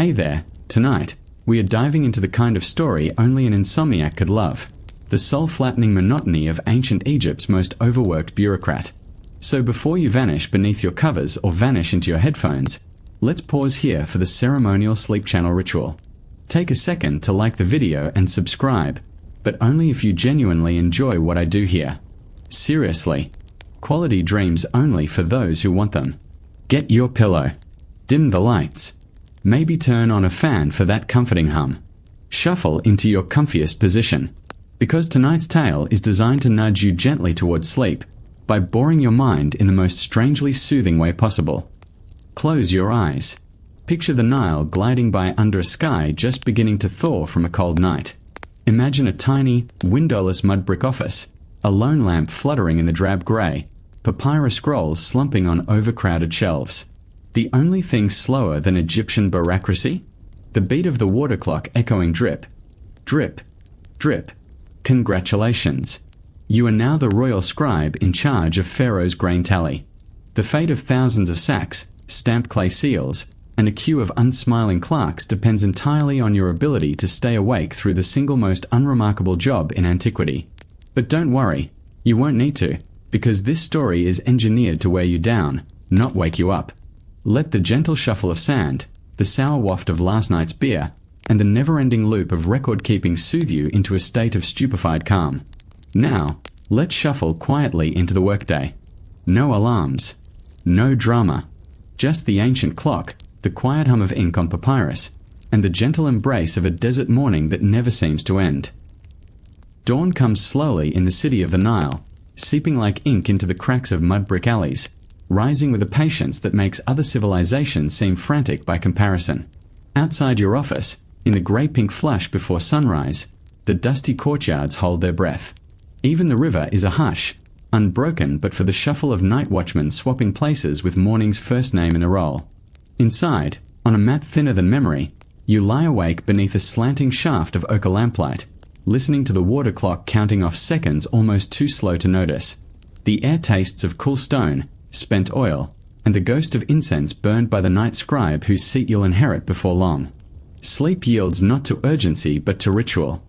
Hey there, tonight, we are diving into the kind of story only an insomniac could love. The soul-flattening monotony of ancient Egypt's most overworked bureaucrat. So before you vanish beneath your covers or vanish into your headphones, let's pause here for the ceremonial sleep channel ritual. Take a second to like the video and subscribe, but only if you genuinely enjoy what I do here. Seriously. Quality dreams only for those who want them. Get your pillow. Dim the lights. Maybe turn on a fan for that comforting hum. Shuffle into your comfiest position. Because tonight's tale is designed to nudge you gently towards sleep by boring your mind in the most strangely soothing way possible. Close your eyes. Picture the Nile gliding by under a sky just beginning to thaw from a cold night. Imagine a tiny, windowless mud brick office, a lone lamp fluttering in the drab grey, papyrus scrolls slumping on overcrowded shelves. The only thing slower than Egyptian bureaucracy? The beat of the water clock echoing drip, drip, drip. Congratulations. You are now the royal scribe in charge of Pharaoh's grain tally. The fate of thousands of sacks, stamped clay seals, and a queue of unsmiling clerks depends entirely on your ability to stay awake through the single most unremarkable job in antiquity. But don't worry, you won't need to, because this story is engineered to wear you down, not wake you up. Let the gentle shuffle of sand, the sour waft of last night's beer, and the never-ending loop of record-keeping soothe you into a state of stupefied calm. Now, let's shuffle quietly into the workday. No alarms. No drama. Just the ancient clock, the quiet hum of ink on papyrus, and the gentle embrace of a desert morning that never seems to end. Dawn comes slowly in the city of the Nile, seeping like ink into the cracks of mud brick alleys, rising with a patience that makes other civilizations seem frantic by comparison. Outside your office, in the grey-pink flush before sunrise, the dusty courtyards hold their breath. Even the river is a hush, unbroken but for the shuffle of night watchmen swapping places with morning's first name in a roll. Inside, on a mat thinner than memory, you lie awake beneath a slanting shaft of ochre lamplight, listening to the water clock counting off seconds almost too slow to notice. The air tastes of cool stone, spent oil, and the ghost of incense burned by the night scribe whose seat you'll inherit before long. Sleep yields not to urgency but to ritual.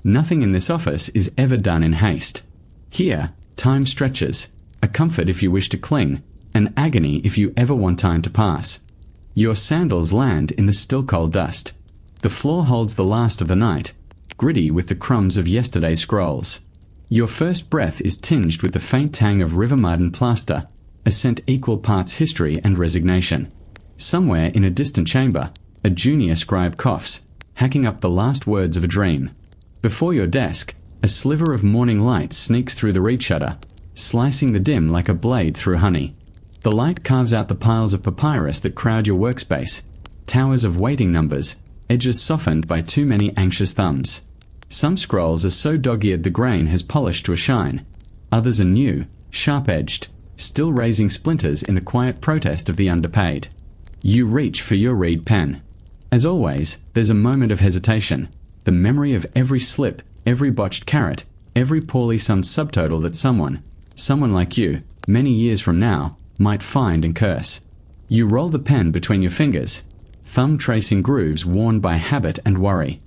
Nothing in this office is ever done in haste. Here, time stretches, a comfort if you wish to cling, an agony if you ever want time to pass. Your sandals land in the still cold dust. The floor holds the last of the night, gritty with the crumbs of yesterday's scrolls. Your first breath is tinged with the faint tang of river mud and plaster, a scent equal parts history and resignation. Somewhere in a distant chamber, a junior scribe coughs, hacking up the last words of a dream. Before your desk, a sliver of morning light sneaks through the reed shutter, slicing the dim like a blade through honey. The light carves out the piles of papyrus that crowd your workspace, towers of waiting numbers, edges softened by too many anxious thumbs. Some scrolls are so dog-eared the grain has polished to a shine. Others are new, sharp-edged, still raising splinters in the quiet protest of the underpaid. You reach for your reed pen. As always, there's a moment of hesitation, the memory of every slip, every botched carat, every poorly summed subtotal that someone like you, many years from now, might find and curse. You roll the pen between your fingers, thumb tracing grooves worn by habit and worry.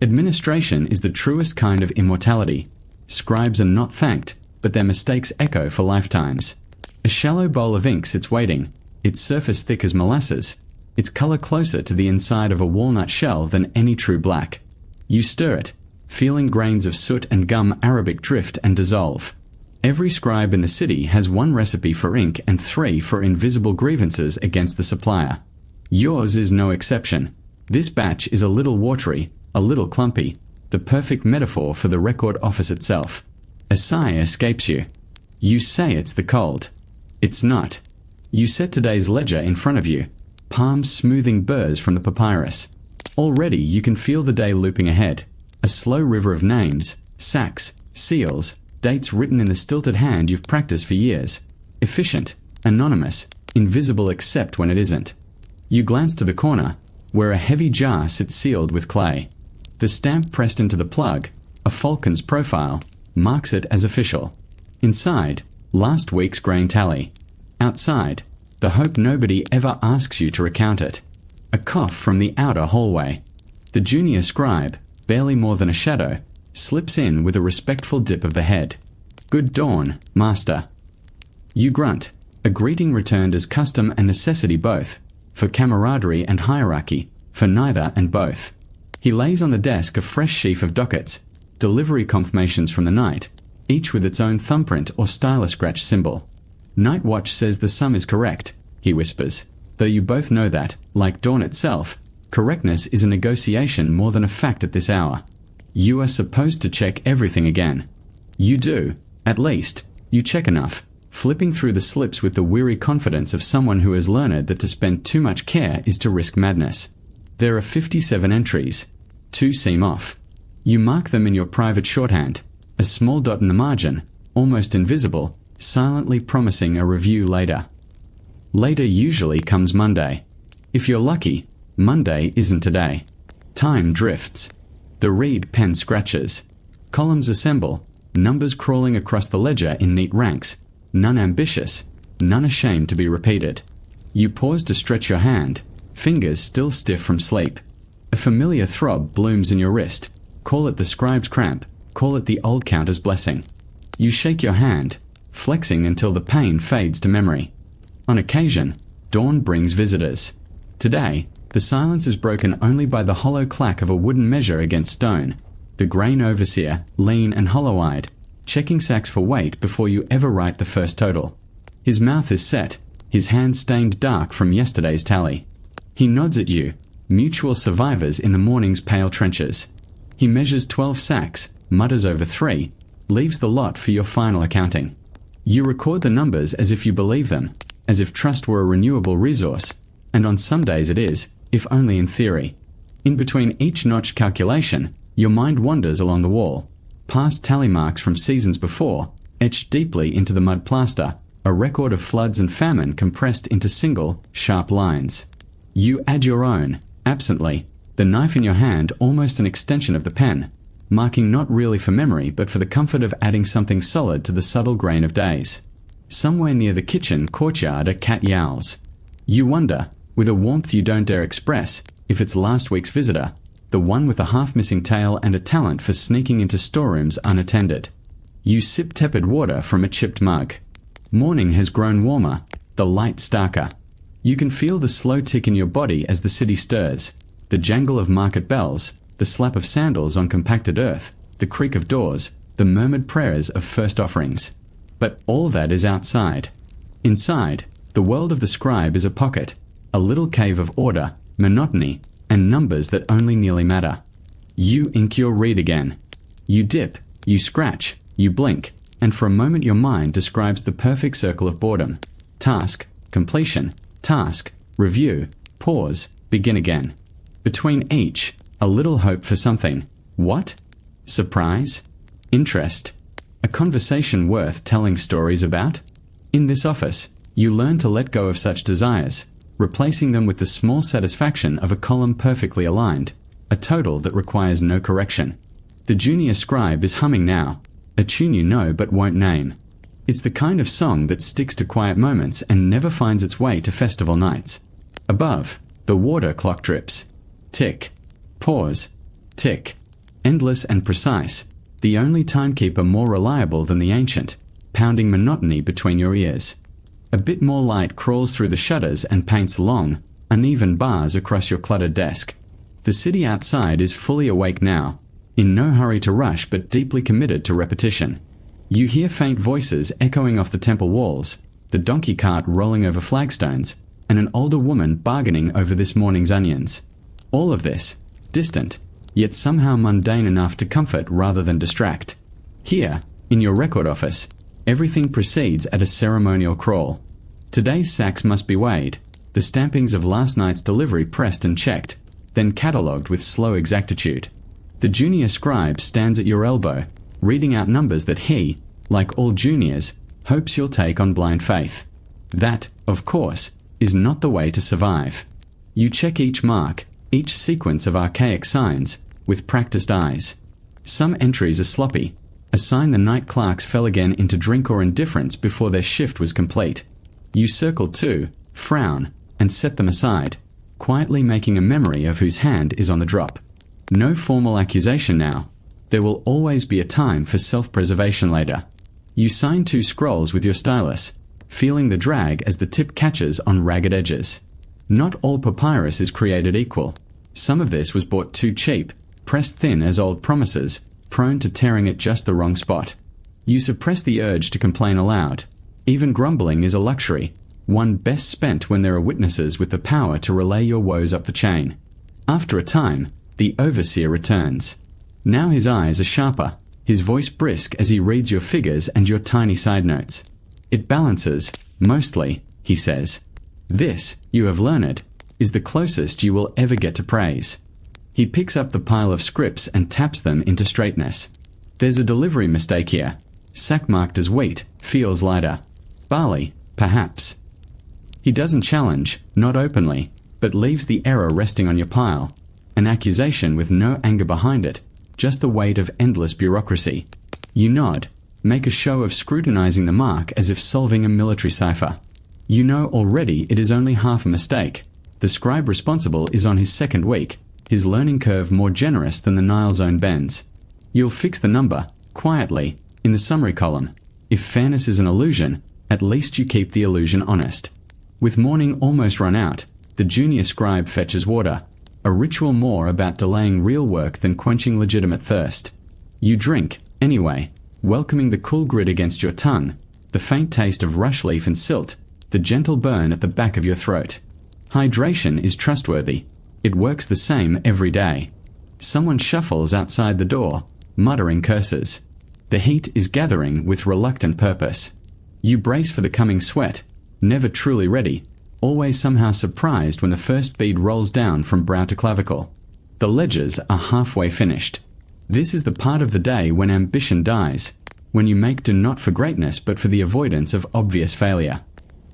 Administration is the truest kind of immortality. Scribes are not thanked, but their mistakes echo for lifetimes. A shallow bowl of ink sits waiting, its surface thick as molasses, its colour closer to the inside of a walnut shell than any true black. You stir it, feeling grains of soot and gum Arabic drift and dissolve. Every scribe in the city has one recipe for ink and 3 for invisible grievances against the supplier. Yours is no exception. This batch is a little watery, a little clumpy, the perfect metaphor for the record office itself. A sigh escapes you. You say it's the cold. It's not. You set today's ledger in front of you, palms smoothing burrs from the papyrus. Already you can feel the day looping ahead, a slow river of names, sacks, seals, dates written in the stilted hand you've practiced for years. Efficient, anonymous, invisible except when it isn't. You glance to the corner, where a heavy jar sits sealed with clay. The stamp pressed into the plug, a falcon's profile, marks it as official. Inside, last week's grain tally. Outside, the hope nobody ever asks you to recount it. A cough from the outer hallway. The junior scribe, barely more than a shadow, slips in with a respectful dip of the head. Good dawn, master. You grunt, a greeting returned as custom and necessity both, for camaraderie and hierarchy, for neither and both. He lays on the desk a fresh sheaf of dockets, delivery confirmations from the night, each with its own thumbprint or stylus scratch symbol. Night Watch says the sum is correct, he whispers, though you both know that, like dawn itself, correctness is a negotiation more than a fact at this hour. You are supposed to check everything again. You do, at least. You check enough, flipping through the slips with the weary confidence of someone who has learned that to spend too much care is to risk madness. There are 57 entries. 2 seem off. You mark them in your private shorthand, a small dot in the margin, almost invisible, silently promising a review later. Later usually comes Monday. If you're lucky, Monday isn't today. Time drifts. The reed pen scratches. Columns assemble, numbers crawling across the ledger in neat ranks, none ambitious, none ashamed to be repeated. You pause to stretch your hand, fingers still stiff from sleep. A familiar throb blooms in your wrist. Call it the scribe's cramp, call it the old counter's blessing. You shake your hand, flexing until the pain fades to memory. On occasion, dawn brings visitors. Today, the silence is broken only by the hollow clack of a wooden measure against stone. The grain overseer, lean and hollow-eyed, checking sacks for weight before you ever write the first total. His mouth is set, his hand stained dark from yesterday's tally. He nods at you, mutual survivors in the morning's pale trenches. He measures 12 sacks, mutters over 3, leaves the lot for your final accounting. You record the numbers as if you believe them, as if trust were a renewable resource, and on some days it is, if only in theory. In between each notched calculation, your mind wanders along the wall, past tally marks from seasons before, etched deeply into the mud plaster, a record of floods and famine compressed into single, sharp lines. You add your own, absently, the knife in your hand almost an extension of the pen, marking not really for memory but for the comfort of adding something solid to the subtle grain of days. Somewhere near the kitchen courtyard a cat yowls. You wonder, with a warmth you don't dare express, if it's last week's visitor, the one with a half-missing tail and a talent for sneaking into storerooms unattended. You sip tepid water from a chipped mug. Morning has grown warmer, the light starker. You can feel the slow tick in your body as the city stirs, the jangle of market bells, the slap of sandals on compacted earth, the creak of doors, the murmured prayers of first offerings. But all that is outside. Inside, the world of the scribe is a pocket, a little cave of order, monotony, and numbers that only nearly matter. You ink your read again. You dip, you scratch, you blink, and for a moment your mind describes the perfect circle of boredom. Task, completion, task, review, pause, begin again. Between each, a little hope for something. What? Surprise? Interest? A conversation worth telling stories about? In this office, you learn to let go of such desires, replacing them with the small satisfaction of a column perfectly aligned, a total that requires no correction. The junior scribe is humming now, a tune you know but won't name. It's the kind of song that sticks to quiet moments and never finds its way to festival nights. Above, the water clock drips. Tick. Pause. Tick. Endless and precise, the only timekeeper more reliable than the ancient, pounding monotony between your ears. A bit more light crawls through the shutters and paints long, uneven bars across your cluttered desk. The city outside is fully awake now, in no hurry to rush but deeply committed to repetition. You hear faint voices echoing off the temple walls, the donkey cart rolling over flagstones, and an older woman bargaining over this morning's onions. All of this, distant, yet somehow mundane enough to comfort rather than distract. Here, in your record office, everything proceeds at a ceremonial crawl. Today's sacks must be weighed, the stampings of last night's delivery pressed and checked, then catalogued with slow exactitude. The junior scribe stands at your elbow, reading out numbers that he, like all juniors, hopes you'll take on blind faith. That, of course, is not the way to survive. You check each mark, each sequence of archaic signs, with practiced eyes. Some entries are sloppy, a sign the night clerks fell again into drink or indifference before their shift was complete. You circle 2, frown, and set them aside. quietly making a memory of whose hand is on the drop. No formal accusation now. There will always be a time for self-preservation later. You sign 2 scrolls with your stylus, feeling the drag as the tip catches on ragged edges. Not all papyrus is created equal. Some of this was bought too cheap, pressed thin as old promises, prone to tearing at just the wrong spot. You suppress the urge to complain aloud. Even grumbling is a luxury, one best spent when there are witnesses with the power to relay your woes up the chain. After a time, the overseer returns. Now his eyes are sharper, his voice brisk as he reads your figures and your tiny side notes. It balances, mostly, he says. This, you have learned, is the closest you will ever get to praise. He picks up the pile of scripts and taps them into straightness. There's a delivery mistake here. Sack marked as wheat feels lighter. Barley, perhaps. He doesn't challenge, not openly, but leaves the error resting on your pile. An accusation with no anger behind it, just the weight of endless bureaucracy. You nod, make a show of scrutinizing the mark as if solving a military cipher. You know already it is only half a mistake. The scribe responsible is on his 2nd week, his learning curve more generous than the Nile's own bends. You'll fix the number, quietly, in the summary column. If fairness is an illusion, at least you keep the illusion honest. With morning almost run out, the junior scribe fetches water, a ritual more about delaying real work than quenching legitimate thirst. You drink, anyway, welcoming the cool grit against your tongue, the faint taste of rush leaf and silt, the gentle burn at the back of your throat. Hydration is trustworthy. It works the same every day. Someone shuffles outside the door, muttering curses. The heat is gathering with reluctant purpose. You brace for the coming sweat, never truly ready, always somehow surprised when the first bead rolls down from brow to clavicle. The ledgers are halfway finished. This is the part of the day when ambition dies, when you make do not for greatness but for the avoidance of obvious failure.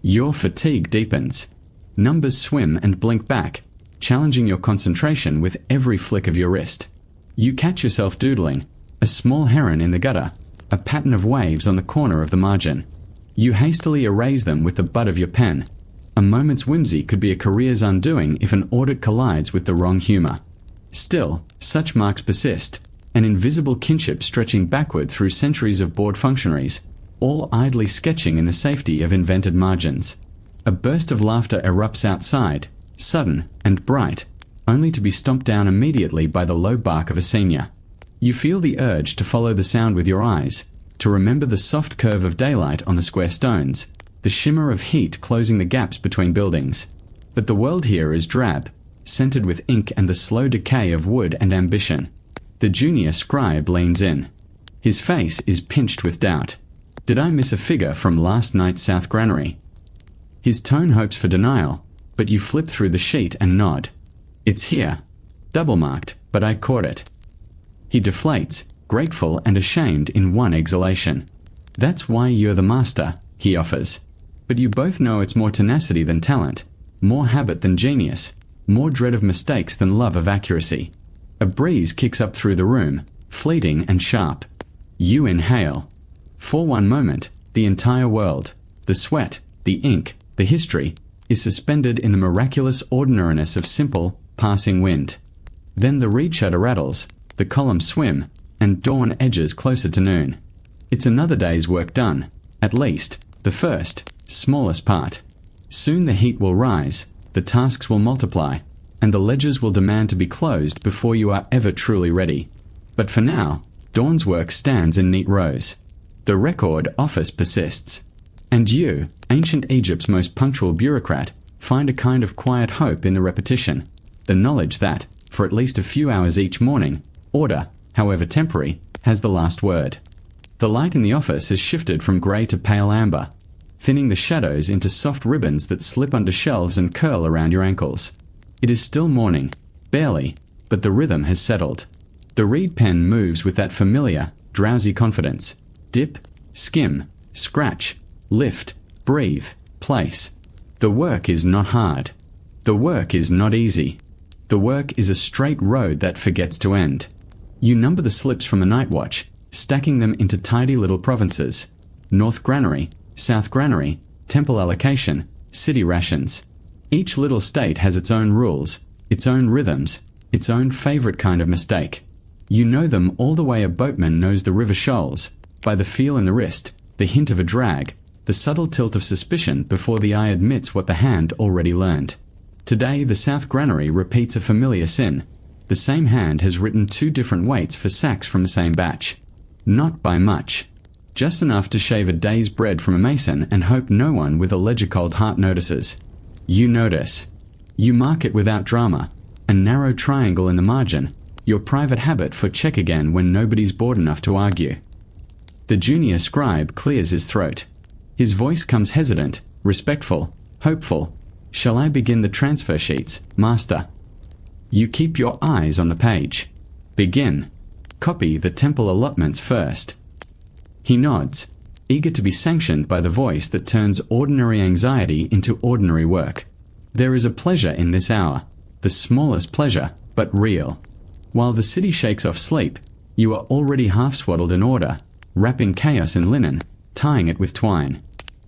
Your fatigue deepens. Numbers swim and blink back, challenging your concentration with every flick of your wrist. You catch yourself doodling, a small heron in the gutter, a pattern of waves on the corner of the margin. You hastily erase them with the butt of your pen. A moment's whimsy could be a career's undoing if an audit collides with the wrong humor. Still, such marks persist, an invisible kinship stretching backward through centuries of bored functionaries, all idly sketching in the safety of invented margins. A burst of laughter erupts outside, sudden and bright, only to be stomped down immediately by the low bark of a senior. You feel the urge to follow the sound with your eyes, to remember the soft curve of daylight on the square stones, the shimmer of heat closing the gaps between buildings. But the world here is drab, scented with ink and the slow decay of wood and ambition. The junior scribe leans in. His face is pinched with doubt. Did I miss a figure from last night's South Granary? His tone hopes for denial, but you flip through the sheet and nod. It's here. Double marked, but I caught it. He deflates, grateful and ashamed in one exhalation. That's why you're the master, he offers. But you both know it's more tenacity than talent, more habit than genius, more dread of mistakes than love of accuracy. A breeze kicks up through the room, fleeting and sharp. You inhale. For one moment, the entire world, the sweat, the ink, the history, is suspended in the miraculous ordinariness of simple, passing wind. Then the reed shutter rattles, the columns swim, and dawn edges closer to noon. It's another day's work done, at least, the first, smallest part. Soon the heat will rise, the tasks will multiply, and the ledgers will demand to be closed before you are ever truly ready. But for now, dawn's work stands in neat rows. The record office persists. And you, ancient Egypt's most punctual bureaucrat, find a kind of quiet hope in the repetition, the knowledge that, for at least a few hours each morning, order, however temporary, has the last word. The light in the office has shifted from grey to pale amber, thinning the shadows into soft ribbons that slip under shelves and curl around your ankles. It is still morning, barely, but the rhythm has settled. The reed pen moves with that familiar, drowsy confidence. Dip, skim, scratch, lift, breathe, place. The work is not hard. The work is not easy. The work is a straight road that forgets to end. You number the slips from the night watch, stacking them into tidy little provinces. North Granary, South Granary, temple allocation, city rations. Each little state has its own rules, its own rhythms, its own favorite kind of mistake. You know them all the way a boatman knows the river shoals, by the feel in the wrist, the hint of a drag, the subtle tilt of suspicion before the eye admits what the hand already learned. Today the South Granary repeats a familiar sin. The same hand has written 2 different weights for sacks from the same batch. Not by much. Just enough to shave a day's bread from a mason and hope no one with a ledger-cold heart notices. You notice. You mark it without drama. A narrow triangle in the margin, your private habit for check again when nobody's bored enough to argue. The junior scribe clears his throat. His voice comes hesitant, respectful, hopeful. Shall I begin the transfer sheets, master? You keep your eyes on the page. Begin. Copy the temple allotments first. He nods, eager to be sanctioned by the voice that turns ordinary anxiety into ordinary work. There is a pleasure in this hour, the smallest pleasure, but real. While the city shakes off sleep, you are already half swaddled in order, wrapping chaos in linen, tying it with twine.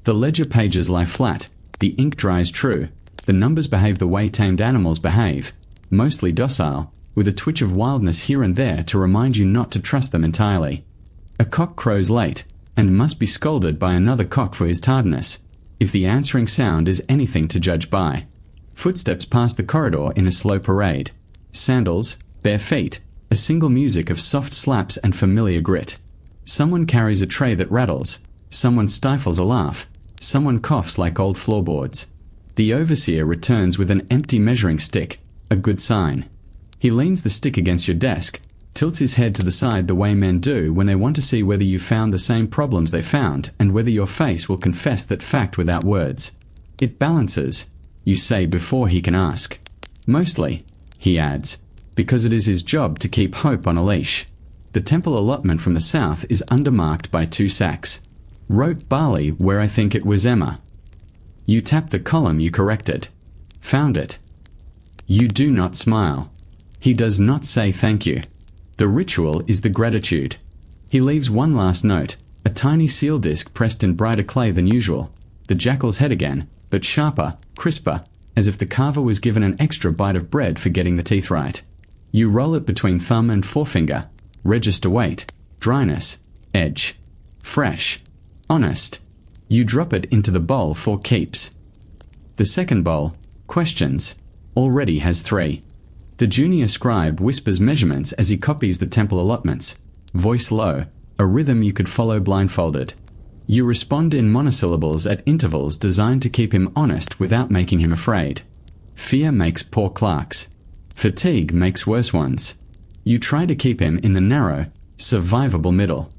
The ledger pages lie flat, the ink dries true, the numbers behave the way tamed animals behave, mostly docile, with a twitch of wildness here and there to remind you not to trust them entirely. A cock crows late, and must be scolded by another cock for his tardiness, if the answering sound is anything to judge by. Footsteps pass the corridor in a slow parade. Sandals, bare feet, a single music of soft slaps and familiar grit. Someone carries a tray that rattles, someone stifles a laugh, someone coughs like old floorboards. The overseer returns with an empty measuring stick, a good sign. He leans the stick against your desk, tilts his head to the side the way men do when they want to see whether you found the same problems they found and whether your face will confess that fact without words. It balances, you say before he can ask. Mostly, he adds, because it is his job to keep hope on a leash. The temple allotment from the south is undermarked by 2 sacks. Wrote barley where I think it was Emma. You tap the column you corrected. Found it. You do not smile. He does not say thank you. The ritual is the gratitude. He leaves one last note, a tiny seal disc pressed in brighter clay than usual. The jackal's head again, but sharper, crisper, as if the carver was given an extra bite of bread for getting the teeth right. You roll it between thumb and forefinger. Register weight, dryness, edge. Fresh. Honest. You drop it into the bowl for keeps. The second bowl, questions, already has 3. The junior scribe whispers measurements as he copies the temple allotments, voice low, a rhythm you could follow blindfolded. You respond in monosyllables at intervals designed to keep him honest without making him afraid. Fear makes poor clerks. Fatigue makes worse ones. You try to keep him in the narrow, survivable middle.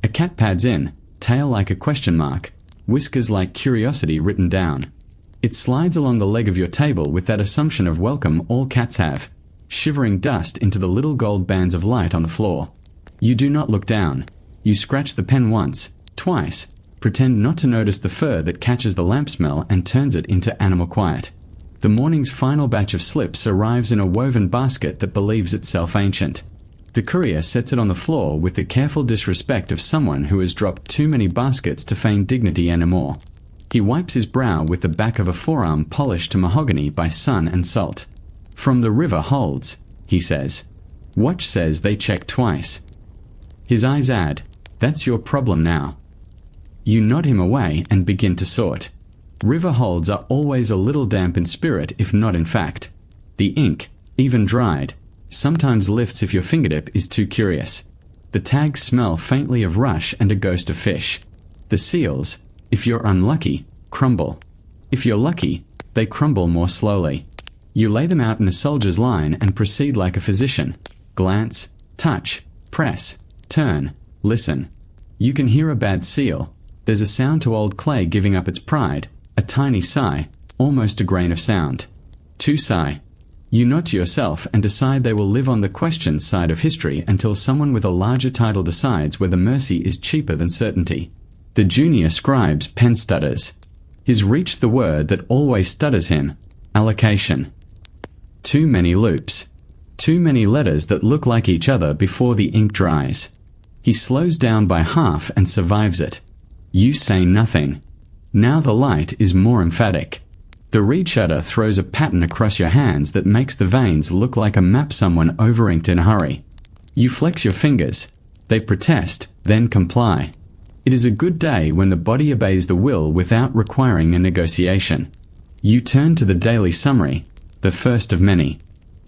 A cat pads in, tail like a question mark, whiskers like curiosity written down. It slides along the leg of your table with that assumption of welcome all cats have, shivering dust into the little gold bands of light on the floor. You do not look down. You scratch the pen once, twice, pretend not to notice the fur that catches the lamp smell and turns it into animal quiet. The morning's final batch of slips arrives in a woven basket that believes itself ancient. The courier sets it on the floor with the careful disrespect of someone who has dropped too many baskets to feign dignity anymore. He wipes his brow with the back of a forearm polished to mahogany by sun and salt. From the river holds, he says. Watch says they check twice. His eyes add, that's your problem now. You nod him away and begin to sort. River holds are always a little damp in spirit if not in fact. The ink, even dried, sometimes lifts if your fingertip is too curious. The tags smell faintly of rush and a ghost of fish. The seals, if you're unlucky, crumble. If you're lucky, they crumble more slowly. You lay them out in a soldier's line and proceed like a physician. Glance, touch, press, turn, listen. You can hear a bad seal. There's a sound to old clay giving up its pride, a tiny sigh, almost a grain of sound. 2 sigh. You nod to yourself and decide they will live on the questions side of history until someone with a larger title decides whether mercy is cheaper than certainty. The junior scribe's pen stutters. He's reached the word that always stutters him, allocation. Too many loops. Too many letters that look like each other before the ink dries. He slows down by half and survives it. You say nothing. Now the light is more emphatic. The reed shutter throws a pattern across your hands that makes the veins look like a map someone over-inked in a hurry. You flex your fingers. They protest, then comply. It is a good day when the body obeys the will without requiring a negotiation. You turn to the daily summary, the first of many.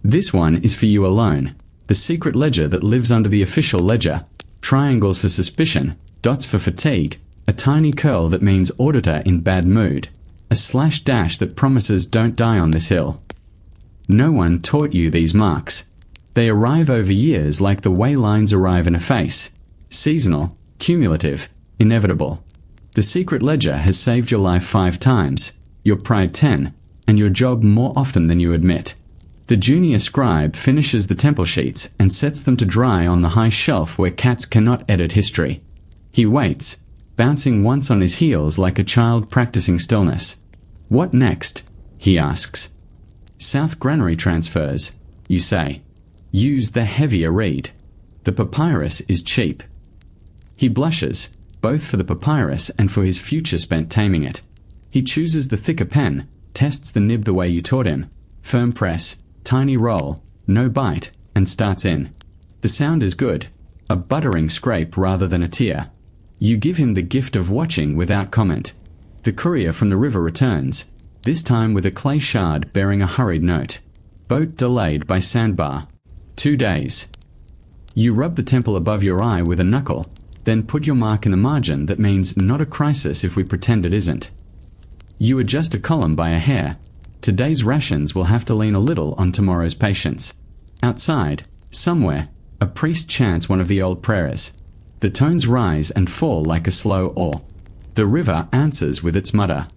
This one is for you alone, the secret ledger that lives under the official ledger. Triangles for suspicion, dots for fatigue, a tiny curl that means auditor in bad mood, a slash dash that promises don't die on this hill. No one taught you these marks. They arrive over years like the way lines arrive in a face. Seasonal, cumulative, inevitable. The secret ledger has saved your life 5 times, your pride 10, and your job more often than you admit. The junior scribe finishes the temple sheets and sets them to dry on the high shelf where cats cannot edit history. He waits, bouncing once on his heels like a child practicing stillness. What next? He asks. South granary transfers, you say. Use the heavier reed. The papyrus is cheap. He blushes, both for the papyrus and for his future spent taming it. He chooses the thicker pen, tests the nib the way you taught him, firm press, tiny roll, no bite, and starts in. The sound is good, a buttering scrape rather than a tear. You give him the gift of watching without comment. The courier from the river returns, this time with a clay shard bearing a hurried note. Boat delayed by sandbar. 2 days. You rub the temple above your eye with a knuckle, then put your mark in the margin that means not a crisis if we pretend it isn't. You adjust a column by a hair. Today's rations will have to lean a little on tomorrow's patience. Outside, somewhere, a priest chants one of the old prayers. The tones rise and fall like a slow oar. The river answers with its mutter.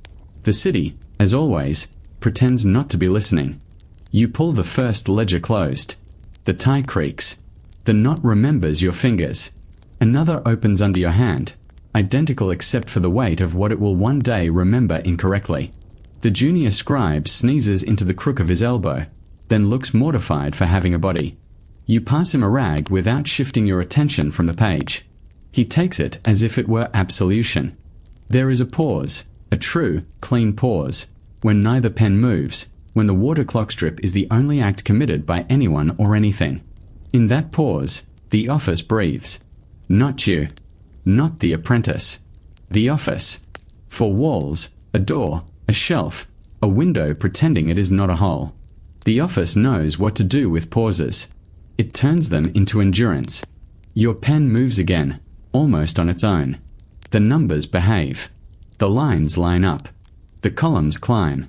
The city, as always, pretends not to be listening. You pull the first ledger closed. The tie creaks. The knot remembers your fingers. Another opens under your hand, identical except for the weight of what it will one day remember incorrectly. The junior scribe sneezes into the crook of his elbow, then looks mortified for having a body. You pass him a rag without shifting your attention from the page. He takes it as if it were absolution. There is a pause, a true, clean pause, when neither pen moves, when the water clock strip is the only act committed by anyone or anything. In that pause, the office breathes. Not you. Not the apprentice. The office. For walls, a door, a shelf, a window pretending it is not a hole. The office knows what to do with pauses. It turns them into endurance. Your pen moves again, almost on its own. The numbers behave. The lines line up. The columns climb.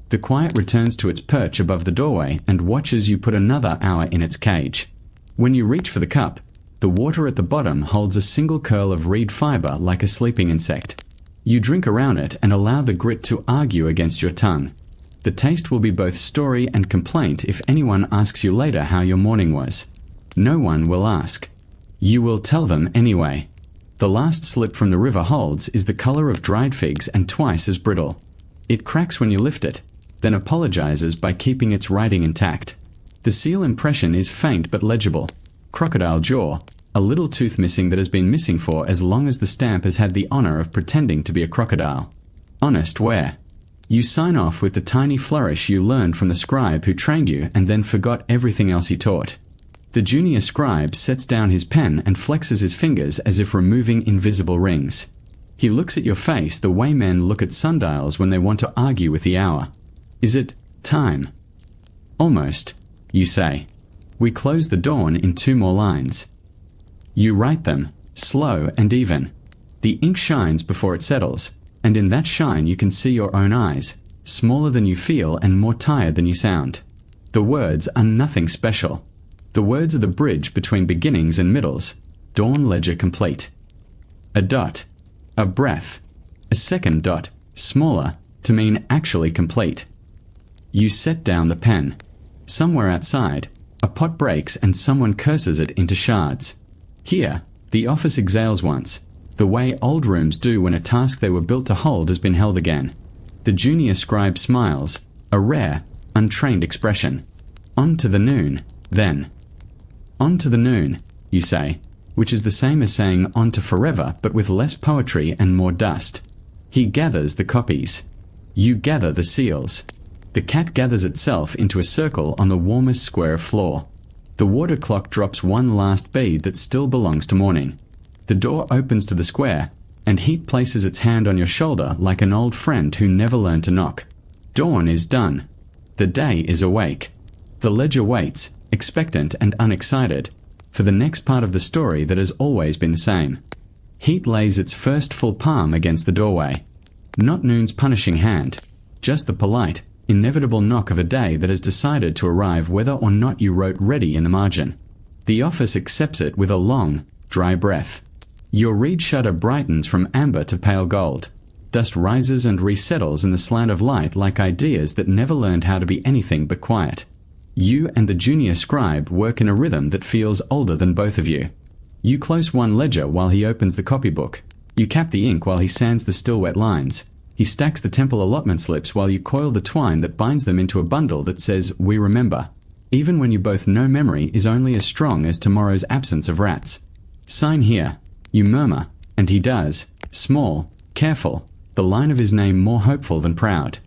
The quiet returns to its perch above the doorway and watches you put another hour in its cage. When you reach for the cup, the water at the bottom holds a single curl of reed fiber like a sleeping insect. You drink around it and allow the grit to argue against your tongue. The taste will be both story and complaint if anyone asks you later how your morning was. No one will ask. You will tell them anyway. The last slip from the river holds is the color of dried figs and twice as brittle. It cracks when you lift it, then apologizes by keeping its writing intact. The seal impression is faint but legible. Crocodile jaw, a little tooth missing that has been missing for as long as the stamp has had the honor of pretending to be a crocodile. Honest wear. You sign off with the tiny flourish you learned from the scribe who trained you and then forgot everything else he taught. The junior scribe sets down his pen and flexes his fingers as if removing invisible rings. He looks at your face the way men look at sundials when they want to argue with the hour. Is it time? Almost, you say. We close the dawn in 2 more lines. You write them, slow and even. The ink shines before it settles, and in that shine you can see your own eyes, smaller than you feel and more tired than you sound. The words are nothing special. The words are the bridge between beginnings and middles. Dawn ledger complete. A dot. A breath. A second dot, smaller, to mean actually complete. You set down the pen. Somewhere outside, a pot breaks and someone curses it into shards. Here, the office exhales once, the way old rooms do when a task they were built to hold has been held again. The junior scribe smiles, a rare, untrained expression. On to the noon, then. On to the noon, you say, which is the same as saying on to forever but with less poetry and more dust. He gathers the copies. You gather the seals. The cat gathers itself into a circle on the warmest square of floor. The water clock drops one last bead that still belongs to morning. The door opens to the square, and heat places its hand on your shoulder like an old friend who never learned to knock. Dawn is done. The day is awake. The ledger waits, expectant and unexcited, for the next part of the story that has always been the same. Heat lays its first full palm against the doorway. Not noon's punishing hand, just the polite, inevitable knock of a day that has decided to arrive whether or not you wrote ready in the margin. The office accepts it with a long, dry breath. Your reed shutter brightens from amber to pale gold. Dust rises and resettles in the slant of light like ideas that never learned how to be anything but quiet. You and the junior scribe work in a rhythm that feels older than both of you. You close one ledger while he opens the copybook. You cap the ink while he sands the still wet lines. He stacks the temple allotment slips while you coil the twine that binds them into a bundle that says, "We remember," even when you both know memory is only as strong as tomorrow's absence of rats. "Sign here," you murmur, and he does, small, careful, the line of his name more hopeful than proud.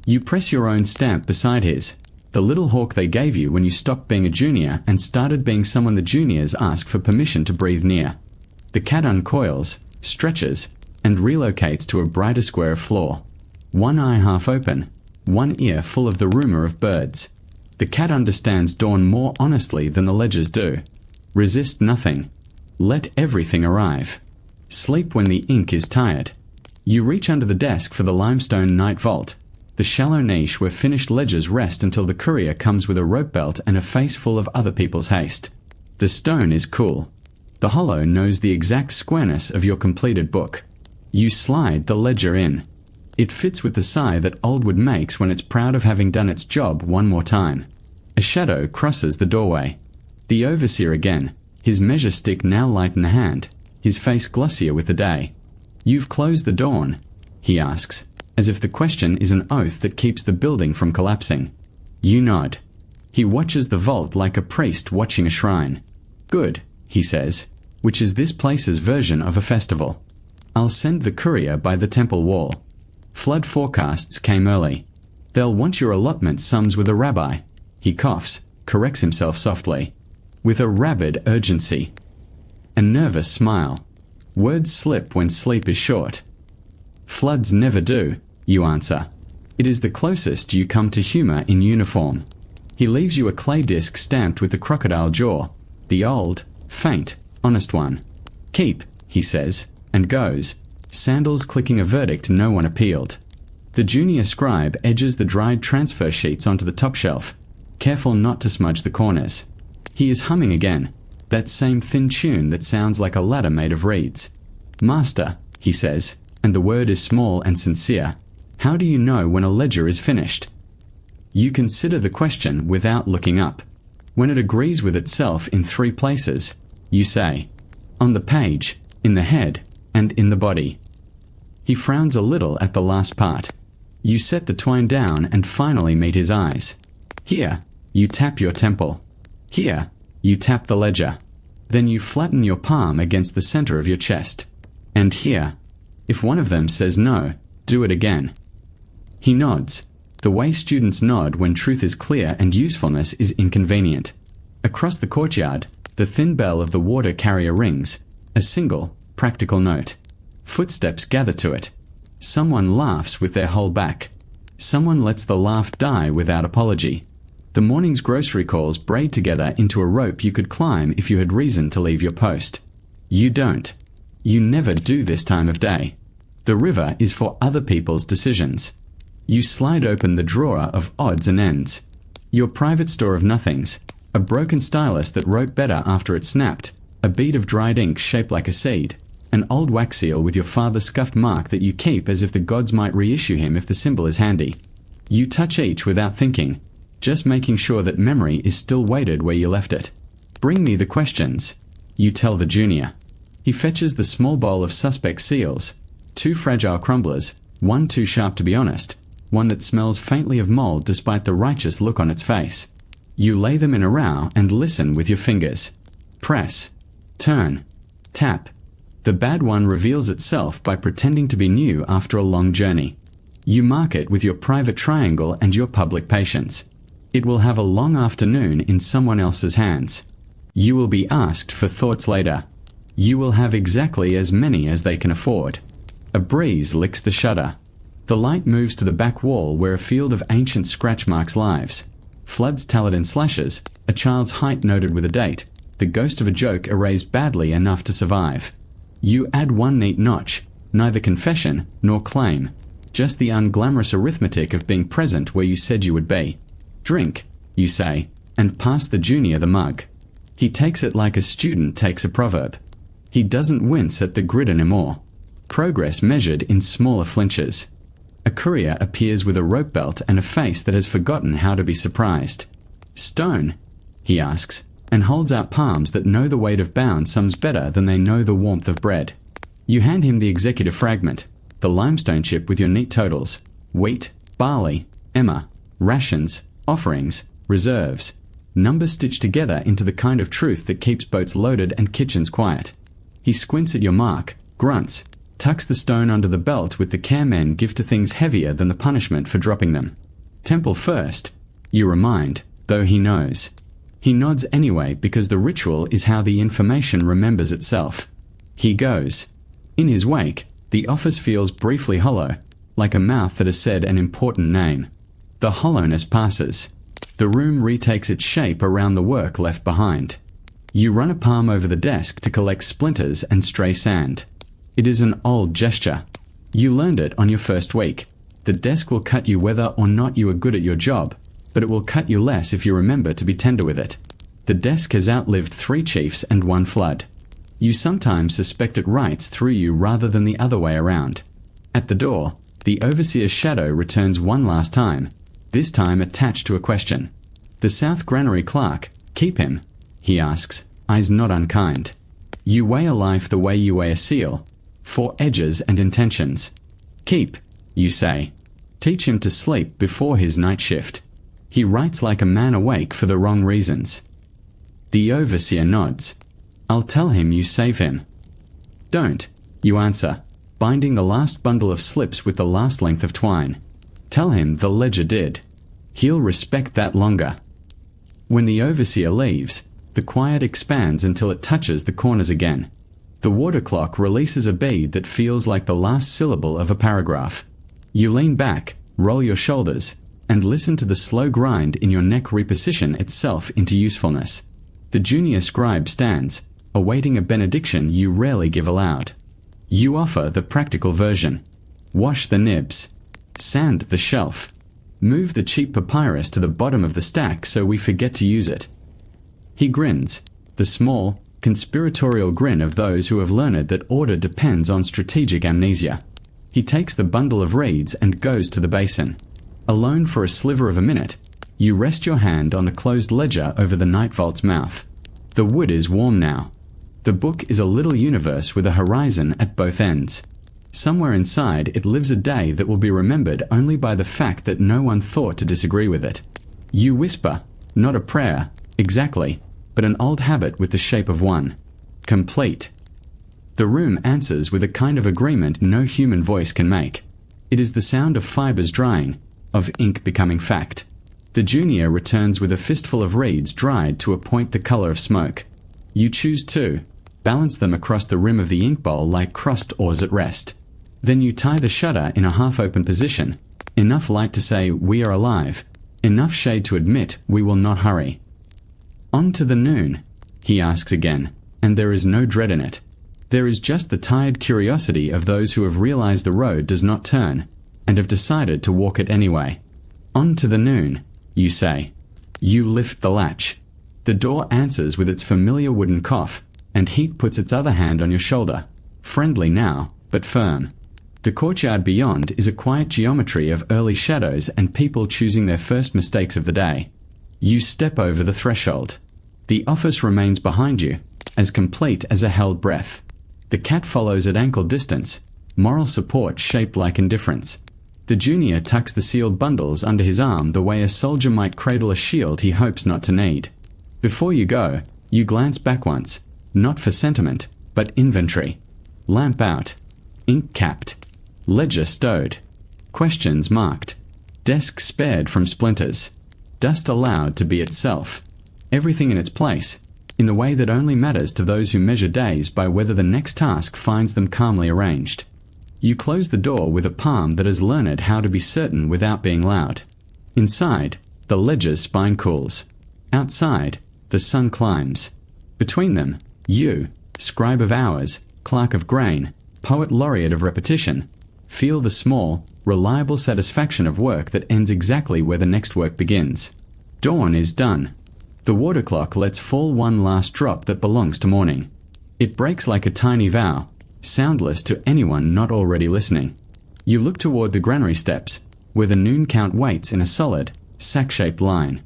You press your own stamp beside his, the little hawk they gave you when you stopped being a junior and started being someone the juniors ask for permission to breathe near. The cat uncoils, stretches, and relocates to a brighter square of floor. One eye half open, one ear full of the rumor of birds. The cat understands dawn more honestly than the ledgers do. Resist nothing. Let everything arrive. Sleep when the ink is tired. You reach under the desk for the limestone night vault, the shallow niche where finished ledgers rest until the courier comes with a rope belt and a face full of other people's haste. The stone is cool. The hollow knows the exact squareness of your completed book. You slide the ledger in. It fits with the sigh that Oldwood makes when it's proud of having done its job one more time. A shadow crosses the doorway. The overseer again, his measure stick now light in the hand, his face glossier with the day. "You've closed the dawn?" he asks, as if the question is an oath that keeps the building from collapsing. You nod. He watches the vault like a priest watching a shrine. "Good," he says, which is this place's version of a festival. "I'll send the courier by the temple wall." Flood forecasts came early. "They'll want your allotment sums with a rabbi." He coughs, corrects himself softly. "With a rabid urgency." A nervous smile. Words slip when sleep is short. "Floods never do," you answer. It is the closest you come to humor in uniform. He leaves you a clay disc stamped with the crocodile jaw, the old, faint, honest one. "Keep," he says, and goes, sandals clicking a verdict no one appealed. The junior scribe edges the dried transfer sheets onto the top shelf, careful not to smudge the corners. He is humming again, that same thin tune that sounds like a ladder made of reeds. "Master," he says, and the word is small and sincere, "how do you know when a ledger is finished?" You consider the question without looking up. When it agrees with itself in 3 places, you say, "On the page, in the head, and in the body." He frowns a little at the last part. You set the twine down and finally meet his eyes. Here, you tap your temple. Here, you tap the ledger. Then you flatten your palm against the center of your chest. And here, if one of them says no, do it again. He nods, the way students nod when truth is clear and usefulness is inconvenient. Across the courtyard, the thin bell of the water carrier rings, a single, practical note. Footsteps gather to it. Someone laughs with their whole back. Someone lets the laugh die without apology. The morning's grocery calls braid together into a rope you could climb if you had reason to leave your post. You don't. You never do this time of day. The river is for other people's decisions. You slide open the drawer of odds and ends. Your private store of nothings, a broken stylus that wrote better after it snapped, a bead of dried ink shaped like a seed, an old wax seal with your father's scuffed mark that you keep as if the gods might reissue him if the symbol is handy. You touch each without thinking, just making sure that memory is still weighted where you left it. "Bring me the questions," you tell the junior. He fetches the small bowl of suspect seals, 2 fragile crumblers, one too sharp to be honest, one that smells faintly of mold despite the righteous look on its face. You lay them in a row and listen with your fingers. Press. Turn. Tap. The bad one reveals itself by pretending to be new after a long journey. You mark it with your private triangle and your public patience. It will have a long afternoon in someone else's hands. You will be asked for thoughts later. You will have exactly as many as they can afford. A breeze licks the shutter. The light moves to the back wall where a field of ancient scratch marks lives. Floods tell it in slashes, a child's height noted with a date, the ghost of a joke erased badly enough to survive. You add one neat notch, neither confession nor claim, just the unglamorous arithmetic of being present where you said you would be. Drink, you say, and pass the junior the mug. He takes it like a student takes a proverb. He doesn't wince at the grid anymore. Progress measured in smaller flinches. A courier appears with a rope belt and a face that has forgotten how to be surprised. Stone, he asks, and holds out palms that know the weight of bound sums better than they know the warmth of bread. You hand him the executive fragment, the limestone chip with your neat totals, wheat, barley, emmer, rations, offerings, reserves, numbers stitched together into the kind of truth that keeps boats loaded and kitchens quiet. He squints at your mark, grunts, tucks the stone under the belt with the care men give to things heavier than the punishment for dropping them. Temple first, you remind, though he knows. He nods anyway because the ritual is how the information remembers itself. He goes. In his wake, the office feels briefly hollow, like a mouth that has said an important name. The hollowness passes. The room retakes its shape around the work left behind. You run a palm over the desk to collect splinters and stray sand. It is an old gesture. You learned it on your first week. The desk will cut you whether or not you are good at your job, but it will cut you less if you remember to be tender with it. The desk has outlived 3 chiefs and 1 flood. You sometimes suspect it writes through you rather than the other way around. At the door, the overseer's shadow returns one last time, this time attached to a question. The South Granary clerk, keep him, he asks, eyes not unkind. You weigh a life the way you weigh a seal, 4 edges and intentions. Keep, you say. Teach him to sleep before his night shift. He writes like a man awake for the wrong reasons. The overseer nods. I'll tell him you save him. Don't, you answer, binding the last bundle of slips with the last length of twine. Tell him the ledger did. He'll respect that longer. When the overseer leaves, the quiet expands until it touches the corners again. The water clock releases a bead that feels like the last syllable of a paragraph. You lean back, roll your shoulders, and listen to the slow grind in your neck reposition itself into usefulness. The junior scribe stands, awaiting a benediction you rarely give aloud. You offer the practical version. Wash the nibs. Sand the shelf. Move the cheap papyrus to the bottom of the stack so we forget to use it. He grins, the small, conspiratorial grin of those who have learned that order depends on strategic amnesia. He takes the bundle of reeds and goes to the basin. Alone for a sliver of a minute, you rest your hand on the closed ledger over the night vault's mouth. The wood is warm now. The book is a little universe with a horizon at both ends. Somewhere inside it lives a day that will be remembered only by the fact that no one thought to disagree with it. You whisper, not a prayer, exactly, but an old habit with the shape of one. Complete. The room answers with a kind of agreement no human voice can make. It is the sound of fibers drying, of ink becoming fact. The junior returns with a fistful of reeds dried to a point the color of smoke. You choose 2, balance them across the rim of the ink bowl like crossed oars at rest. Then you tie the shutter in a half-open position, enough light to say we are alive, enough shade to admit we will not hurry. On to the noon, he asks again, and there is no dread in it. There is just the tired curiosity of those who have realized the road does not turn, and have decided to walk it anyway. On to the noon, you say. You lift the latch. The door answers with its familiar wooden cough, and heat puts its other hand on your shoulder, friendly now, but firm. The courtyard beyond is a quiet geometry of early shadows and people choosing their first mistakes of the day. You step over the threshold. The office remains behind you, as complete as a held breath. The cat follows at ankle distance, moral support shaped like indifference. The junior tucks the sealed bundles under his arm the way a soldier might cradle a shield he hopes not to need. Before you go, you glance back once, not for sentiment, but inventory. Lamp out. Ink capped. Ledger stowed. Questions marked. Desk spared from splinters. Dust allowed to be itself. Everything in its place, in the way that only matters to those who measure days by whether the next task finds them calmly arranged. You close the door with a palm that has learned how to be certain without being loud. Inside, the ledger's spine cools. Outside, the sun climbs. Between them, you, scribe of hours, clerk of grain, poet laureate of repetition, feel the small, reliable satisfaction of work that ends exactly where the next work begins. Dawn is done. The water clock lets fall one last drop that belongs to morning. It breaks like a tiny vow, soundless to anyone not already listening. You look toward the granary steps, where the noon count waits in a solid, sack-shaped line.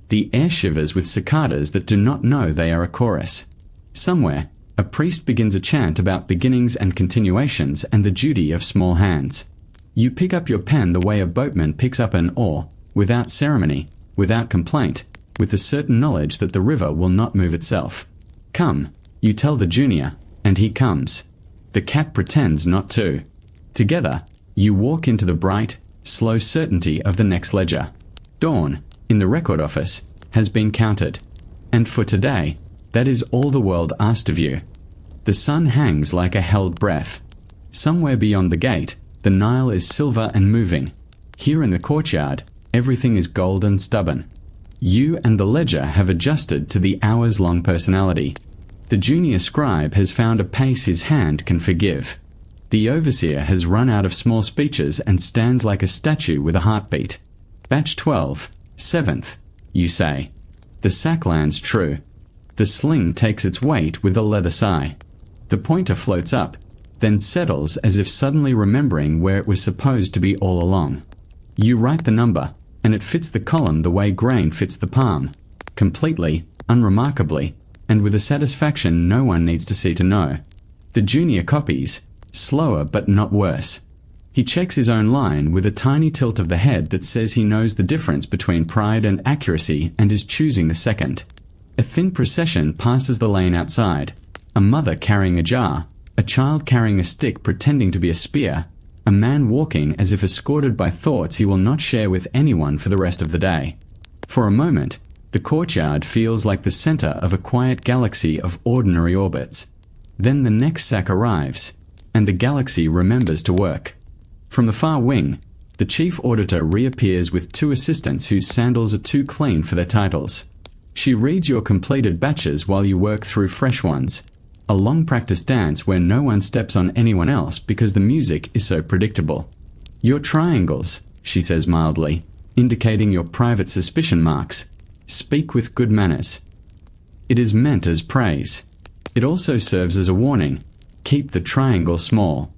The air shivers with cicadas that do not know they are a chorus. Somewhere, a priest begins a chant about beginnings and continuations and the duty of small hands. You pick up your pen the way a boatman picks up an oar, without ceremony, without complaint, with the certain knowledge that the river will not move itself. Come, you tell the junior, and he comes. The cat pretends not to. Together, you walk into the bright, slow certainty of the next ledger. Dawn, in the record office, has been counted. And for today, that is all the world asked of you. The sun hangs like a held breath. Somewhere beyond the gate, the Nile is silver and moving. Here in the courtyard, everything is gold and stubborn. You and the ledger have adjusted to the hours-long personality. The junior scribe has found a pace his hand can forgive. The overseer has run out of small speeches and stands like a statue with a heartbeat. Batch 12, 7th, you say. The sack lands true. The sling takes its weight with a leather sigh. The pointer floats up, then settles as if suddenly remembering where it was supposed to be all along. You write the number, and it fits the column the way grain fits the palm, completely, unremarkably, and with a satisfaction no one needs to see to know. The junior copies, slower but not worse. He checks his own line with a tiny tilt of the head that says he knows the difference between pride and accuracy and is choosing the second. A thin procession passes the lane outside, a mother carrying a jar, a child carrying a stick pretending to be a spear, a man walking as if escorted by thoughts he will not share with anyone for the rest of the day. For a moment, the courtyard feels like the center of a quiet galaxy of ordinary orbits. Then the next sack arrives, and the galaxy remembers to work. From the far wing, the chief auditor reappears with two assistants whose sandals are too clean for their titles. She reads your completed batches while you work through fresh ones, a long practice dance where no one steps on anyone else because the music is so predictable. Your triangles, she says mildly, indicating your private suspicion marks. Speak with good manners. It is meant as praise. It also serves as a warning. Keep the triangle small.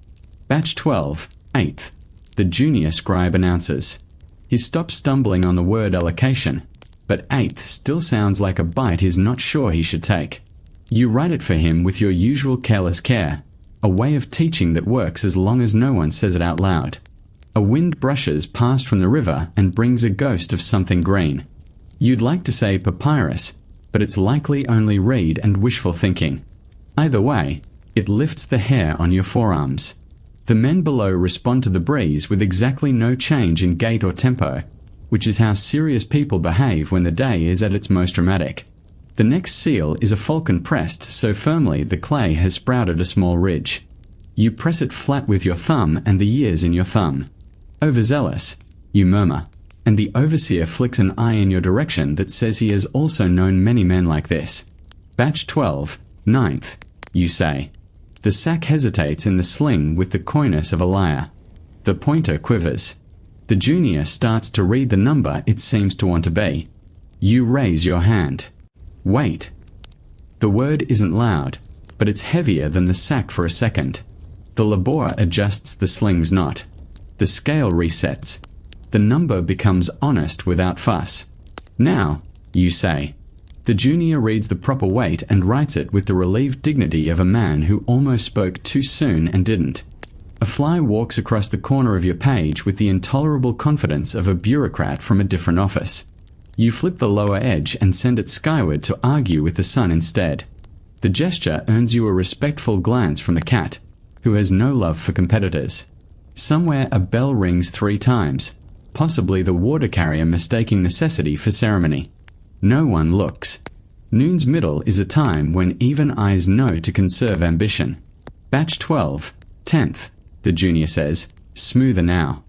Batch 12, 8th, the junior scribe announces. He stops stumbling on the word allocation, but 8th still sounds like a bite he's not sure he should take. You write it for him with your usual careless care, a way of teaching that works as long as no one says it out loud. A wind brushes past from the river and brings a ghost of something green. You'd like to say papyrus, but it's likely only reed and wishful thinking. Either way, it lifts the hair on your forearms. The men below respond to the breeze with exactly no change in gait or tempo, which is how serious people behave when the day is at its most dramatic. The next seal is a falcon pressed so firmly the clay has sprouted a small ridge. You press it flat with your thumb and the years in your thumb. Overzealous, you murmur, and the overseer flicks an eye in your direction that says he has also known many men like this. Batch 12, 9th, you say. The sack hesitates in the sling with the coyness of a liar. The pointer quivers. The junior starts to read the number it seems to want to be. You raise your hand. Wait. The word isn't loud, but it's heavier than the sack for a second. The laborer adjusts the sling's knot. The scale resets. The number becomes honest without fuss. Now, you say. The junior reads the proper weight and writes it with the relieved dignity of a man who almost spoke too soon and didn't. A fly walks across the corner of your page with the intolerable confidence of a bureaucrat from a different office. You flip the lower edge and send it skyward to argue with the sun instead. The gesture earns you a respectful glance from the cat, who has no love for competitors. Somewhere a bell rings 3 times, possibly the water carrier mistaking necessity for ceremony. No one looks. Noon's middle is a time when even eyes know to conserve ambition. Batch 12, 10th, the junior says, smoother now.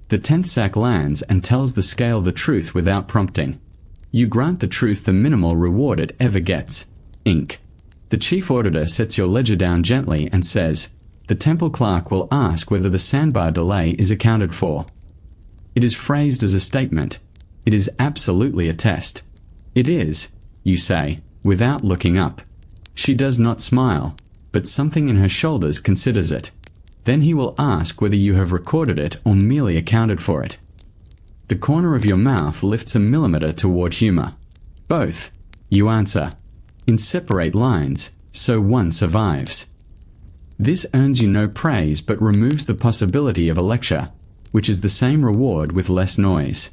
The 10th sack lands and tells the scale the truth without prompting. You grant the truth the minimal reward it ever gets. Ink. The chief auditor sets your ledger down gently and says, the temple clerk will ask whether the sandbar delay is accounted for. It is phrased as a statement. It is absolutely a test. It is, you say, without looking up. She does not smile, but something in her shoulders considers it. Then he will ask whether you have recorded it or merely accounted for it. The corner of your mouth lifts a millimeter toward humor. Both, you answer. In separate lines, so one survives. This earns you no praise but removes the possibility of a lecture, which is the same reward with less noise.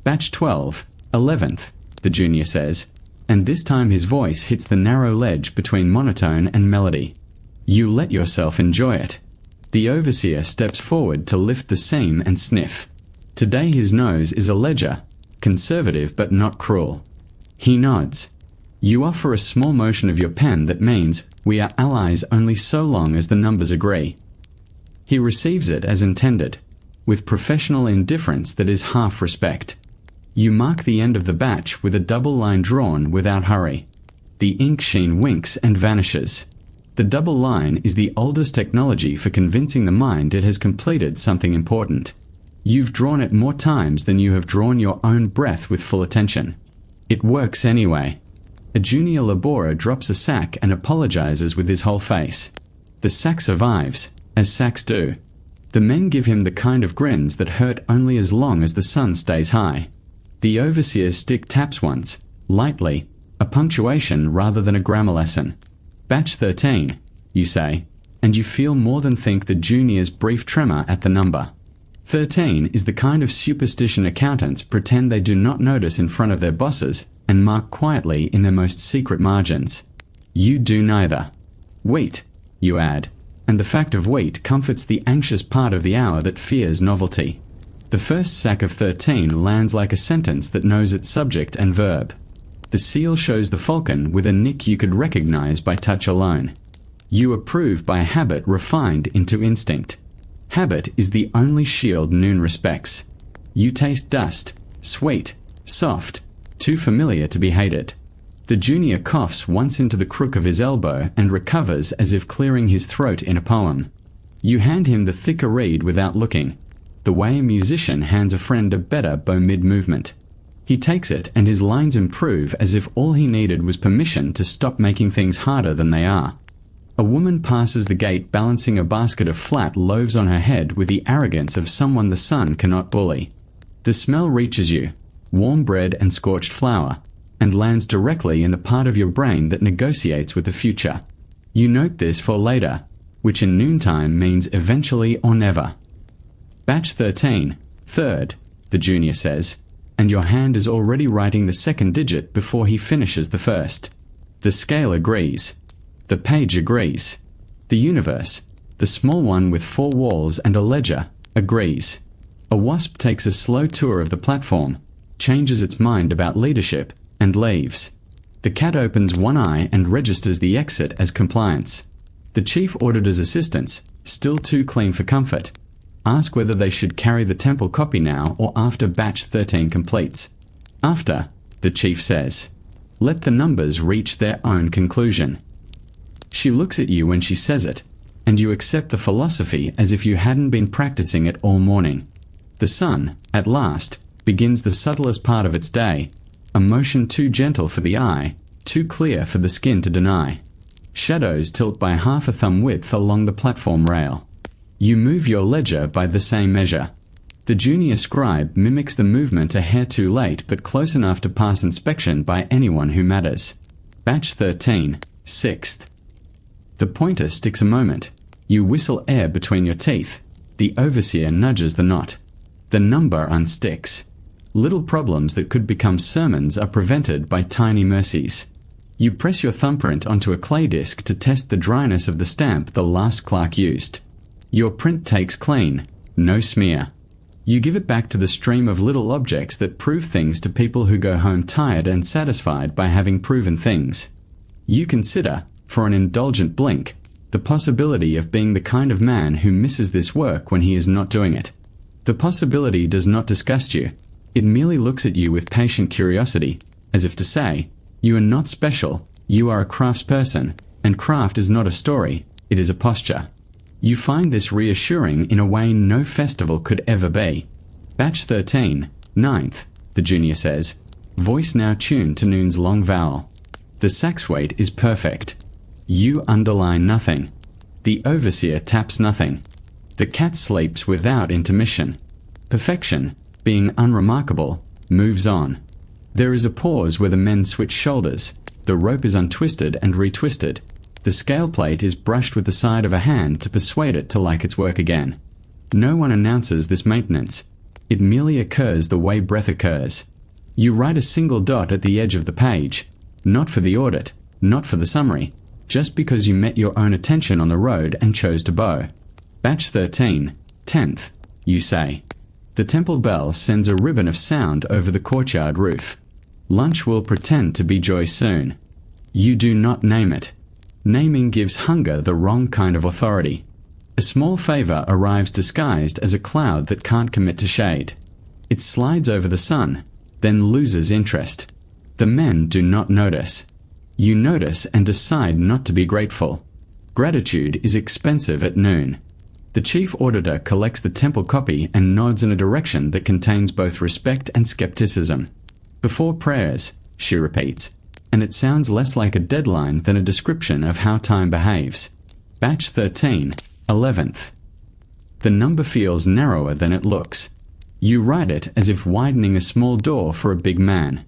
Batch 12, 11th, the junior says, and this time his voice hits the narrow ledge between monotone and melody. You let yourself enjoy it. The overseer steps forward to lift the seam and sniff. Today his nose is a ledger, conservative but not cruel. He nods. You offer a small motion of your pen that means, we are allies only so long as the numbers agree. He receives it as intended, with professional indifference that is half respect. You mark the end of the batch with a double line drawn without hurry. The ink sheen winks and vanishes. The double line is the oldest technology for convincing the mind it has completed something important. You've drawn it more times than you have drawn your own breath with full attention. It works anyway. A junior laborer drops a sack and apologizes with his whole face. The sack survives, as sacks do. The men give him the kind of grins that hurt only as long as the sun stays high. The overseer's stick taps once, lightly, a punctuation rather than a grammar lesson. Batch 13, you say, and you feel more than think the junior's brief tremor at the number. 13 is the kind of superstition accountants pretend they do not notice in front of their bosses and mark quietly in their most secret margins. You do neither. Wait, you add, and the fact of wait comforts the anxious part of the hour that fears novelty. The first sack of 13 lands like a sentence that knows its subject and verb. The seal shows the falcon with a nick you could recognize by touch alone. You approve by habit refined into instinct. Habit is the only shield Noon respects. You taste dust, sweet, soft, too familiar to be hated. The junior coughs once into the crook of his elbow and recovers as if clearing his throat in a poem. You hand him the thicker reed without looking, the way a musician hands a friend a better bow mid-movement. He takes it and his lines improve as if all he needed was permission to stop making things harder than they are. A woman passes the gate balancing a basket of flat loaves on her head with the arrogance of someone the sun cannot bully. The smell reaches you, warm bread and scorched flour, and lands directly in the part of your brain that negotiates with the future. You note this for later, which in noontime means eventually or never. Batch 13, third, the junior says, and your hand is already writing the second digit before he finishes the first. The scale agrees. The page agrees. The universe, the small one with 4 walls and a ledger, agrees. A wasp takes a slow tour of the platform, changes its mind about leadership, and leaves. The cat opens one eye and registers the exit as compliance. The chief auditor's assistants, still too clean for comfort, ask whether they should carry the temple copy now or after batch 13 completes. After, the chief says. Let the numbers reach their own conclusion. She looks at you when she says it, and you accept the philosophy as if you hadn't been practicing it all morning. The sun, at last, begins the subtlest part of its day, a motion too gentle for the eye, too clear for the skin to deny. Shadows tilt by half a thumb width along the platform rail. You move your ledger by the same measure. The junior scribe mimics the movement a hair too late but close enough to pass inspection by anyone who matters. Batch 13, 6th. The pointer sticks a moment. You whistle air between your teeth. The overseer nudges the knot. The number unsticks. Little problems that could become sermons are prevented by tiny mercies. You press your thumbprint onto a clay disc to test the dryness of the stamp the last clerk used. Your print takes clean, No smear. You give it back to the stream of little objects that prove things to people who go home tired and satisfied by having proven things. You consider, for an indulgent blink, the possibility of being the kind of man who misses this work when he is not doing it. The possibility does not disgust you. It merely looks at you with patient curiosity, as if to say, you are not special, you are a craftsperson, and craft is not a story, it is a posture. You find this reassuring in a way no festival could ever be. Batch 13, 9th, the junior says, voice now tuned to noon's long vowel. The sax weight is perfect. You underline nothing. The overseer taps nothing. The cat sleeps without intermission. Perfection, being unremarkable, moves on. There is a pause where the men switch shoulders. The rope is untwisted and retwisted. The scale plate is brushed with the side of a hand to persuade it to like its work again. No one announces this maintenance. It merely occurs the way breath occurs. You write a single dot at the edge of the page, not for the audit, not for the summary, just because you met your own attention on the road and chose to bow. Batch 13, 10th, you say. The temple bell sends a ribbon of sound over the courtyard roof. Lunch will pretend to be joy soon. You do not name it. Naming gives hunger the wrong kind of authority. A small favor arrives disguised as a cloud that can't commit to shade. It slides over the sun, then loses interest. The men do not notice. You notice and decide not to be grateful. Gratitude is expensive at noon. The chief auditor collects the temple copy and nods in a direction that contains both respect and skepticism. Before prayers, she repeats, and it sounds less like a deadline than a description of how time behaves. Batch 13, 11th. The number feels narrower than it looks. You write it as if widening a small door for a big man.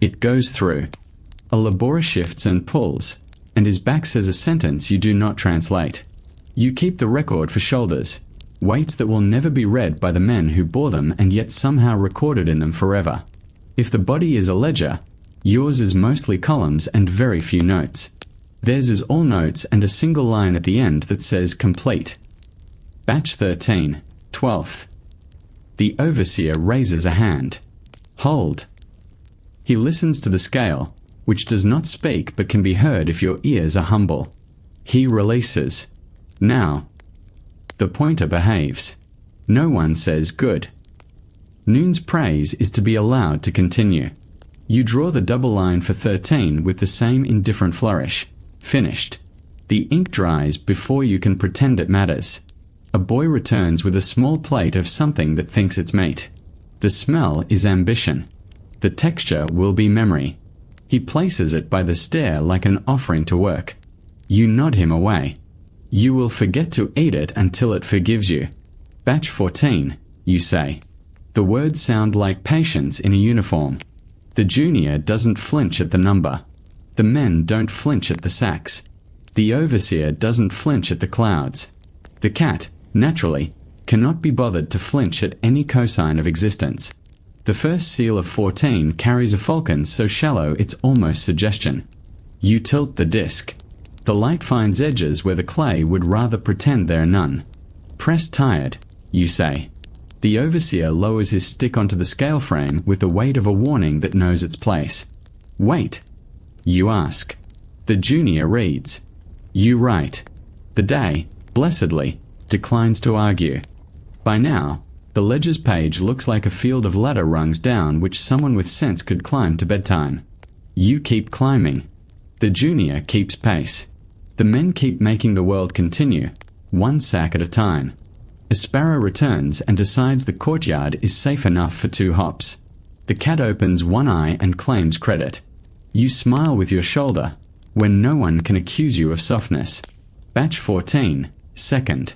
It goes through. A laborer shifts and pulls, and his back says a sentence you do not translate. You keep the record for shoulders, weights that will never be read by the men who bore them and yet somehow recorded in them forever. If the body is a ledger, yours is mostly columns and very few notes. Theirs is all notes and a single line at the end that says complete. Batch 13, 12th. The overseer raises a hand. Hold. He listens to the scale, which does not speak but can be heard if your ears are humble. He releases. Now. The pointer behaves. No one says good. Noon's praise is to be allowed to continue. You draw the double line for 13 with the same indifferent flourish. Finished. The ink dries before you can pretend it matters. A boy returns with a small plate of something that thinks it's meat. The smell is ambition. The texture will be memory. He places it by the stair like an offering to work. You nod him away. You will forget to eat it until it forgives you. Batch 14, you say. The words sound like patience in a uniform. The junior doesn't flinch at the number. The men don't flinch at the sacks. The overseer doesn't flinch at the clouds. The cat, naturally, cannot be bothered to flinch at any cosine of existence. The first seal of 14 carries a falcon so shallow it's almost suggestion. You tilt the disc. The light finds edges where the clay would rather pretend there are none. Press tired, you say. The overseer lowers his stick onto the scale frame with the weight of a warning that knows its place. Wait, you ask. The junior reads. You write. The day, blessedly, declines to argue. By now, the ledger's page looks like a field of ladder rungs down which someone with sense could climb to bedtime. You keep climbing. The junior keeps pace. The men keep making the world continue, one sack at a time. A sparrow returns and decides the courtyard is safe enough for 2 hops. The cat opens one eye and claims credit. You smile with your shoulder, when no one can accuse you of softness. Batch 14, 2nd.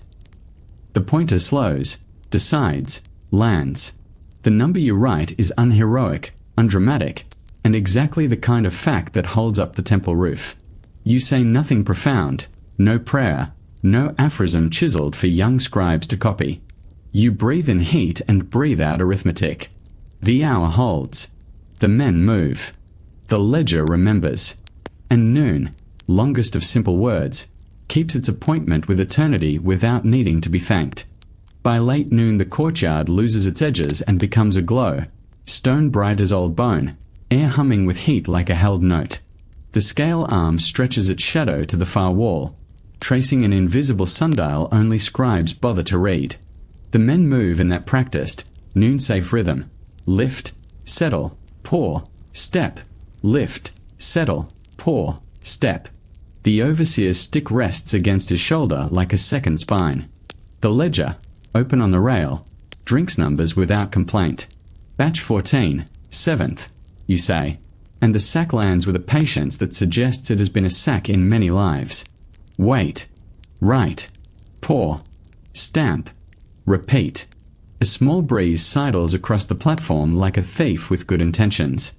The pointer slows, decides, lands. The number you write is unheroic, undramatic, and exactly the kind of fact that holds up the temple roof. You say nothing profound, no prayer, no aphorism chiseled for young scribes to copy. You breathe in heat and breathe out arithmetic. The hour holds. The men move. The ledger remembers. And noon, longest of simple words, keeps its appointment with eternity without needing to be thanked. By late noon the courtyard loses its edges and becomes aglow, stone bright as old bone, air humming with heat like a held note. The scale arm stretches its shadow to the far wall, tracing an invisible sundial only scribes bother to read. The men move in that practiced, noon-safe rhythm. Lift, settle, pour, step. Lift, settle, pour, step. The overseer's stick rests against his shoulder like a second spine. The ledger, open on the rail, drinks numbers without complaint. Batch 14, 7th, you say, and the sack lands with a patience that suggests it has been a sack in many lives. Wait, write, pour, stamp, repeat. A small breeze sidles across the platform like a thief with good intentions.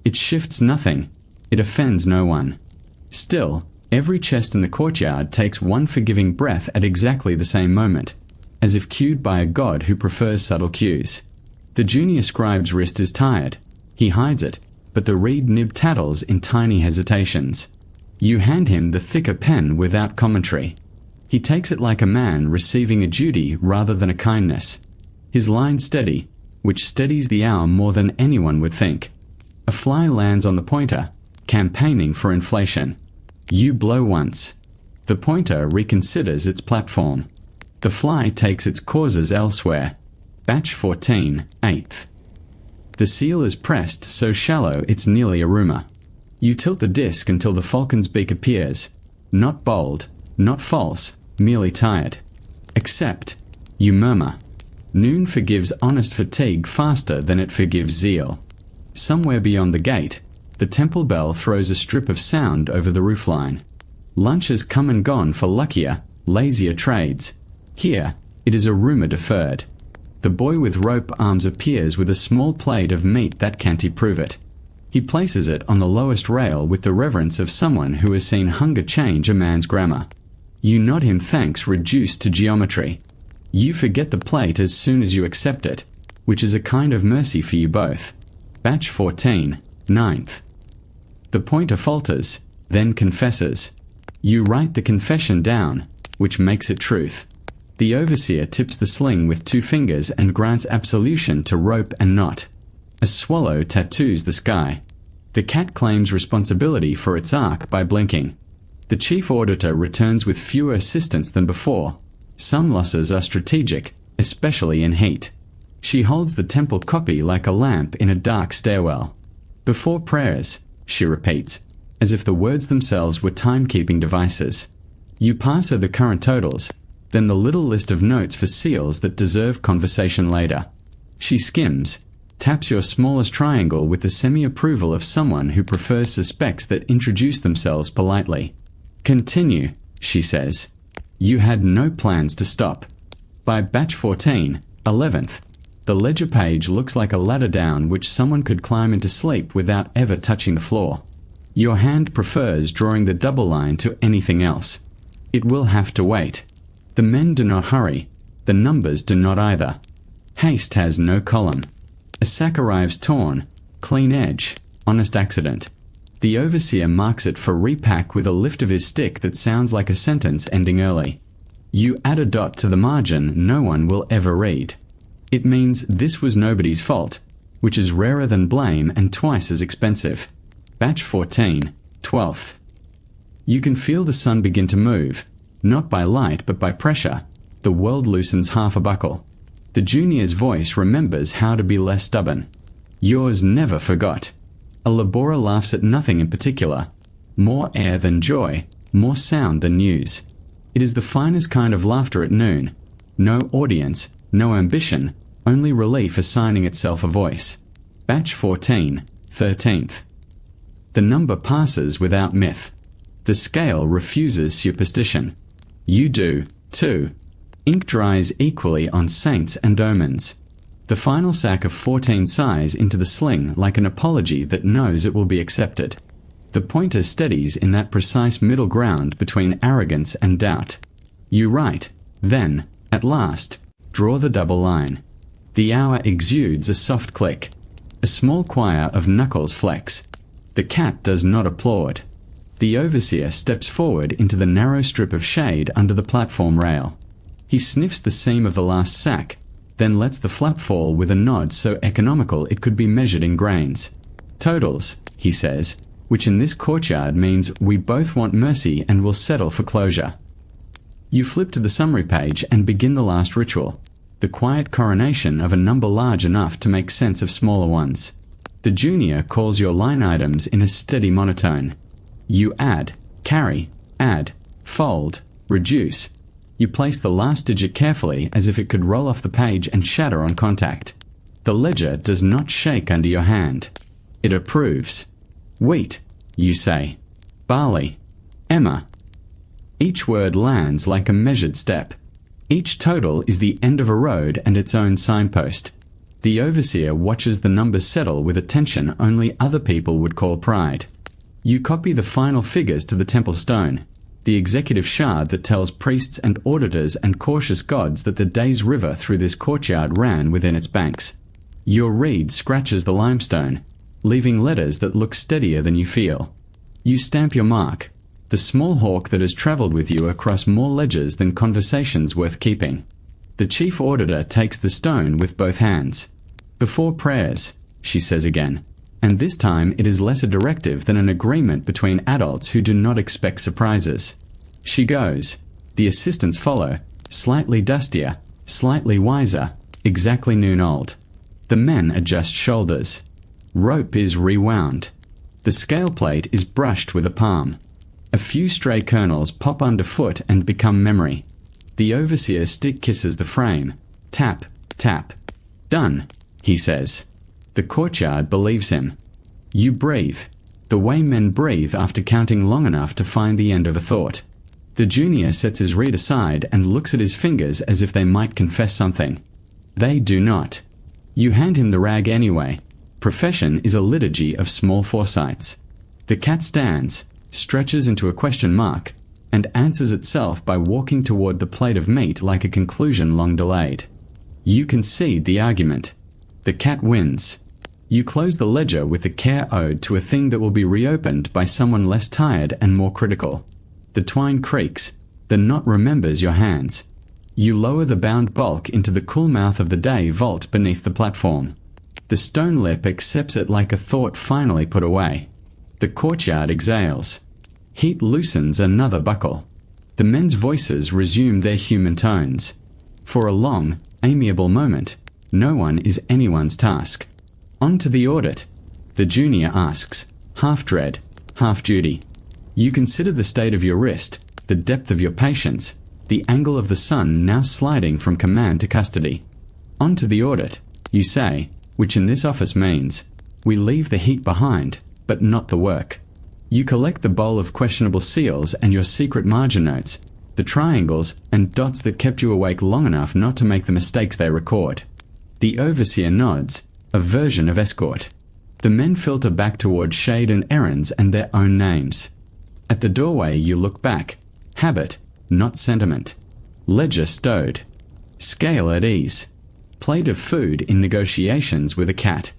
It shifts nothing. It offends no one. Still, every chest in the courtyard takes one forgiving breath at exactly the same moment, as if cued by a god who prefers subtle cues. The junior scribe's wrist is tired. He hides it, but the reed nib tattles in tiny hesitations. You hand him the thicker pen without commentary. He takes it like a man receiving a duty rather than a kindness. His line steady, which steadies the hour more than anyone would think. A fly lands on the pointer, campaigning for inflation. You blow once. The pointer reconsiders its platform. The fly takes its causes elsewhere. Batch 14, 8th. The seal is pressed so shallow it's nearly a rumour. You tilt the disc until the falcon's beak appears. Not bold, not false, merely tired. Accept, you murmur. Noon forgives honest fatigue faster than it forgives zeal. Somewhere beyond the gate, the temple bell throws a strip of sound over the roofline. Lunch has come and gone for luckier, lazier trades. Here, it is a rumour deferred. The boy with rope arms appears with a small plate of meat that can't prove it. He places it on the lowest rail with the reverence of someone who has seen hunger change a man's grammar. You nod him thanks reduced to geometry. You forget the plate as soon as you accept it, which is a kind of mercy for you both. Batch 14, 9th. The pointer falters, then confesses. You write the confession down, which makes it truth. The overseer tips the sling with 2 fingers and grants absolution to rope and knot. A swallow tattoos the sky. The cat claims responsibility for its arc by blinking. The chief auditor returns with fewer assistants than before. Some losses are strategic, especially in heat. She holds the temple copy like a lamp in a dark stairwell. Before prayers, she repeats, as if the words themselves were timekeeping devices. You pass her the current totals, then the little list of notes for seals that deserve conversation later. She skims, taps your smallest triangle with the semi-approval of someone who prefers suspects that introduce themselves politely. Continue, she says. You had no plans to stop. By batch 14, 11th, the ledger page looks like a ladder down which someone could climb into sleep without ever touching the floor. Your hand prefers drawing the double line to anything else. It will have to wait. The men do not hurry. The numbers do not either. Haste has no column. A sack arrives torn, clean edge, honest accident. The overseer marks it for repack with a lift of his stick that sounds like a sentence ending early. You add a dot to the margin no one will ever read. It means this was nobody's fault, which is rarer than blame and twice as expensive. Batch 14, 12th. You can feel the sun begin to move, not by light but by pressure. The world loosens half a buckle. The junior's voice remembers how to be less stubborn. Yours never forgot. A laborer laughs at nothing in particular. More air than joy, more sound than news. It is the finest kind of laughter at noon. No audience, no ambition, only relief assigning itself a voice. Batch 14, 13th. The number passes without myth. The scale refuses superstition. You do, too. Ink dries equally on saints and omens. The final sack of 14 sighs into the sling like an apology that knows it will be accepted. The pointer steadies in that precise middle ground between arrogance and doubt. You write, then, at last, draw the double line. The hour exudes a soft click. A small choir of knuckles flex. The cat does not applaud. The overseer steps forward into the narrow strip of shade under the platform rail. He sniffs the seam of the last sack, then lets the flap fall with a nod so economical it could be measured in grains. Totals, he says, which in this courtyard means we both want mercy and will settle for closure. You flip to the summary page and begin the last ritual, the quiet coronation of a number large enough to make sense of smaller ones. The junior calls your line items in a steady monotone. You add, carry, add, fold, reduce. You place the last digit carefully as if it could roll off the page and shatter on contact. The ledger does not shake under your hand. It approves. Wheat, you say. Barley. Emma. Each word lands like a measured step. Each total is the end of a road and its own signpost. The overseer watches the numbers settle with attention only other people would call pride. You copy the final figures to the temple stone, the executive shard that tells priests and auditors and cautious gods that the day's river through this courtyard ran within its banks. Your reed scratches the limestone, leaving letters that look steadier than you feel. You stamp your mark, the small hawk that has travelled with you across more ledgers than conversations worth keeping. The chief auditor takes the stone with both hands. Before prayers, she says again, and this time it is less a directive than an agreement between adults who do not expect surprises. She goes. The assistants follow, slightly dustier, slightly wiser, exactly noon old. The men adjust shoulders. Rope is rewound. The scale plate is brushed with a palm. A few stray kernels pop underfoot and become memory. The overseer stick kisses the frame. Tap, tap. Done, he says. The courtyard believes him. You breathe, the way men breathe after counting long enough to find the end of a thought. The junior sets his reed aside and looks at his fingers as if they might confess something. They do not. You hand him the rag anyway. Profession is a liturgy of small foresights. The cat stands, stretches into a question mark, and answers itself by walking toward the plate of meat like a conclusion long delayed. You concede the argument. The cat wins. You close the ledger with the care owed to a thing that will be reopened by someone less tired and more critical. The twine creaks. The knot remembers your hands. You lower the bound bulk into the cool mouth of the day vault beneath the platform. The stone lip accepts it like a thought finally put away. The courtyard exhales. Heat loosens another buckle. The men's voices resume their human tones. For a long, amiable moment, no one is anyone's task. On to the audit. The junior asks, half dread, half duty. You consider the state of your wrist, the depth of your patience, the angle of the sun now sliding from command to custody. On to the audit, you say, which in this office means, we leave the heat behind, but not the work. You collect the bowl of questionable seals and your secret margin notes, the triangles and dots that kept you awake long enough not to make the mistakes they record. The overseer nods, a version of escort. The men filter back toward shade and errands and their own names. At the doorway you look back. Habit, not sentiment. Ledger stowed. Scale at ease. Plate of food in negotiations with a cat.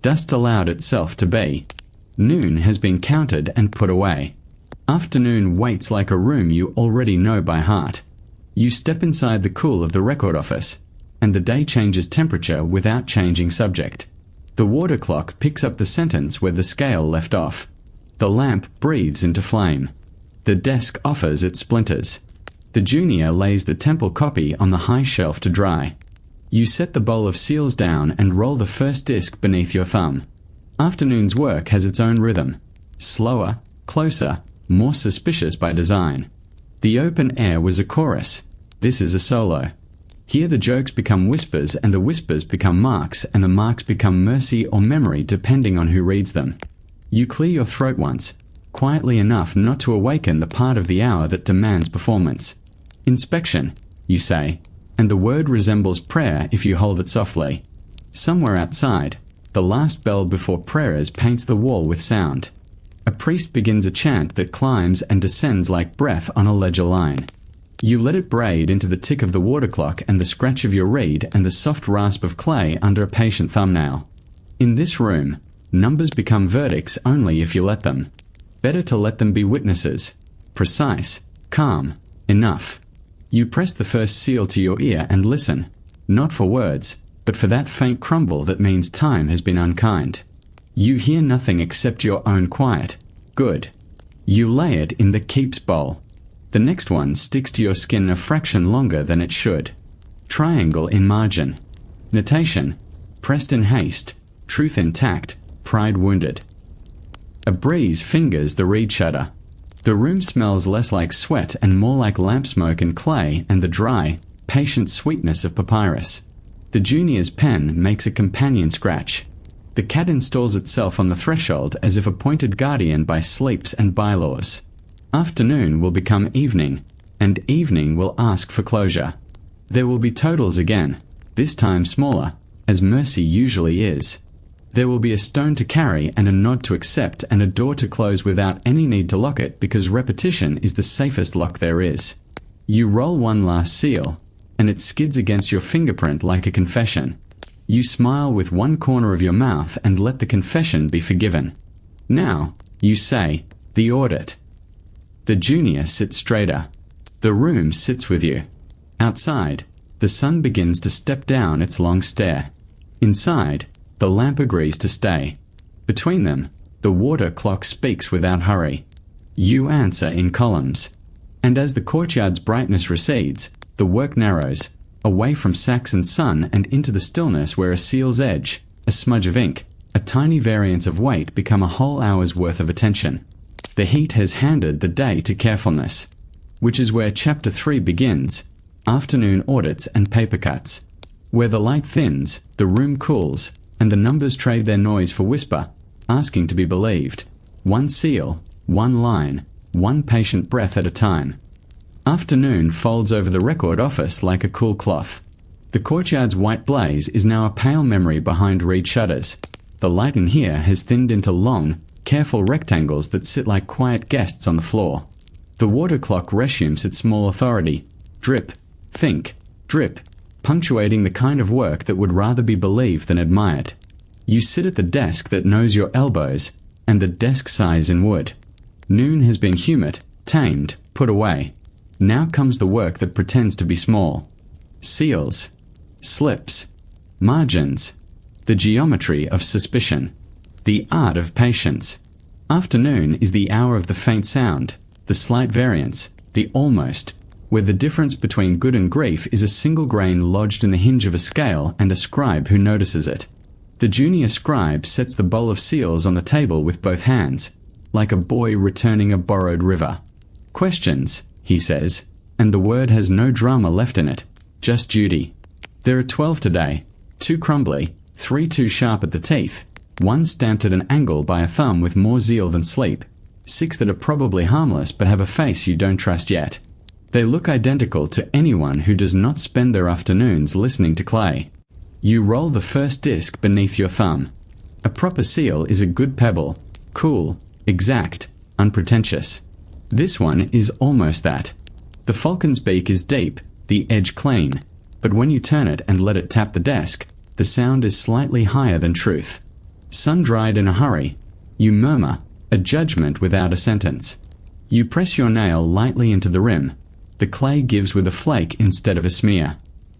Dust allowed itself to be. Noon has been counted and put away. Afternoon waits like a room you already know by heart. You step inside the cool of the record office, and the day changes temperature without changing subject. The water clock picks up the sentence where the scale left off. The lamp breathes into flame. The desk offers its splinters. The junior lays the temple copy on the high shelf to dry. You set the bowl of seals down and roll the first disc beneath your thumb. Afternoon's work has its own rhythm. Slower, closer, more suspicious by design. The open air was a chorus. This is a solo. Here the jokes become whispers and the whispers become marks and the marks become mercy or memory depending on who reads them. You clear your throat once, quietly enough not to awaken the part of the hour that demands performance. Inspection, you say, and the word resembles prayer if you hold it softly. Somewhere outside, the last bell before prayers paints the wall with sound. A priest begins a chant that climbs and descends like breath on a ledger line. You let it braid into the tick of the water clock and the scratch of your reed and the soft rasp of clay under a patient thumbnail. In this room, numbers become verdicts only if you let them. Better to let them be witnesses. Precise, calm, enough. You press the first seal to your ear and listen, not for words, but for that faint crumble that means time has been unkind. You hear nothing except your own quiet. Good. You lay it in the keeps bowl. The next one sticks to your skin a fraction longer than it should. Triangle in margin. Notation: pressed in haste, truth intact, pride wounded. A breeze fingers the reed shutter. The room smells less like sweat and more like lamp smoke and clay and the dry, patient sweetness of papyrus. The junior's pen makes a companion scratch. The cat installs itself on the threshold as if appointed guardian by sleeps and bylaws. Afternoon will become evening, and evening will ask for closure. There will be totals again, this time smaller, as mercy usually is. There will be a stone to carry and a nod to accept and a door to close without any need to lock it because repetition is the safest lock there is. You roll one last seal, and it skids against your fingerprint like a confession. You smile with one corner of your mouth and let the confession be forgiven. Now, you say, the audit. The junior sits straighter. The room sits with you. Outside, the sun begins to step down its long stare. Inside, the lamp agrees to stay. Between them, the water clock speaks without hurry. You answer in columns. And as the courtyard's brightness recedes, the work narrows, away from Saxon sun and into the stillness where a seal's edge, a smudge of ink, a tiny variance of weight become a whole hour's worth of attention. The heat has handed the day to carefulness, which is where Chapter 3 begins, afternoon audits and paper cuts. Where the light thins, the room cools, and the numbers trade their noise for whisper, asking to be believed. One seal, one line, one patient breath at a time. Afternoon folds over the record office like a cool cloth. The courtyard's white blaze is now a pale memory behind reed shutters. The light in here has thinned into long, careful rectangles that sit like quiet guests on the floor. The water clock resumes its small authority. Drip, think, drip, punctuating the kind of work that would rather be believed than admired. You sit at the desk that knows your elbows, and the desk sighs in wood. Noon has been humid, tamed, put away. Now comes the work that pretends to be small. Seals, slips, margins, the geometry of suspicion, the art of patience. Afternoon is the hour of the faint sound, the slight variance, the almost, where the difference between good and grief is a single grain lodged in the hinge of a scale and a scribe who notices it. The junior scribe sets the bowl of seals on the table with both hands, like a boy returning a borrowed river. Questions, he says, and the word has no drama left in it, just duty. There are 12 today, 2 crumbly, 3 too sharp at the teeth, 1 stamped at an angle by a thumb with more zeal than sleep, 6 that are probably harmless but have a face you don't trust yet. They look identical to anyone who does not spend their afternoons listening to clay. You roll the first disc beneath your thumb. A proper seal is a good pebble, cool, exact, unpretentious. This one is almost that. The falcon's beak is deep, the edge clean, but when you turn it and let it tap the desk, the sound is slightly higher than truth. Sun-dried in a hurry, you murmur, a judgment without a sentence. You press your nail lightly into the rim. The clay gives with a flake instead of a smear.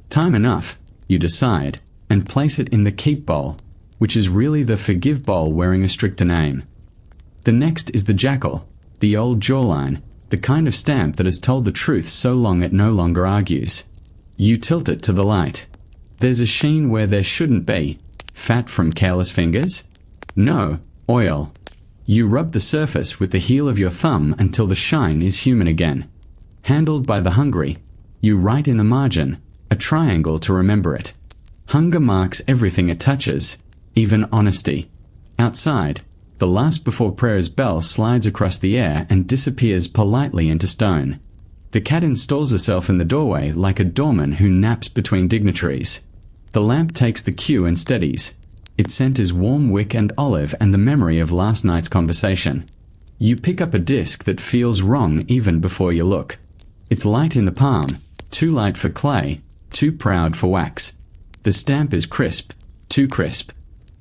Time enough, you decide, and place it in the keep bowl, which is really the forgive bowl wearing a stricter name. The next is the jackal, the old jawline, the kind of stamp that has told the truth so long it no longer argues. You tilt it to the light. There's a sheen where there shouldn't be. Fat from careless fingers? No, oil. You rub the surface with the heel of your thumb until the shine is human again. Handled by the hungry, you write in the margin, a triangle to remember it. Hunger marks everything it touches, even honesty. Outside, the last before prayer's bell slides across the air and disappears politely into stone. The cat installs herself in the doorway like a doorman who naps between dignitaries. The lamp takes the cue and steadies. Its scent is warm wick and olive and the memory of last night's conversation. You pick up a disc that feels wrong even before you look. It's light in the palm, too light for clay, too proud for wax. The stamp is crisp, too crisp.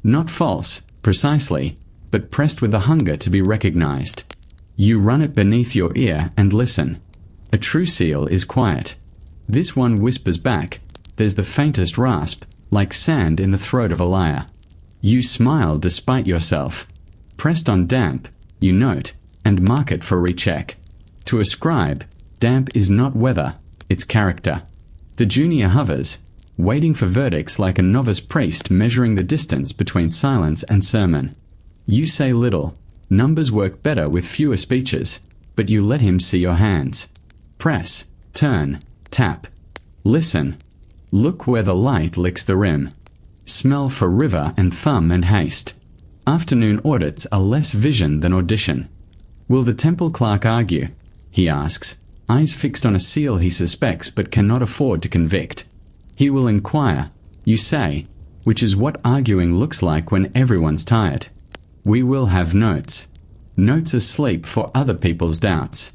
Not false, precisely, but pressed with a hunger to be recognized. You run it beneath your ear and listen. A true seal is quiet. This one whispers back. There's the faintest rasp, like sand in the throat of a liar. You smile despite yourself. Pressed on damp, you note, and mark it for recheck. To a scribe, damp is not weather, it's character. The junior hovers, waiting for verdicts like a novice priest measuring the distance between silence and sermon. You say little. Numbers work better with fewer speeches, but you let him see your hands. Press, turn, tap. Listen. Look where the light licks the rim. Smell for river and thumb and haste. Afternoon audits are less vision than audition. Will the temple clerk argue? He asks, eyes fixed on a seal he suspects but cannot afford to convict. He will inquire, you say, which is what arguing looks like when everyone's tired. We will have notes. Notes asleep for other people's doubts.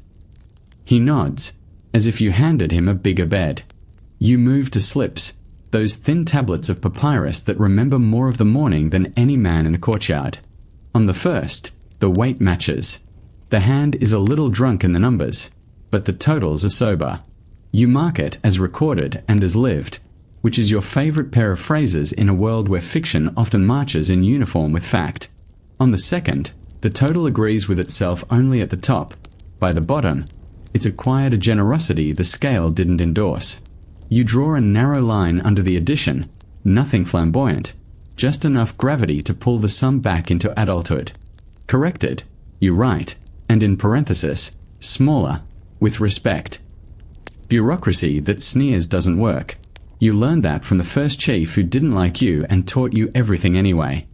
He nods, as if you handed him a bigger bed. You move to slips, those thin tablets of papyrus that remember more of the morning than any man in the courtyard. On the first, the weight matches. The hand is a little drunk in the numbers, but the totals are sober. You mark it as recorded and as lived, which is your favorite pair of phrases in a world where fiction often marches in uniform with fact. On the second, the total agrees with itself only at the top. By the bottom, it's acquired a generosity the scale didn't endorse. You draw a narrow line under the addition, nothing flamboyant, just enough gravity to pull the sum back into adulthood. Corrected, you write, and in parenthesis, smaller, with respect. Bureaucracy that sneers doesn't work. You learned that from the first chief who didn't like you and taught you everything anyway.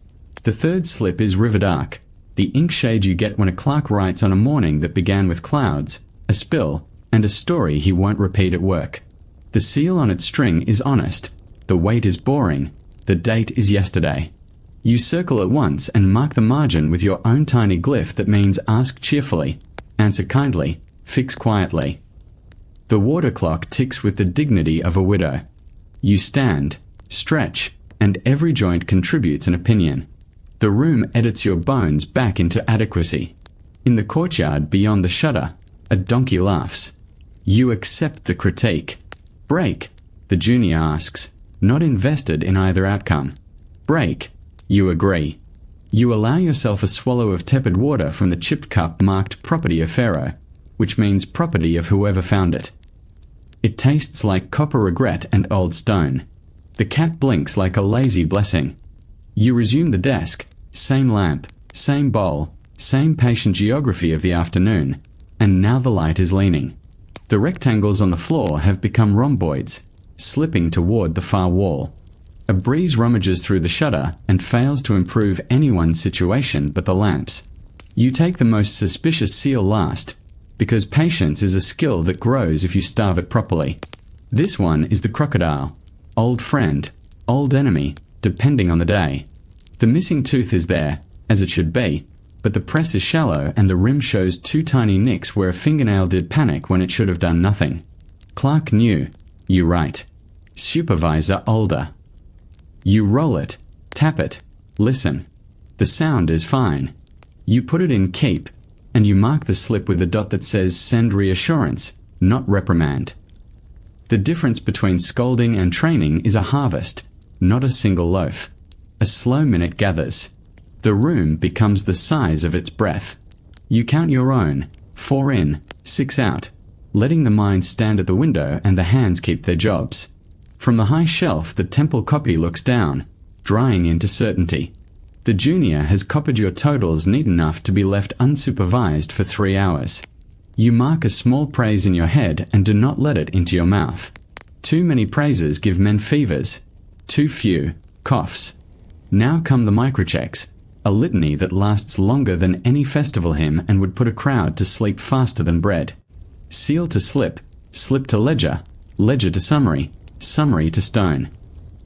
The third slip is river dark, the ink shade you get when a clerk writes on a morning that began with clouds, a spill, and a story he won't repeat at work. The seal on its string is honest, the weight is boring, the date is yesterday. You circle it once and mark the margin with your own tiny glyph that means ask cheerfully, answer kindly, fix quietly. The water clock ticks with the dignity of a widow. You stand, stretch, and every joint contributes an opinion. The room edits your bones back into adequacy. In the courtyard beyond the shutter, a donkey laughs. You accept the critique. Break, the junior asks, not invested in either outcome. Break, you agree. You allow yourself a swallow of tepid water from the chipped cup marked property of Pharaoh, which means property of whoever found it. It tastes like copper regret and old stone. The cat blinks like a lazy blessing. You resume the desk, same lamp, same bowl, same patient geography of the afternoon, and now the light is leaning. The rectangles on the floor have become rhomboids, slipping toward the far wall. A breeze rummages through the shutter and fails to improve anyone's situation but the lamps. You take the most suspicious seal last, because patience is a skill that grows if you starve it properly. This one is the crocodile, old friend, old enemy, depending on the day. The missing tooth is there, as it should be, but the press is shallow and the rim shows two tiny nicks where a fingernail did panic when it should have done nothing. Clerk new, you write. Supervisor older. You roll it, tap it, listen. The sound is fine. You put it in keep, and you mark the slip with the dot that says send reassurance, not reprimand. The difference between scolding and training is a harvest, not a single loaf. A slow minute gathers. The room becomes the size of its breath. You count your own, 4 in, 6 out, letting the mind stand at the window and the hands keep their jobs. From the high shelf, the temple copy looks down, drying into certainty. The junior has copied your totals neat enough to be left unsupervised for 3 hours. You mark a small praise in your head and do not let it into your mouth. Too many praises give men fevers. Too few, coughs. Now come the microchecks, a litany that lasts longer than any festival hymn and would put a crowd to sleep faster than bread. Seal to slip, slip to ledger, ledger to summary, summary to stone.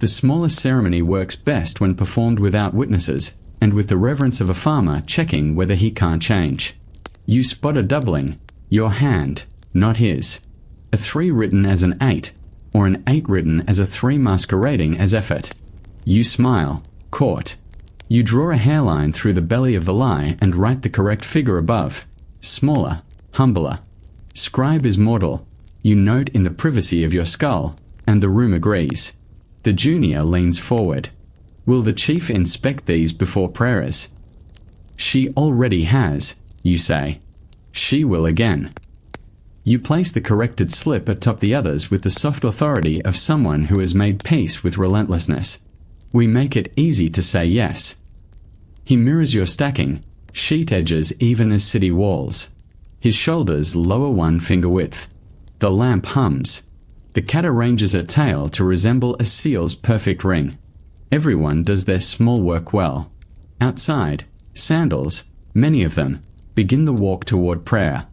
The smallest ceremony works best when performed without witnesses, and with the reverence of a farmer checking whether he can't change. You spot a doubling, your hand, not his. A 3 written as an 8, or an 8 written as a 3 masquerading as effort. You smile, caught. You draw a hairline through the belly of the lie and write the correct figure above. Smaller, humbler. Scribe is mortal. You note in the privacy of your skull, and the room agrees. The junior leans forward. Will the chief inspect these before prayers? She already has, you say. She will again. You place the corrected slip atop the others with the soft authority of someone who has made peace with relentlessness. We make it easy to say yes. He mirrors your stacking, sheet edges even as city walls. His shoulders lower 1 finger width. The lamp hums. The cat arranges her tail to resemble a seal's perfect ring. Everyone does their small work well. Outside, sandals, many of them, begin the walk toward prayer.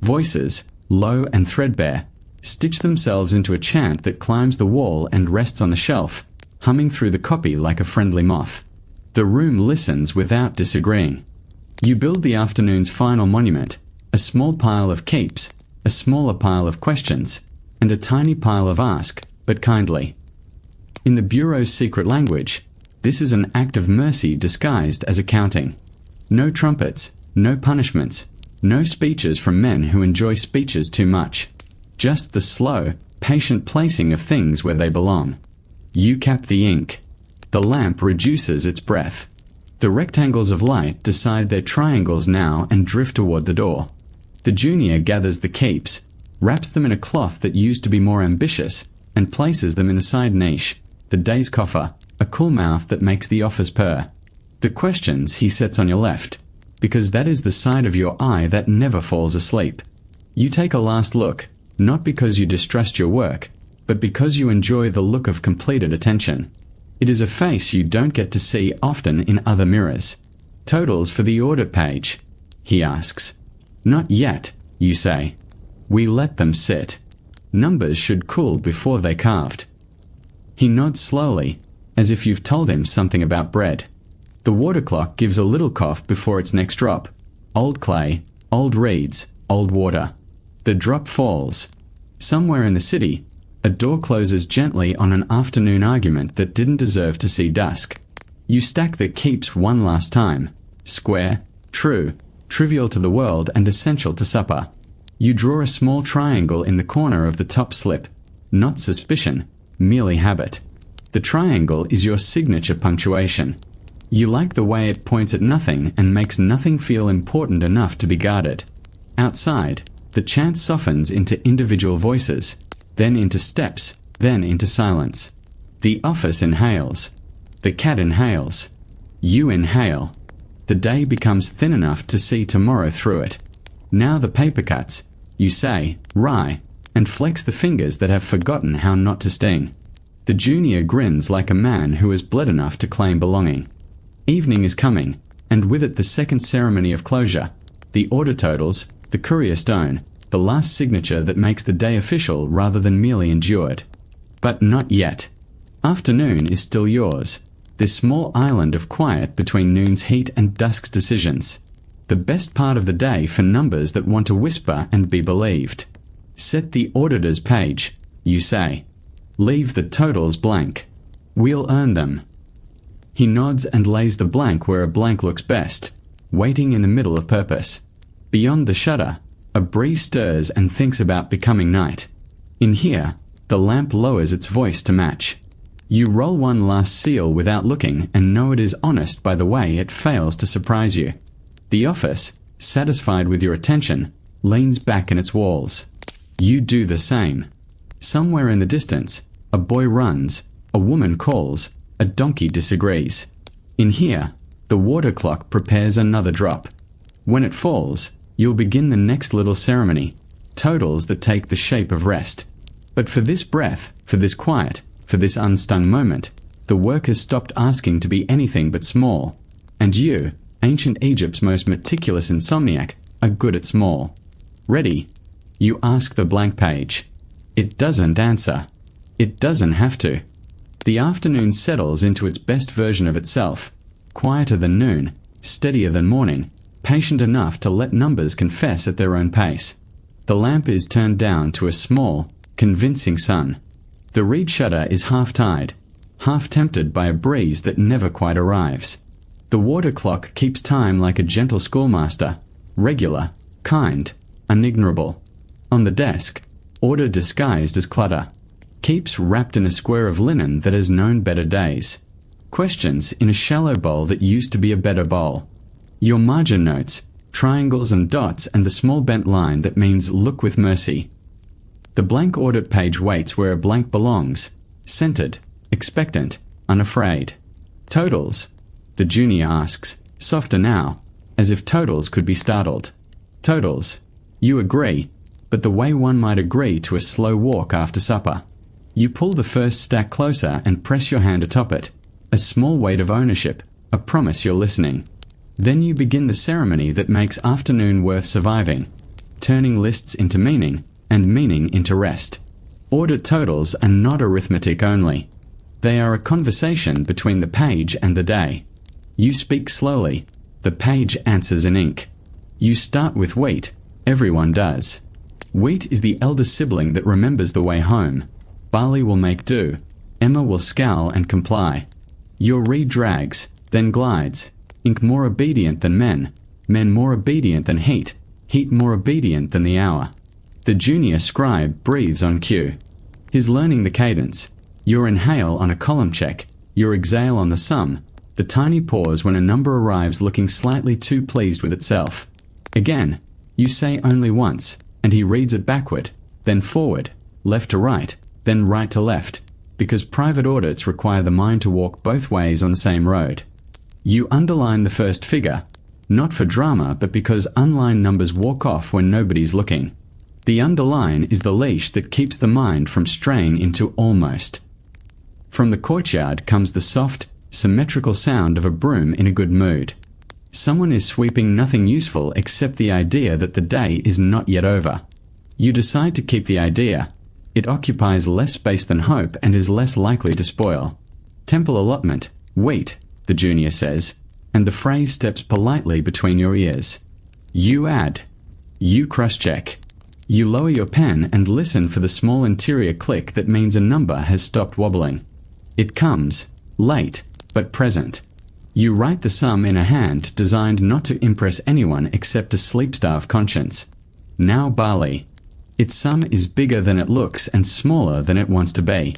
Voices, low and threadbare, stitch themselves into a chant that climbs the wall and rests on the shelf, humming through the copy like a friendly moth. The room listens without disagreeing. You build the afternoon's final monument, a small pile of keeps, a smaller pile of questions, and a tiny pile of ask, but kindly. In the Bureau's secret language, this is an act of mercy disguised as accounting. No trumpets, no punishments, no speeches from men who enjoy speeches too much. Just the slow, patient placing of things where they belong. You cap the ink. The lamp reduces its breath. The rectangles of light decide they're triangles now and drift toward the door. The junior gathers the keeps, wraps them in a cloth that used to be more ambitious, and places them in the side niche, the day's coffer, a cool mouth that makes the office purr. The questions he sets on your left, because that is the side of your eye that never falls asleep. You take a last look, not because you distrust your work, but because you enjoy the look of completed attention. It is a face you don't get to see often in other mirrors. Totals for the audit page, he asks. Not yet, you say. We let them sit. Numbers should cool before they carved. He nods slowly, as if you've told him something about bread. The water clock gives a little cough before its next drop. Old clay, old reeds, old water. The drop falls. Somewhere in the city, a door closes gently on an afternoon argument that didn't deserve to see dusk. You stack the keeps one last time. Square, true, trivial to the world and essential to supper. You draw a small triangle in the corner of the top slip. Not suspicion, merely habit. The triangle is your signature punctuation. You like the way it points at nothing and makes nothing feel important enough to be guarded. Outside, the chant softens into individual voices, then into steps, then into silence. The office inhales. The cat inhales. You inhale. The day becomes thin enough to see tomorrow through it. Now the paper cuts. You say, rye, and flex the fingers that have forgotten how not to sting. The junior grins like a man who has bled enough to claim belonging. Evening is coming, and with it the second ceremony of closure, the order totals, the courier stone, the last signature that makes the day official rather than merely endured. But not yet. Afternoon is still yours, this small island of quiet between noon's heat and dusk's decisions. The best part of the day for numbers that want to whisper and be believed. Set the auditor's page, you say. Leave the totals blank. We'll earn them. He nods and lays the blank where a blank looks best, waiting in the middle of purpose. Beyond the shutter, a breeze stirs and thinks about becoming night. In here, the lamp lowers its voice to match. You roll one last seal without looking and know it is honest by the way it fails to surprise you. The office, satisfied with your attention, leans back in its walls. You do the same. Somewhere in the distance, a boy runs, a woman calls, a donkey disagrees. In here, the water clock prepares another drop. When it falls, you'll begin the next little ceremony, totals that take the shape of rest. But for this breath, for this quiet, for this unstung moment, the work has stopped asking to be anything but small. And you, ancient Egypt's most meticulous insomniac, are good at small. Ready? You ask the blank page. It doesn't answer. It doesn't have to. The afternoon settles into its best version of itself, quieter than noon, steadier than morning, patient enough to let numbers confess at their own pace. The lamp is turned down to a small, convincing sun. The reed shutter is half-tied, half tempted by a breeze that never quite arrives. The water clock keeps time like a gentle schoolmaster, regular, kind, unignorable. On the desk, Order disguised as clutter. Keeps wrapped in a square of linen that has known better days. Questions in a shallow bowl that used to be a better bowl. Your margin notes, triangles and dots, and the small bent line that means look with mercy. The blank audit page waits where a blank belongs, centered, expectant, unafraid. Totals? The junior asks, softer now, as if totals could be startled. Totals. You agree, but the way one might agree to a slow walk after supper. You pull the first stack closer and press your hand atop it. A small weight of ownership, a promise you're listening. Then you begin the ceremony that makes afternoon worth surviving, turning lists into meaning, and meaning into rest. Audit totals are not arithmetic only. They are a conversation between the page and the day. You speak slowly. The page answers in ink. You start with wheat. Everyone does. Wheat is the elder sibling that remembers the way home. Barley will make do. Emma will scowl and comply. Your reed drags, then glides. Ink more obedient than men. Men more obedient than heat. Heat more obedient than the hour. The junior scribe breathes on cue. He's learning the cadence. Your inhale on a column check. Your exhale on the sum. The tiny pause when a number arrives looking slightly too pleased with itself. Again, you say only once, and he reads it backward, then forward, left to right, then right to left, because private audits require the mind to walk both ways on the same road. You underline the first figure, not for drama, but because unlined numbers walk off when nobody's looking. The underline is the leash that keeps the mind from straying into almost. From the courtyard comes the soft, symmetrical sound of a broom in a good mood. Someone is sweeping nothing useful except the idea that the day is not yet over. You decide to keep the idea. It occupies less space than hope and is less likely to spoil. Temple allotment, wheat, the junior says, and the phrase steps politely between your ears. You add. You cross-check. You lower your pen and listen for the small interior click that means a number has stopped wobbling. It comes, late, but present. You write the sum in a hand designed not to impress anyone except a sleep-starved conscience. Now barley. Its sum is bigger than it looks and smaller than it wants to be.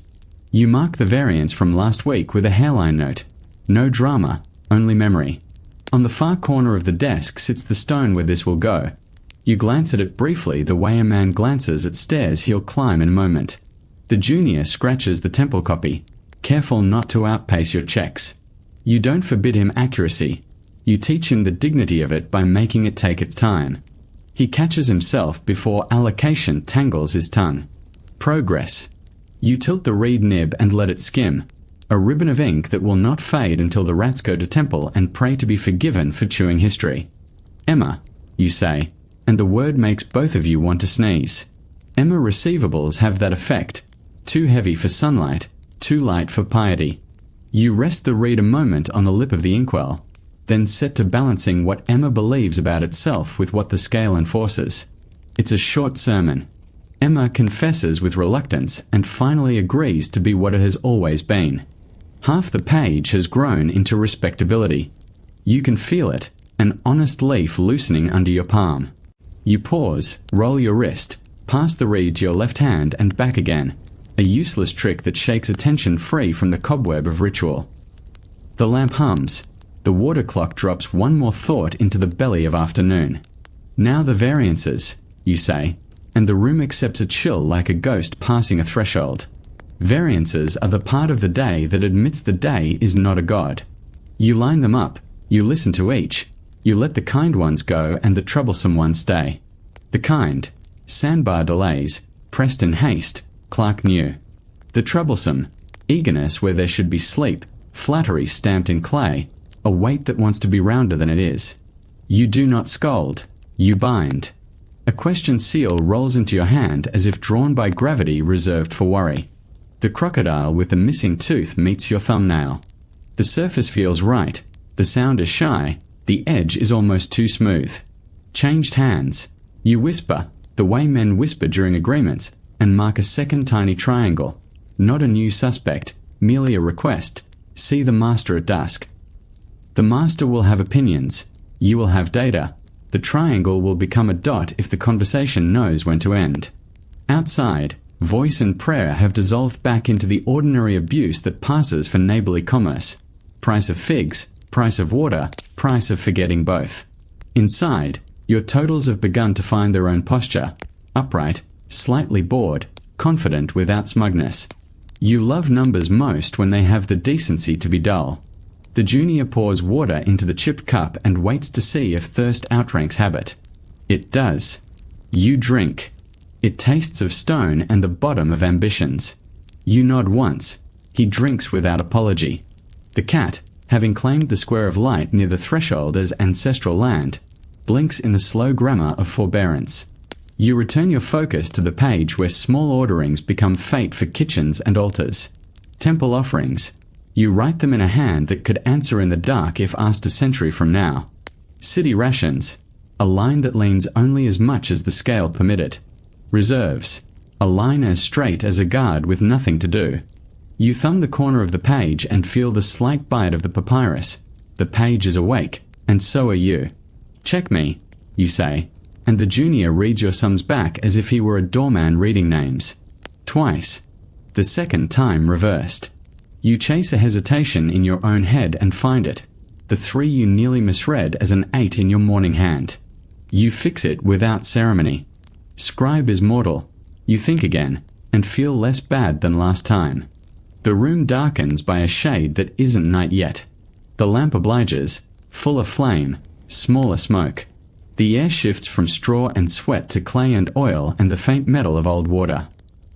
You mark the variance from last week with a hairline note. No drama, only memory. On the far corner of the desk sits the stone where this will go. You glance at it briefly the way a man glances at stairs he'll climb in a moment. The junior scratches the temple copy, careful not to outpace your checks. You don't forbid him accuracy. You teach him the dignity of it by making it take its time. He catches himself before allocation tangles his tongue. Progress. You tilt the reed nib and let it skim. A ribbon of ink that will not fade until the rats go to temple and pray to be forgiven for chewing history. Emma, you say, and the word makes both of you want to sneeze. Emma receivables have that effect. Too heavy for sunlight, too light for piety. You rest the reed a moment on the lip of the inkwell, then set to balancing what Emma believes about itself with what the scale enforces. It's a short sermon. Emma confesses with reluctance and finally agrees to be what it has always been. Half the page has grown into respectability. You can feel it, an honest leaf loosening under your palm. You pause, roll your wrist, pass the reed to your left hand and back again, a useless trick that shakes attention free from the cobweb of ritual. The lamp hums. The water clock drops one more thought into the belly of afternoon. Now the variances, you say, and the room accepts a chill like a ghost passing a threshold. Variances are the part of the day that admits the day is not a god. You line them up, you listen to each, you let the kind ones go and the troublesome ones stay. The kind, sandbar delays, pressed in haste, Clark knew. The troublesome, eagerness where there should be sleep, flattery stamped in clay, a weight that wants to be rounder than it is. You do not scold, you bind. A question seal rolls into your hand as if drawn by gravity reserved for worry. The crocodile with the missing tooth meets your thumbnail. The surface feels right, the sound is shy, the edge is almost too smooth. Changed hands. You whisper, the way men whisper during agreements, and mark a second tiny triangle. Not a new suspect, merely a request. See the master at dusk. The master will have opinions. You will have data. The triangle will become a dot if the conversation knows when to end. Outside, voice and prayer have dissolved back into the ordinary abuse that passes for neighborly commerce. Price of figs, price of water, price of forgetting both. Inside, your totals have begun to find their own posture, upright, slightly bored, confident without smugness. You love numbers most when they have the decency to be dull. The junior pours water into the chipped cup and waits to see if thirst outranks habit. It does. You drink. It tastes of stone and the bottom of ambitions. You nod once. He drinks without apology. The cat, having claimed the square of light near the threshold as ancestral land, blinks in the slow grammar of forbearance. You return your focus to the page where small orderings become fate for kitchens and altars. Temple offerings. You write them in a hand that could answer in the dark if asked a century from now. City rations. A line that leans only as much as the scale permitted. Reserves. A line as straight as a guard with nothing to do. You thumb the corner of the page and feel the slight bite of the papyrus. The page is awake, and so are you. Check me, you say, and the junior reads your sums back as if he were a doorman reading names. Twice. The second time reversed. You chase a hesitation in your own head and find it. The 3 you nearly misread as an 8 in your morning hand. You fix it without ceremony. Scribe is mortal. You think again, and feel less bad than last time. The room darkens by a shade that isn't night yet. The lamp obliges, full of flame, smaller smoke. The air shifts from straw and sweat to clay and oil and the faint metal of old water.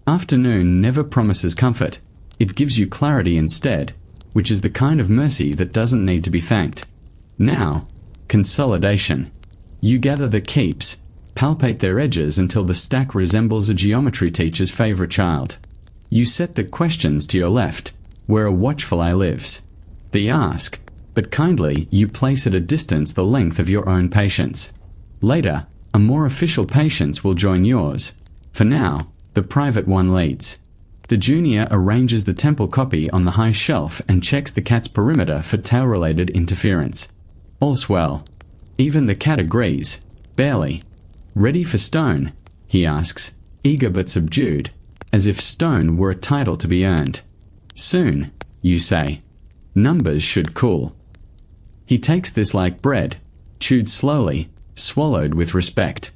Afternoon never promises comfort. It gives you clarity instead, which is the kind of mercy that doesn't need to be thanked. Now, consolidation. You gather the keeps, palpate their edges until the stack resembles a geometry teacher's favorite child. You set the questions to your left, where a watchful eye lives. They ask, but kindly you place at a distance the length of your own patience. Later, a more official patience will join yours. For now, the private one leads. The junior arranges the temple copy on the high shelf and checks the cat's perimeter for tail-related interference. All's well. Even the cat agrees. Barely. Ready for stone? He asks, eager but subdued, as if stone were a title to be earned. Soon, you say. Numbers should cool. He takes this like bread, chewed slowly, swallowed with respect.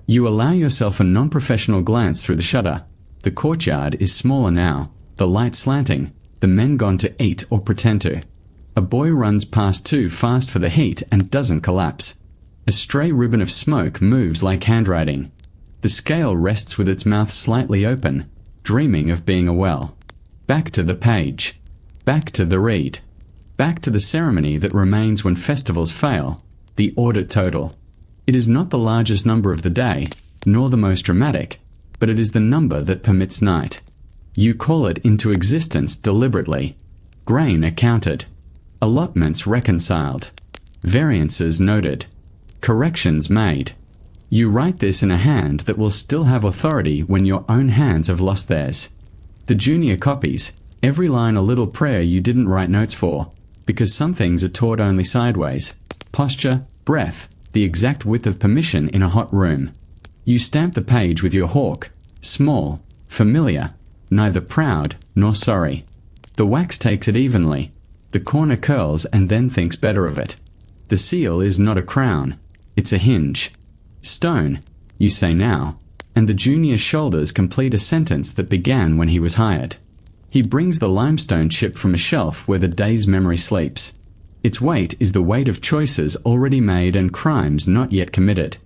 You allow yourself a non-professional glance through the shutter. The courtyard is smaller now, the light slanting, the men gone to eat or pretend to. A boy runs past too fast for the heat and doesn't collapse. A stray ribbon of smoke moves like handwriting. The scale rests with its mouth slightly open, dreaming of being a well. Back to the page. Back to the read. Back to the ceremony that remains when festivals fail, the audit total. It is not the largest number of the day, nor the most dramatic, but it is the number that permits night. You call it into existence deliberately. Grain accounted. Allotments reconciled. Variances noted. Corrections made. You write this in a hand that will still have authority when your own hands have lost theirs. The junior copies, every line a little prayer you didn't write notes for, because some things are taught only sideways. Posture, breath, the exact width of permission in a hot room. You stamp the page with your hawk, small, familiar, neither proud nor sorry. The wax takes it evenly. The corner curls and then thinks better of it. The seal is not a crown, it's a hinge. Stone, you say now, and the junior's shoulders complete a sentence that began when he was hired. He brings the limestone chip from a shelf where the day's memory sleeps. Its weight is the weight of choices already made and crimes not yet committed.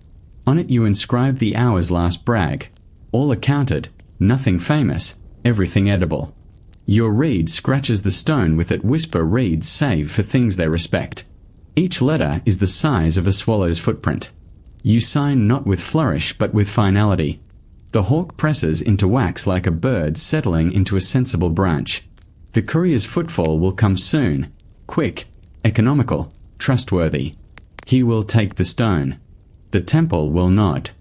On it you inscribe the hour's last brag. All accounted, nothing famous, everything edible. Your reed scratches the stone with it whisper reeds save for things they respect. Each letter is the size of a swallow's footprint. You sign not with flourish but with finality. The hawk presses into wax like a bird settling into a sensible branch. The courier's footfall will come soon, quick, economical, trustworthy. He will take the stone. The temple will nod.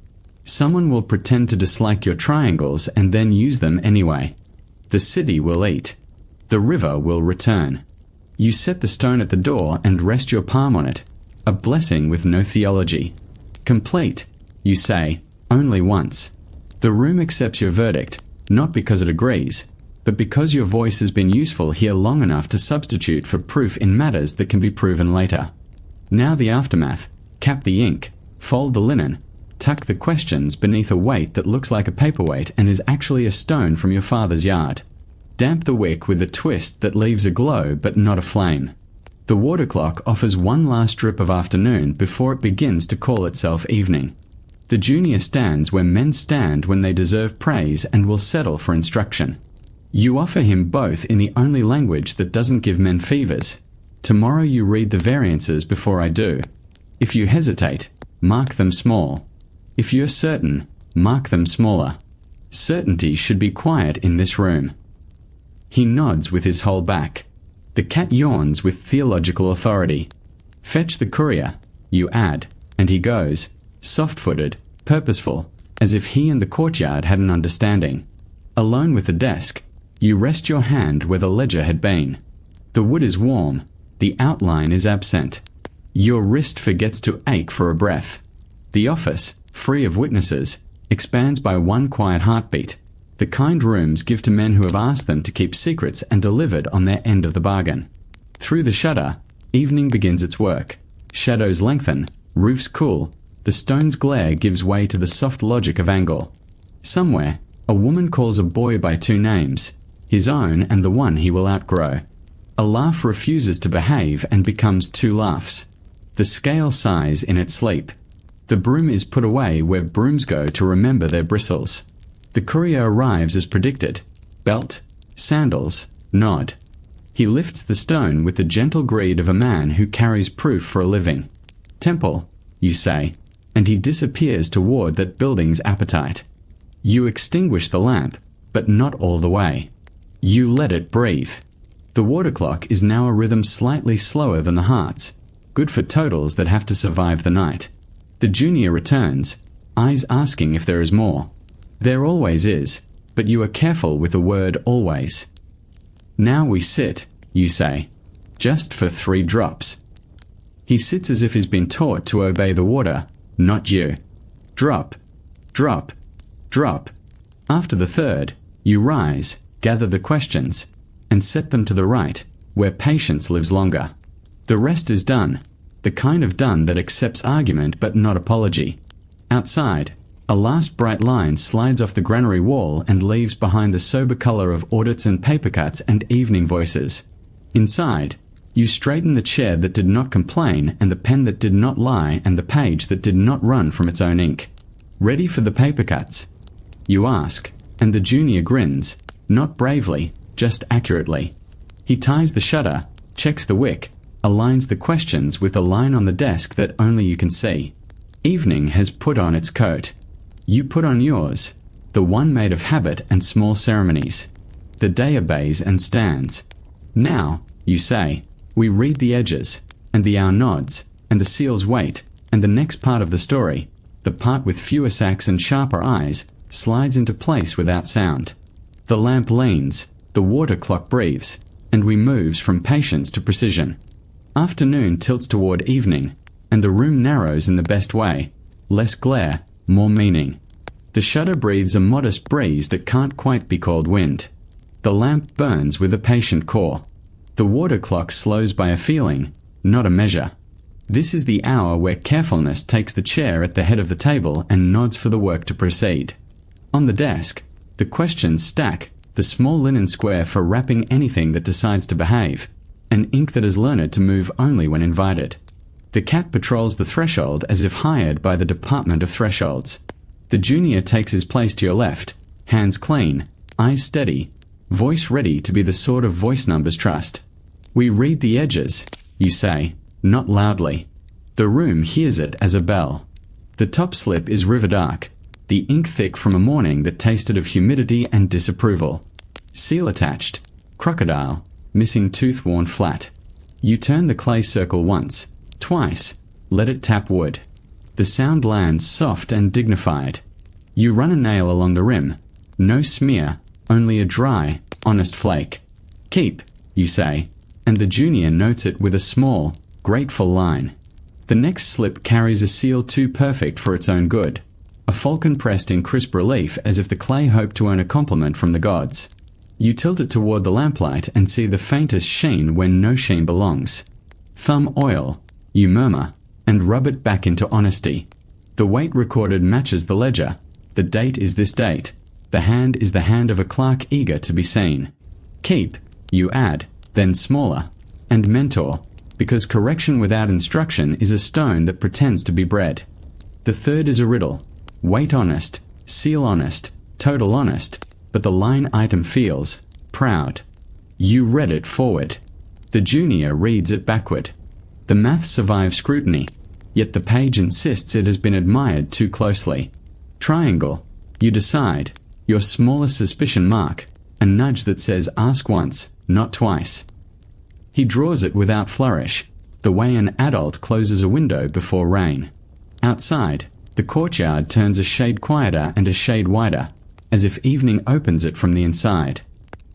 Someone will pretend to dislike your triangles and then use them anyway. The city will eat. The river will return. You set the stone at the door and rest your palm on it, a blessing with no theology. Complete, you say, only once. The room accepts your verdict, not because it agrees, but because your voice has been useful here long enough to substitute for proof in matters that can be proven later. Now the aftermath. Cap the ink, fold the linen, tuck the questions beneath a weight that looks like a paperweight and is actually a stone from your father's yard. Damp the wick with a twist that leaves a glow but not a flame. The water clock offers one last drip of afternoon before it begins to call itself evening. The junior stands where men stand when they deserve praise and will settle for instruction. You offer him both in the only language that doesn't give men fevers. Tomorrow you read the variances before I do. If you hesitate, mark them small. If you're certain, mark them smaller. Certainty should be quiet in this room. He nods with his whole back. The cat yawns with theological authority. Fetch the courier, you add, and he goes, soft-footed, purposeful, as if he and the courtyard had an understanding. Alone with the desk, you rest your hand where the ledger had been. The wood is warm, the outline is absent. Your wrist forgets to ache for a breath. The office, free of witnesses, expands by one quiet heartbeat. The kind rooms give to men who have asked them to keep secrets and delivered on their end of the bargain. Through the shutter, evening begins its work. Shadows lengthen, roofs cool, the stone's glare gives way to the soft logic of angle. Somewhere, a woman calls a boy by two names, his own and the one he will outgrow. A laugh refuses to behave and becomes two laughs. The scale sighs in its sleep. The broom is put away where brooms go to remember their bristles. The courier arrives as predicted. Belt, sandals, nod. He lifts the stone with the gentle greed of a man who carries proof for a living. Temple, you say, and he disappears toward that building's appetite. You extinguish the lamp, but not all the way. You let it breathe. The water clock is now a rhythm slightly slower than the heart's, good for totals that have to survive the night. The junior returns, eyes asking if there is more. There always is, but you are careful with the word always. Now we sit, you say, just for 3 drops. He sits as if he's been taught to obey the water, not you. Drop, drop, drop. After the 3rd, you rise, gather the questions, and set them to the right, where patience lives longer. The rest is done, the kind of done that accepts argument but not apology. Outside, a last bright line slides off the granary wall and leaves behind the sober colour of audits and paper cuts and evening voices. Inside, you straighten the chair that did not complain and the pen that did not lie and the page that did not run from its own ink. Ready for the paper cuts? You ask, and the junior grins, not bravely, just accurately. He ties the shutter, checks the wick, aligns the questions with a line on the desk that only you can see. Evening has put on its coat. You put on yours, the one made of habit and small ceremonies. The day obeys and stands. Now, you say, we read the edges, and the hour nods, and the seals wait, and the next part of the story, the part with fewer sacks and sharper eyes, slides into place without sound. The lamp leans, the water clock breathes, and we moves from patience to precision. Afternoon tilts toward evening, and the room narrows in the best way, less glare, more meaning. The shutter breathes a modest breeze that can't quite be called wind. The lamp burns with a patient core. The water clock slows by a feeling, not a measure. This is the hour where carefulness takes the chair at the head of the table and nods for the work to proceed. On the desk, the questions stack, the small linen square for wrapping anything that decides to behave, an ink that has learned to move only when invited. The cat patrols the threshold as if hired by the Department of Thresholds. The junior takes his place to your left, hands clean, eyes steady, voice ready to be the sort of voice numbers trust. We read the edges, you say, not loudly. The room hears it as a bell. The top slip is river dark, the ink thick from a morning that tasted of humidity and disapproval. Seal attached, crocodile, missing tooth worn flat. You turn the clay circle once, twice, let it tap wood. The sound lands soft and dignified. You run a nail along the rim, no smear, only a dry, honest flake. Keep, you say, and the junior notes it with a small, grateful line. The next slip carries a seal too perfect for its own good. a falcon pressed in crisp relief as if the clay hoped to earn a compliment from the gods. You tilt it toward the lamplight and see the faintest sheen where no sheen belongs. Thumb oil, you murmur, and rub it back into honesty. The weight recorded matches the ledger. The date is this date. The hand is the hand of a clerk eager to be seen. Keep, you add, then smaller. And mentor, because correction without instruction is a stone that pretends to be bread. The third is a riddle. Weight honest, seal honest, total honest, but the line item feels proud. You read it forward. The junior reads it backward. The math survives scrutiny, yet the page insists it has been admired too closely. Triangle, you decide, your smallest suspicion mark, a nudge that says ask once, not twice. He draws it without flourish, the way an adult closes a window before rain. Outside, the courtyard turns a shade quieter and a shade wider, as if evening opens it from the inside.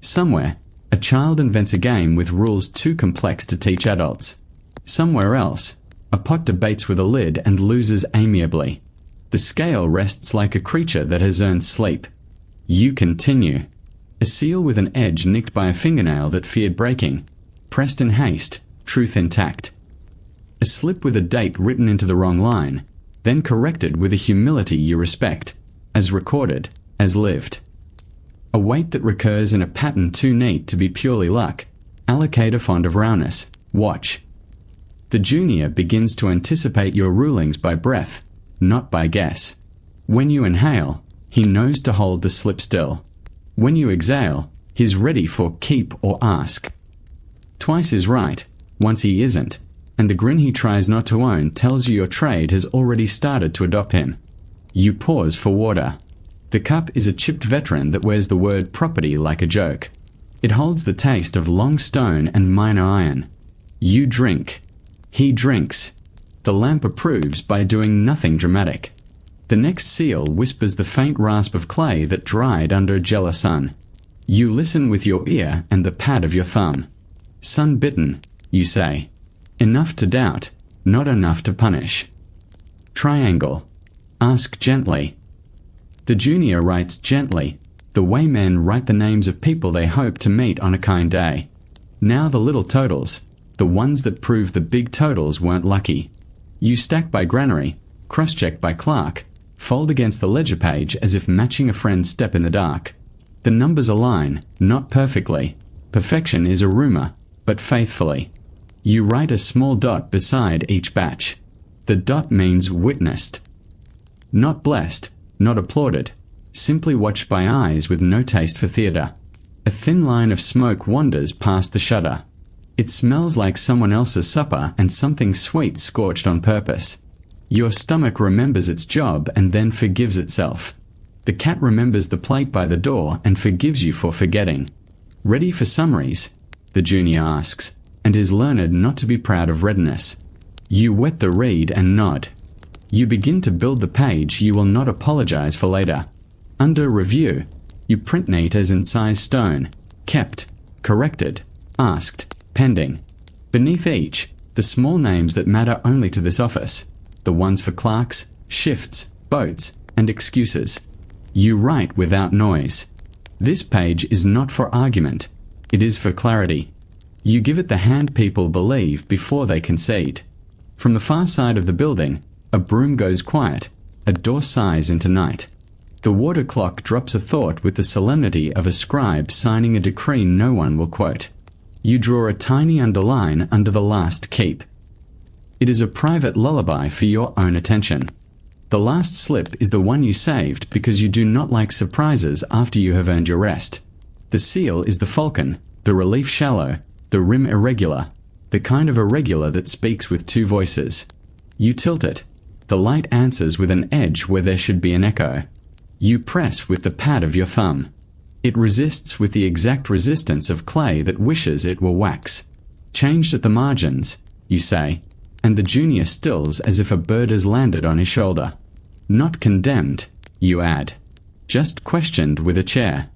Somewhere, a child invents a game with rules too complex to teach adults. Somewhere else, a pot debates with a lid and loses amiably. The scale rests like a creature that has earned sleep. You continue. A seal with an edge nicked by a fingernail that feared breaking. Pressed in haste, truth intact. A slip with a date written into the wrong line, then corrected with a humility you respect, as recorded, as lived. A weight that recurs in a pattern too neat to be purely luck. Allocator fond of roundness. Watch. The junior begins to anticipate your rulings by breath, not by guess. When you inhale, he knows to hold the slip still. When you exhale, he's ready for keep or ask. Twice is right, once he isn't, and the grin he tries not to own tells you your trade has already started to adopt him. You pause for water. The cup is a chipped veteran that wears the word property like a joke. It holds the taste of long stone and minor iron. You drink. He drinks. The lamp approves by doing nothing dramatic. The next seal whispers the faint rasp of clay that dried under a jealous sun. You listen with your ear and the pad of your thumb. Sun-bitten, you say. Enough to doubt, not enough to punish. Triangle. Ask gently. The junior writes gently, the way men write the names of people they hope to meet on a kind day. Now the little totals, the ones that prove the big totals weren't lucky. You stack by granary, cross-check by clerk, fold against the ledger page as if matching a friend's step in the dark. The numbers align, not perfectly. Perfection is a rumor, but faithfully. You write a small dot beside each batch. The dot means witnessed. Not blessed, not applauded, simply watched by eyes with no taste for theatre. A thin line of smoke wanders past the shutter. It smells like someone else's supper and something sweet scorched on purpose. Your stomach remembers its job and then forgives itself. The cat remembers the plate by the door and forgives you for forgetting. Ready for summaries? The junior asks, and is learned not to be proud of readiness. You wet the reed and nod. You begin to build the page you will not apologize for later. Under review, you print neat as in size stone, kept, corrected, asked, pending. Beneath each, the small names that matter only to this office, the ones for clerks, shifts, boats, and excuses. You write without noise. This page is not for argument. It is for clarity. You give it the hand people believe before they concede. From the far side of the building, a broom goes quiet, a door sighs into night. The water clock drops a thought with the solemnity of a scribe signing a decree no one will quote. You draw a tiny underline under the last keep. It is a private lullaby for your own attention. The last slip is the one you saved because you do not like surprises after you have earned your rest. The seal is the falcon, the relief shallow, the rim irregular, the kind of irregular that speaks with two voices. You tilt it. The light answers with an edge where there should be an echo. You press with the pad of your thumb. It resists with the exact resistance of clay that wishes it were wax. Changed at the margins, you say, and the junior stills as if a bird has landed on his shoulder. Not condemned, you add. Just questioned with a chair.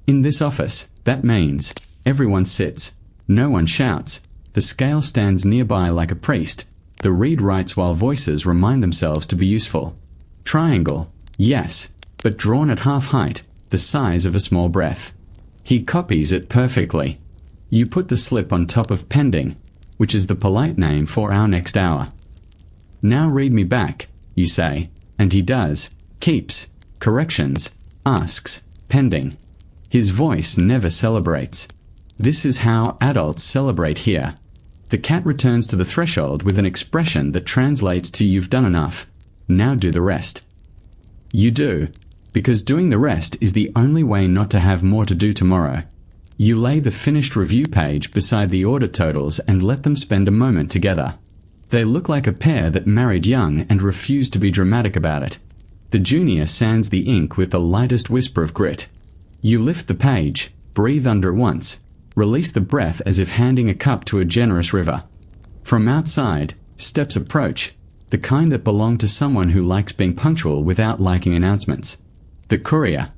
In this office, that means, everyone sits, no one shouts, the scale stands nearby like a priest, the reed writes while voices remind themselves to be useful. Triangle, Yes, but drawn at half height, the size of a small breath. He copies it perfectly. You put the slip on top of pending, which is the polite name for our next hour. Now read me back, you say, and he does, keeps, corrections, asks, pending. His voice never celebrates. This is how adults celebrate here. The cat returns to the threshold with an expression that translates to "You've done enough. Now do the rest." You do, because doing the rest is the only way not to have more to do tomorrow. You lay the finished review page beside the audit totals and let them spend a moment together. They look like a pair that married young and refuse to be dramatic about it. The junior sands the ink with the lightest whisper of grit. You lift the page, breathe under it once, release the breath as if handing a cup to a generous river. From outside, steps approach, the kind that belong to someone who likes being punctual without liking announcements. The courier.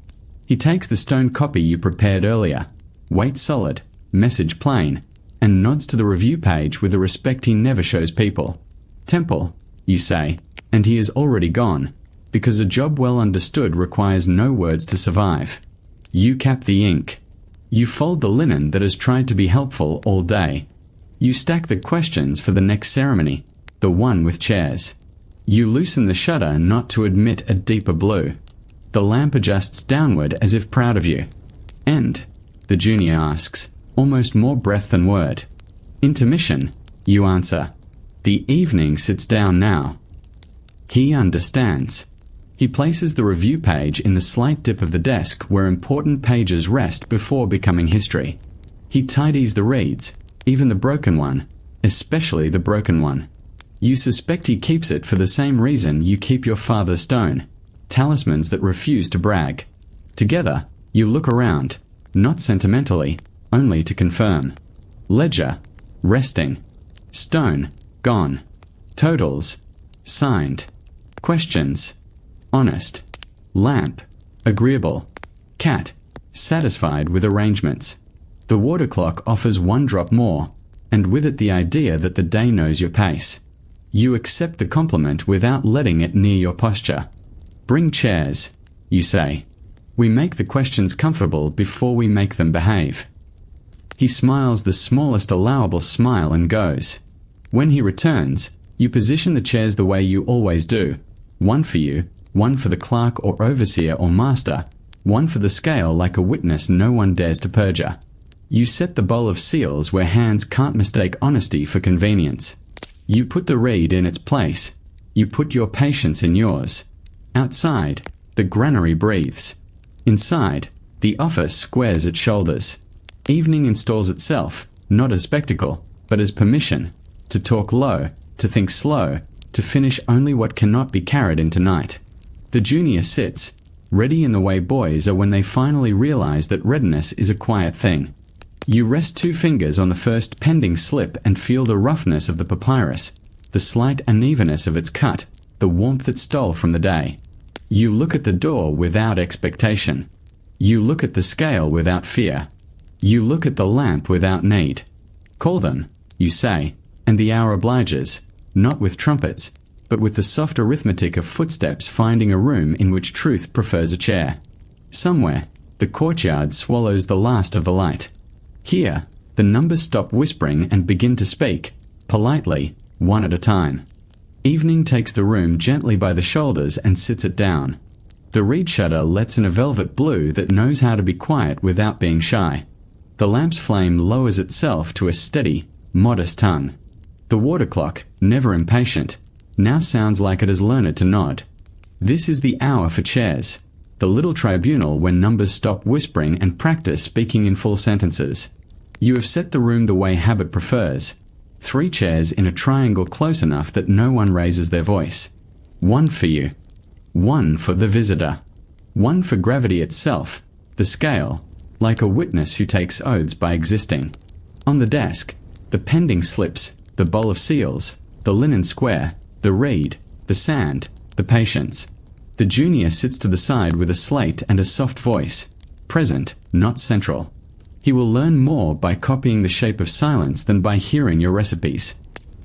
He takes the stone copy you prepared earlier, weight solid, message plain, and nods to the review page with a respect he never shows people. Temple, you say, and he is already gone, because a job well understood requires no words to survive. You cap the ink. You fold the linen that has tried to be helpful all day. You stack the questions for the next ceremony, the one with chairs. You loosen the shutter not to admit a deeper blue. The lamp adjusts downward as if proud of you. And, the junior asks, almost more breath than word. Intermission, you answer. The evening sits down now. He understands. He places the review page in the slight dip of the desk where important pages rest before becoming history. He tidies the reeds, even the broken one, especially the broken one. You suspect he keeps it for the same reason you keep your father's stone, talismans that refuse to brag. Together, you look around, not sentimentally, only to confirm. Ledger, resting. Stone, gone. Totals, signed. Questions, honest. Lamp, agreeable. Cat, satisfied with arrangements. The water clock offers one drop more, and with it the idea that the day knows your pace. You accept the compliment without letting it near your posture. Bring chairs, you say. We make the questions comfortable before we make them behave. He smiles the smallest allowable smile and goes. When he returns, you position the chairs the way you always do. One for you, one for the clerk or overseer or master, one for the scale like a witness no one dares to perjure. You set the bowl of seals where hands can't mistake honesty for convenience. You put the reed in its place. You put your patience in yours. Outside, the granary breathes. Inside, the office squares its shoulders. Evening installs itself, not as spectacle, but as permission, to talk low, to think slow, to finish only what cannot be carried into night. The junior sits, ready in the way boys are when they finally realize that readiness is a quiet thing. You rest 2 fingers on the first pending slip and feel the roughness of the papyrus, the slight unevenness of its cut, the warmth it stole from the day. You look at the door without expectation. You look at the scale without fear. You look at the lamp without need. Call them, you say, and the hour obliges, not with trumpets, but with the soft arithmetic of footsteps finding a room in which truth prefers a chair. Somewhere, the courtyard swallows the last of the light. Here, the numbers stop whispering and begin to speak, politely, one at a time. Evening takes the room gently by the shoulders and sits it down. The reed shutter lets in a velvet blue that knows how to be quiet without being shy. The lamp's flame lowers itself to a steady, modest tongue. The water clock, never impatient, now sounds like it has learned to nod. This is the hour for chairs, the little tribunal when numbers stop whispering and practice speaking in full sentences. You have set the room the way habit prefers. 3 chairs in a triangle close enough that no one raises their voice. 1 for you. 1 for the visitor. 1 for gravity itself, the scale, like a witness who takes oaths by existing. On the desk, the pending slips, the bowl of seals, the linen square, the reed, the sand, the patience. The junior sits to the side with a slate and a soft voice, present, not central. He will learn more by copying the shape of silence than by hearing your recipes.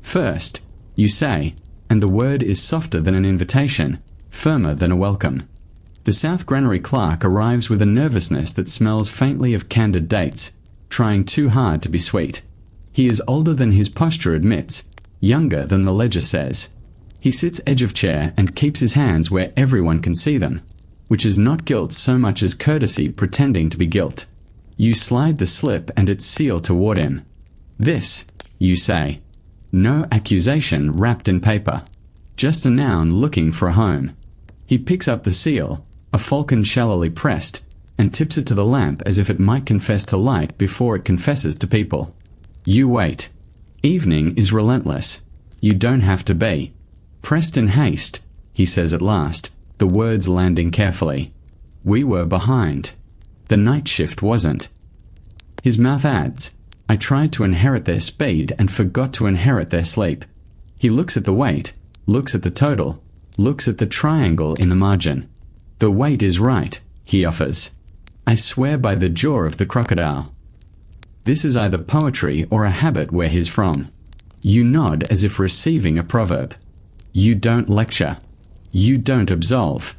First, you say, and the word is softer than an invitation, firmer than a welcome. The South Granary clerk arrives with a nervousness that smells faintly of candied dates, trying too hard to be sweet. He is older than his posture admits, younger than the ledger says. He sits edge of chair and keeps his hands where everyone can see them, which is not guilt so much as courtesy pretending to be guilt. You slide the slip and its seal toward him. This, you say. No accusation wrapped in paper. Just a noun looking for a home. He picks up the seal, a falcon shallowly pressed, and tips it to the lamp as if it might confess to light before it confesses to people. You wait. Evening is relentless. You don't have to be. Pressed in haste, he says at last, the words landing carefully. We were behind. The night shift wasn't. His mouth adds, I tried to inherit their speed and forgot to inherit their sleep. He looks at the weight, looks at the total, looks at the triangle in the margin. The weight is right, he offers. I swear by the jaw of the crocodile. This is either poetry or a habit where he's from. You nod as if receiving a proverb. You don't lecture. You don't absolve.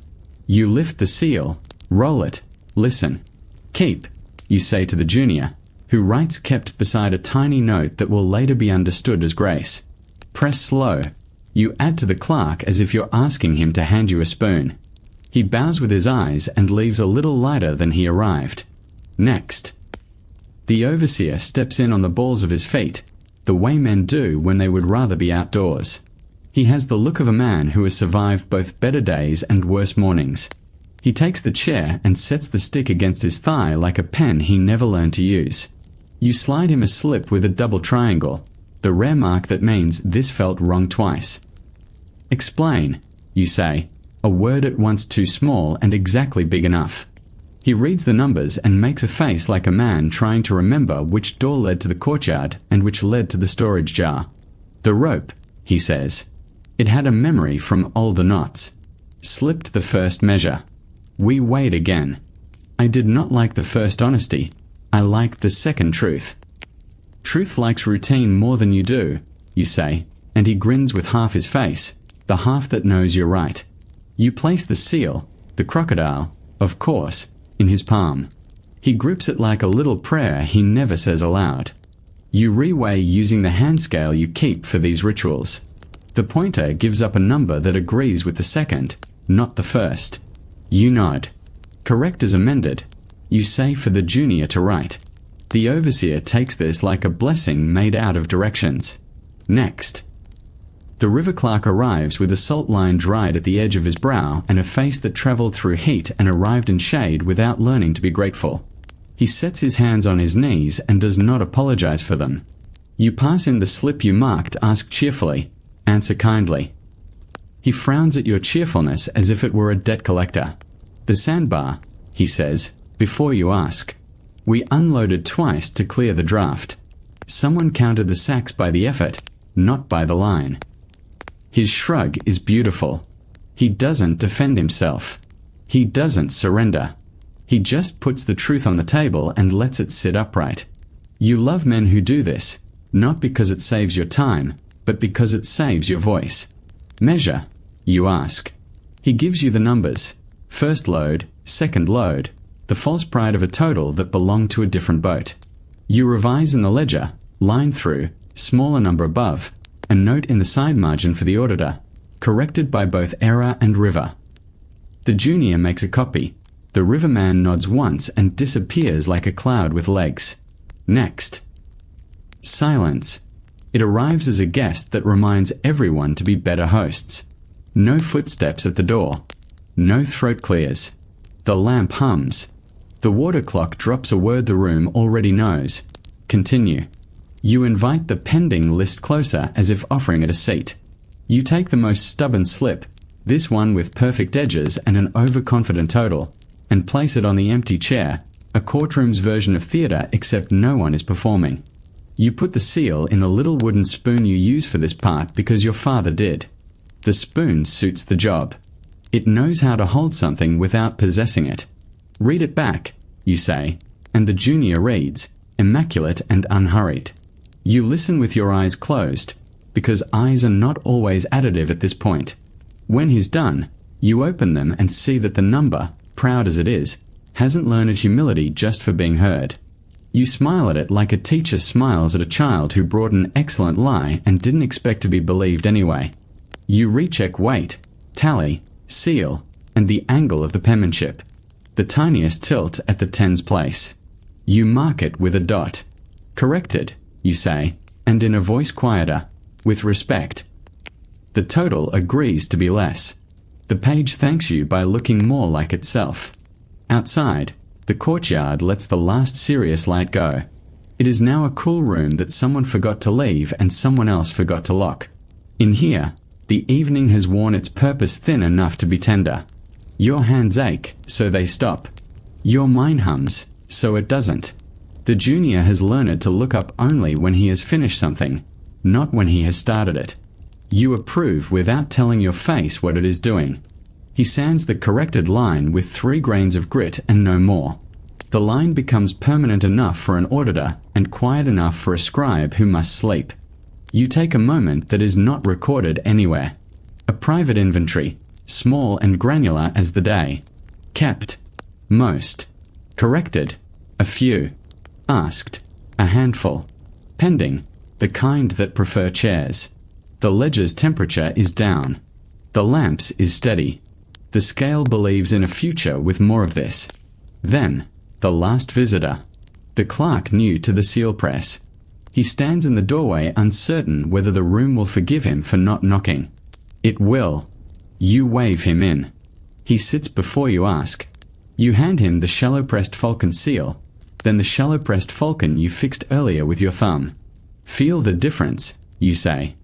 You lift the seal, roll it, listen. Keep, you say to the junior, who writes kept beside a tiny note that will later be understood as grace. Press slow. You add to the clerk as if you're asking him to hand you a spoon. He bows with his eyes and leaves a little lighter than he arrived. Next. The overseer steps in on the balls of his feet, the way men do when they would rather be outdoors. He has the look of a man who has survived both better days and worse mornings. He takes the chair and sets the stick against his thigh like a pen he never learned to use. You slide him a slip with a double triangle, the rare mark that means this felt wrong twice. Explain, you say, a word at once too small and exactly big enough. He reads the numbers and makes a face like a man trying to remember which door led to the courtyard and which led to the storage jar. The rope, he says. It had a memory from older knots. Slipped the first measure. We weighed again. I did not like the first honesty. I liked the second truth. Truth likes routine more than you do, you say, and he grins with half his face, the half that knows you're right. You place the seal, the crocodile, of course, in his palm. He grips it like a little prayer he never says aloud. You reweigh using the hand scale you keep for these rituals. The pointer gives up a number that agrees with the second, not the first. You nod. Correct as amended. You say for the junior to write. The overseer takes this like a blessing made out of directions. Next. The river clerk arrives with a salt line dried at the edge of his brow and a face that travelled through heat and arrived in shade without learning to be grateful. He sets his hands on his knees and does not apologize for them. You pass him the slip you marked, ask cheerfully, answer kindly. He frowns at your cheerfulness as if it were a debt collector. The sandbar, he says, before you ask. We unloaded twice to clear the draft. Someone counted the sacks by the effort, not by the line. His shrug is beautiful. He doesn't defend himself. He doesn't surrender. He just puts the truth on the table and lets it sit upright. You love men who do this, not because it saves your time, but because it saves your voice. Measure, you ask. He gives you the numbers. First load, second load, the false pride of a total that belonged to a different boat. You revise in the ledger, line through, smaller number above, a note in the side margin for the auditor, corrected by both error and river. The junior makes a copy. The riverman nods once and disappears like a cloud with legs. Next. Silence. It arrives as a guest that reminds everyone to be better hosts. No footsteps at the door. No throat clears. The lamp hums. The water clock drops a word the room already knows. Continue. You invite the pending list closer as if offering it a seat. You take the most stubborn slip, this one with perfect edges and an overconfident total, and place it on the empty chair, a courtroom's version of theatre except no one is performing. You put the seal in the little wooden spoon you use for this part because your father did. The spoon suits the job. It knows how to hold something without possessing it. Read it back, you say, and the junior reads, immaculate and unhurried. You listen with your eyes closed, because eyes are not always additive at this point. When he's done, you open them and see that the number, proud as it is, hasn't learned humility just for being heard. You smile at it like a teacher smiles at a child who brought an excellent lie and didn't expect to be believed anyway. You recheck weight, tally, seal, and the angle of the penmanship. The tiniest tilt at the tens place. You mark it with a dot. Corrected, you say, and in a voice quieter, with respect. The total agrees to be less. The page thanks you by looking more like itself. Outside, the courtyard lets the last serious light go. It is now a cool room that someone forgot to leave and someone else forgot to lock. In here, the evening has worn its purpose thin enough to be tender. Your hands ache, so they stop. Your mind hums, so it doesn't. The junior has learned to look up only when he has finished something, not when he has started it. You approve without telling your face what it is doing. He sands the corrected line with 3 grains of grit and no more. The line becomes permanent enough for an auditor and quiet enough for a scribe who must sleep. You take a moment that is not recorded anywhere. A private inventory, small and granular as the day. Kept, most. Corrected, a few. Asked, a handful. Pending, the kind that prefer chairs. The ledger's temperature is down. The lamp's is steady. The scale believes in a future with more of this. Then, the last visitor. The clerk new to the seal press. He stands in the doorway uncertain whether the room will forgive him for not knocking. It will. You wave him in. He sits before you ask. You hand him the shallow-pressed falcon seal, then the shallow-pressed falcon you fixed earlier with your thumb. Feel the difference, you say.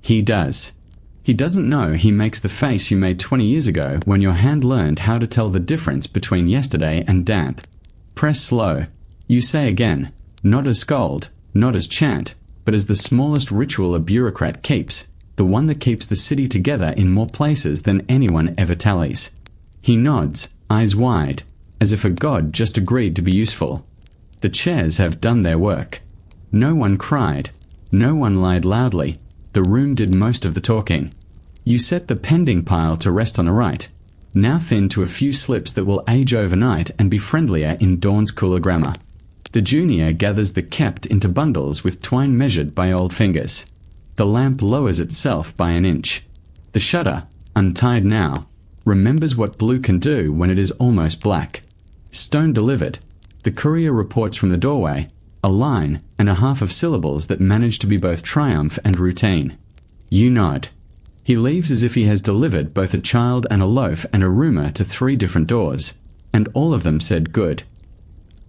He does. He doesn't know he makes the face you made 20 years ago when your hand learned how to tell the difference between yesterday and damp. Press slow. You say again, not as scold, not as chant, but as the smallest ritual a bureaucrat keeps, the one that keeps the city together in more places than anyone ever tallies. He nods, eyes wide, as if a god just agreed to be useful. The chairs have done their work. No one cried. No one lied loudly. The room did most of the talking. You set the pending pile to rest on the right, now thin to a few slips that will age overnight and be friendlier in dawn's cooler grammar. The junior gathers the kept into bundles with twine measured by old fingers. The lamp lowers itself by an inch. The shutter, untied now, remembers what blue can do when it is almost black. Stone delivered. The courier reports from the doorway, a line and a half of syllables that manage to be both triumph and routine. You nod. He leaves as if he has delivered both a child and a loaf and a rumour to 3 different doors, and all of them said good.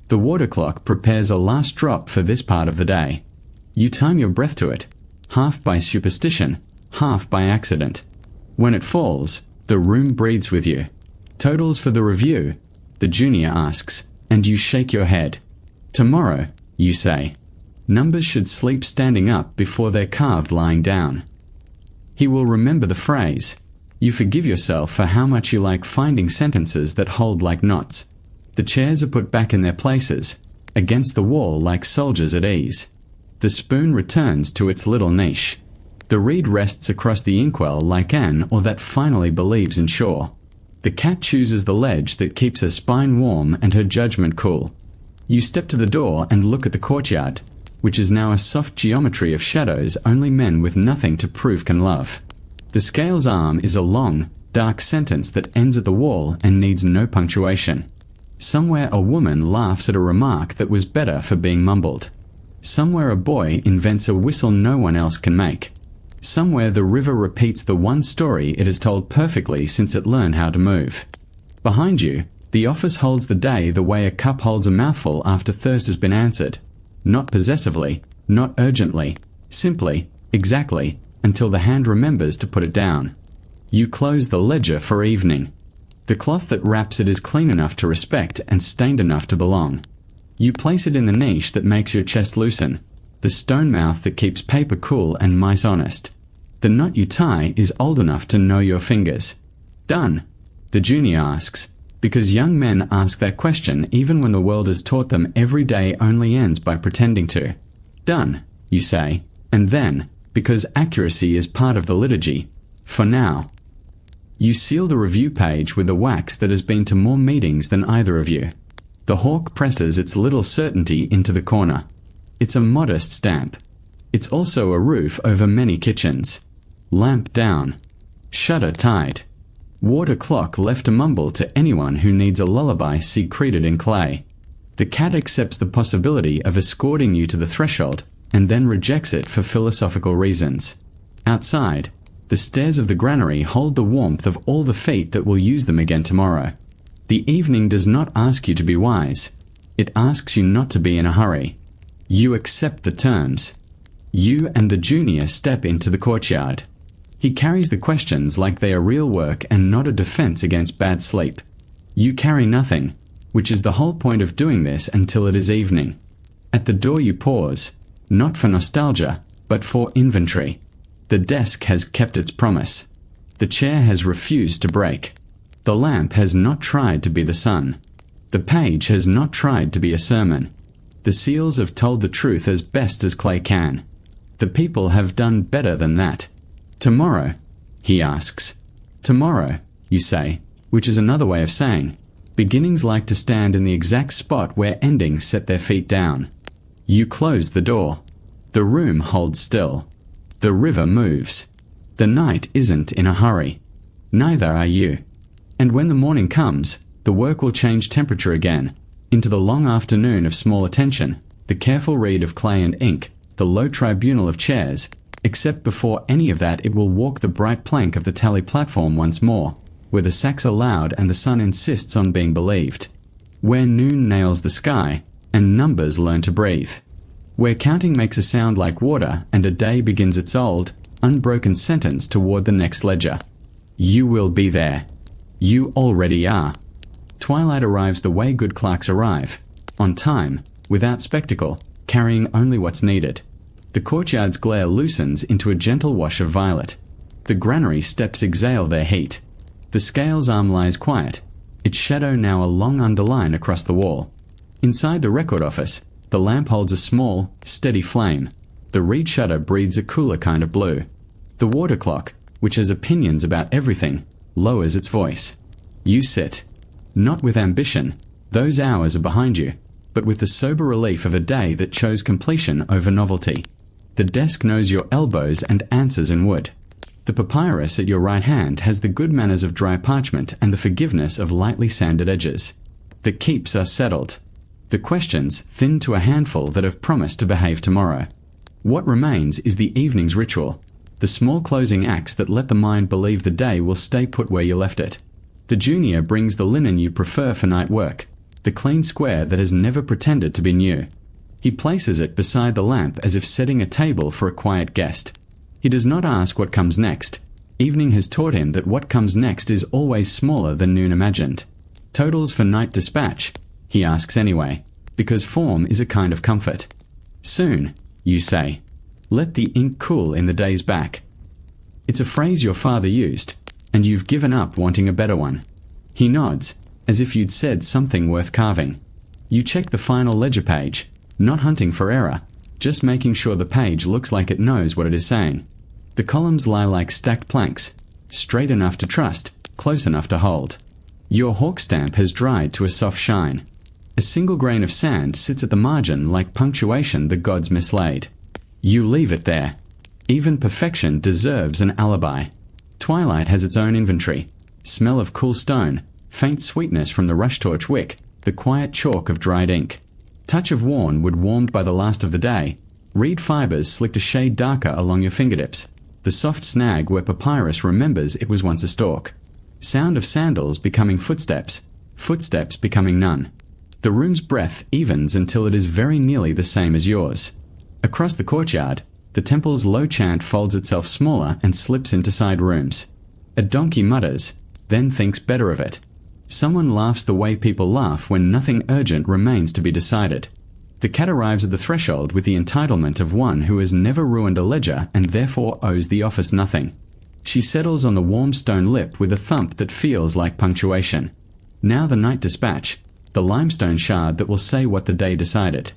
The water clock prepares a last drop for this part of the day. You time your breath to it, half by superstition, half by accident. When it falls, the room breathes with you. Totals for the review, the junior asks, and you shake your head. Tomorrow, you say. Numbers should sleep standing up before they're carved lying down. He will remember the phrase. You forgive yourself for how much you like finding sentences that hold like knots. The chairs are put back in their places, against the wall like soldiers at ease. The spoon returns to its little niche. The reed rests across the inkwell like Anne or that finally believes in shore. The cat chooses the ledge that keeps her spine warm and her judgment cool. You step to the door and look at the courtyard, which is now a soft geometry of shadows only men with nothing to prove can love. The scale's arm is a long, dark sentence that ends at the wall and needs no punctuation. Somewhere a woman laughs at a remark that was better for being mumbled. Somewhere a boy invents a whistle no one else can make. Somewhere the river repeats the one story it has told perfectly since it learned how to move. Behind you, the office holds the day the way a cup holds a mouthful after thirst has been answered. Not possessively, not urgently, simply, exactly, until the hand remembers to put it down. You close the ledger for evening. The cloth that wraps it is clean enough to respect and stained enough to belong. You place it in the niche that makes your chest loosen, the stone mouth that keeps paper cool and mice honest. The knot you tie is old enough to know your fingers. Done, the junior asks, because young men ask that question even when the world has taught them every day only ends by pretending to. Done, you say, and then, because accuracy is part of the liturgy, for now. You seal the review page with a wax that has been to more meetings than either of you. The hawk presses its little certainty into the corner. It's a modest stamp. It's also a roof over many kitchens. Lamp down. Shutter tied. Water clock left to mumble to anyone who needs a lullaby secreted in clay. The cat accepts the possibility of escorting you to the threshold and then rejects it for philosophical reasons. Outside, the stairs of the granary hold the warmth of all the feet that will use them again tomorrow. The evening does not ask you to be wise. It asks you not to be in a hurry. You accept the terms. You and the junior step into the courtyard. He carries the questions like they are real work and not a defense against bad sleep. You carry nothing, which is the whole point of doing this until it is evening. At the door you pause, not for nostalgia, but for inventory. The desk has kept its promise. The chair has refused to break. The lamp has not tried to be the sun. The page has not tried to be a sermon. The seals have told the truth as best as clay can. The people have done better than that. Tomorrow, he asks. Tomorrow, you say, which is another way of saying, beginnings like to stand in the exact spot where endings set their feet down. You close the door. The room holds still. The river moves. The night isn't in a hurry. Neither are you. And when the morning comes, the work will change temperature again, into the long afternoon of small attention, the careful read of clay and ink, the low tribunal of chairs, except before any of that it will walk the bright plank of the tally platform once more, where the sacks are loud and the sun insists on being believed, where noon nails the sky and numbers learn to breathe, where counting makes a sound like water and a day begins its old, unbroken sentence toward the next ledger. You will be there. You already are. Twilight arrives the way good clerks arrive, on time, without spectacle, carrying only what's needed. The courtyard's glare loosens into a gentle wash of violet. The granary steps exhale their heat. The scale's arm lies quiet, its shadow now a long underline across the wall. Inside the record office, the lamp holds a small, steady flame. The reed shutter breathes a cooler kind of blue. The water clock, which has opinions about everything, lowers its voice. You sit. Not with ambition, those hours are behind you, but with the sober relief of a day that chose completion over novelty. The desk knows your elbows and answers in wood. The papyrus at your right hand has the good manners of dry parchment and the forgiveness of lightly sanded edges. The keeps are settled. The questions thin to a handful that have promised to behave tomorrow. What remains is the evening's ritual, the small closing acts that let the mind believe the day will stay put where you left it. The junior brings the linen you prefer for night work, the clean square that has never pretended to be new. He places it beside the lamp as if setting a table for a quiet guest. He does not ask what comes next. Evening has taught him that what comes next is always smaller than noon imagined. Totals for night dispatch, he asks anyway, because form is a kind of comfort. Soon, you say. Let the ink cool in the days back. It's a phrase your father used, and you've given up wanting a better one. He nods, as if you'd said something worth carving. You check the final ledger page, not hunting for error, just making sure the page looks like it knows what it is saying. The columns lie like stacked planks, straight enough to trust, close enough to hold. Your hawk stamp has dried to a soft shine. A single grain of sand sits at the margin like punctuation the gods mislaid. You leave it there. Even perfection deserves an alibi. Twilight has its own inventory. Smell of cool stone, faint sweetness from the rush torch wick, the quiet chalk of dried ink. Touch of worn wood warmed by the last of the day. Reed fibers slicked a shade darker along your fingertips. The soft snag where papyrus remembers it was once a stalk. Sound of sandals becoming footsteps, footsteps becoming none. The room's breath evens until it is very nearly the same as yours. Across the courtyard, the temple's low chant folds itself smaller and slips into side rooms. A donkey mutters, then thinks better of it. Someone laughs the way people laugh when nothing urgent remains to be decided. The cat arrives at the threshold with the entitlement of one who has never ruined a ledger and therefore owes the office nothing. She settles on the warm stone lip with a thump that feels like punctuation. Now the night dispatch, the limestone shard that will say what the day decided.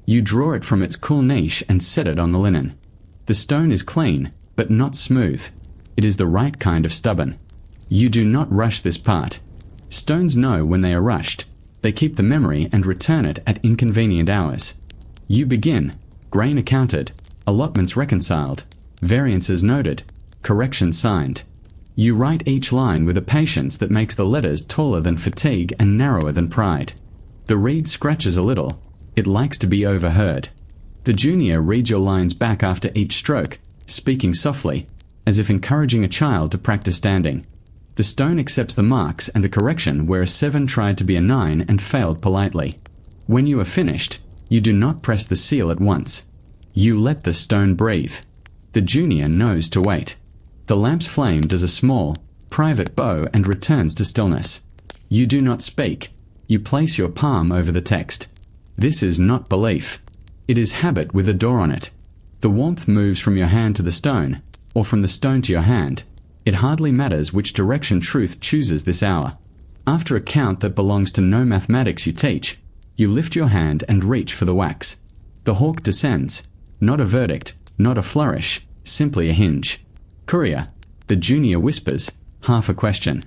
You draw it from its cool niche and set it on the linen. The stone is clean, but not smooth. It is the right kind of stubborn. You do not rush this part. Stones know when they are rushed. They keep the memory and return it at inconvenient hours. You begin. Grain accounted. Allotments reconciled. Variances noted. Corrections signed. You write each line with a patience that makes the letters taller than fatigue and narrower than pride. The reed scratches a little. It likes to be overheard. The junior reads your lines back after each stroke, speaking softly, as if encouraging a child to practice standing. The stone accepts the marks and the correction where a 7 tried to be a 9 and failed politely. When you are finished, you do not press the seal at once. You let the stone breathe. The junior knows to wait. The lamp's flame does a small, private bow and returns to stillness. You do not speak. You place your palm over the text. This is not belief. It is habit with a door on it. The warmth moves from your hand to the stone, or from the stone to your hand. It hardly matters which direction truth chooses this hour. After a count that belongs to no mathematics you teach, you lift your hand and reach for the wax. The hawk descends. Not a verdict, not a flourish, simply a hinge. Courier, the junior whispers, half a question.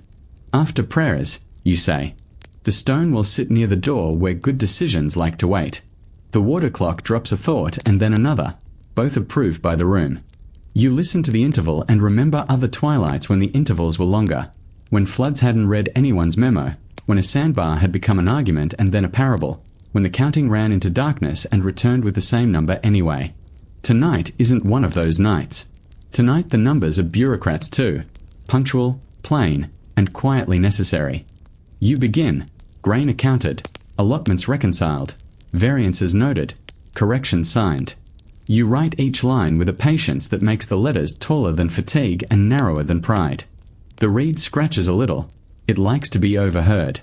After prayers, you say. The stone will sit near the door where good decisions like to wait. The water clock drops a thought and then another, both approved by the room. You listen to the interval and remember other twilights when the intervals were longer, when floods hadn't read anyone's memo, when a sandbar had become an argument and then a parable, when the counting ran into darkness and returned with the same number anyway. Tonight isn't one of those nights. Tonight the numbers are bureaucrats too, punctual, plain, and quietly necessary. You begin. Grain accounted. Allotments reconciled. Variances noted. Corrections signed. You write each line with a patience that makes the letters taller than fatigue and narrower than pride. The reed scratches a little. It likes to be overheard.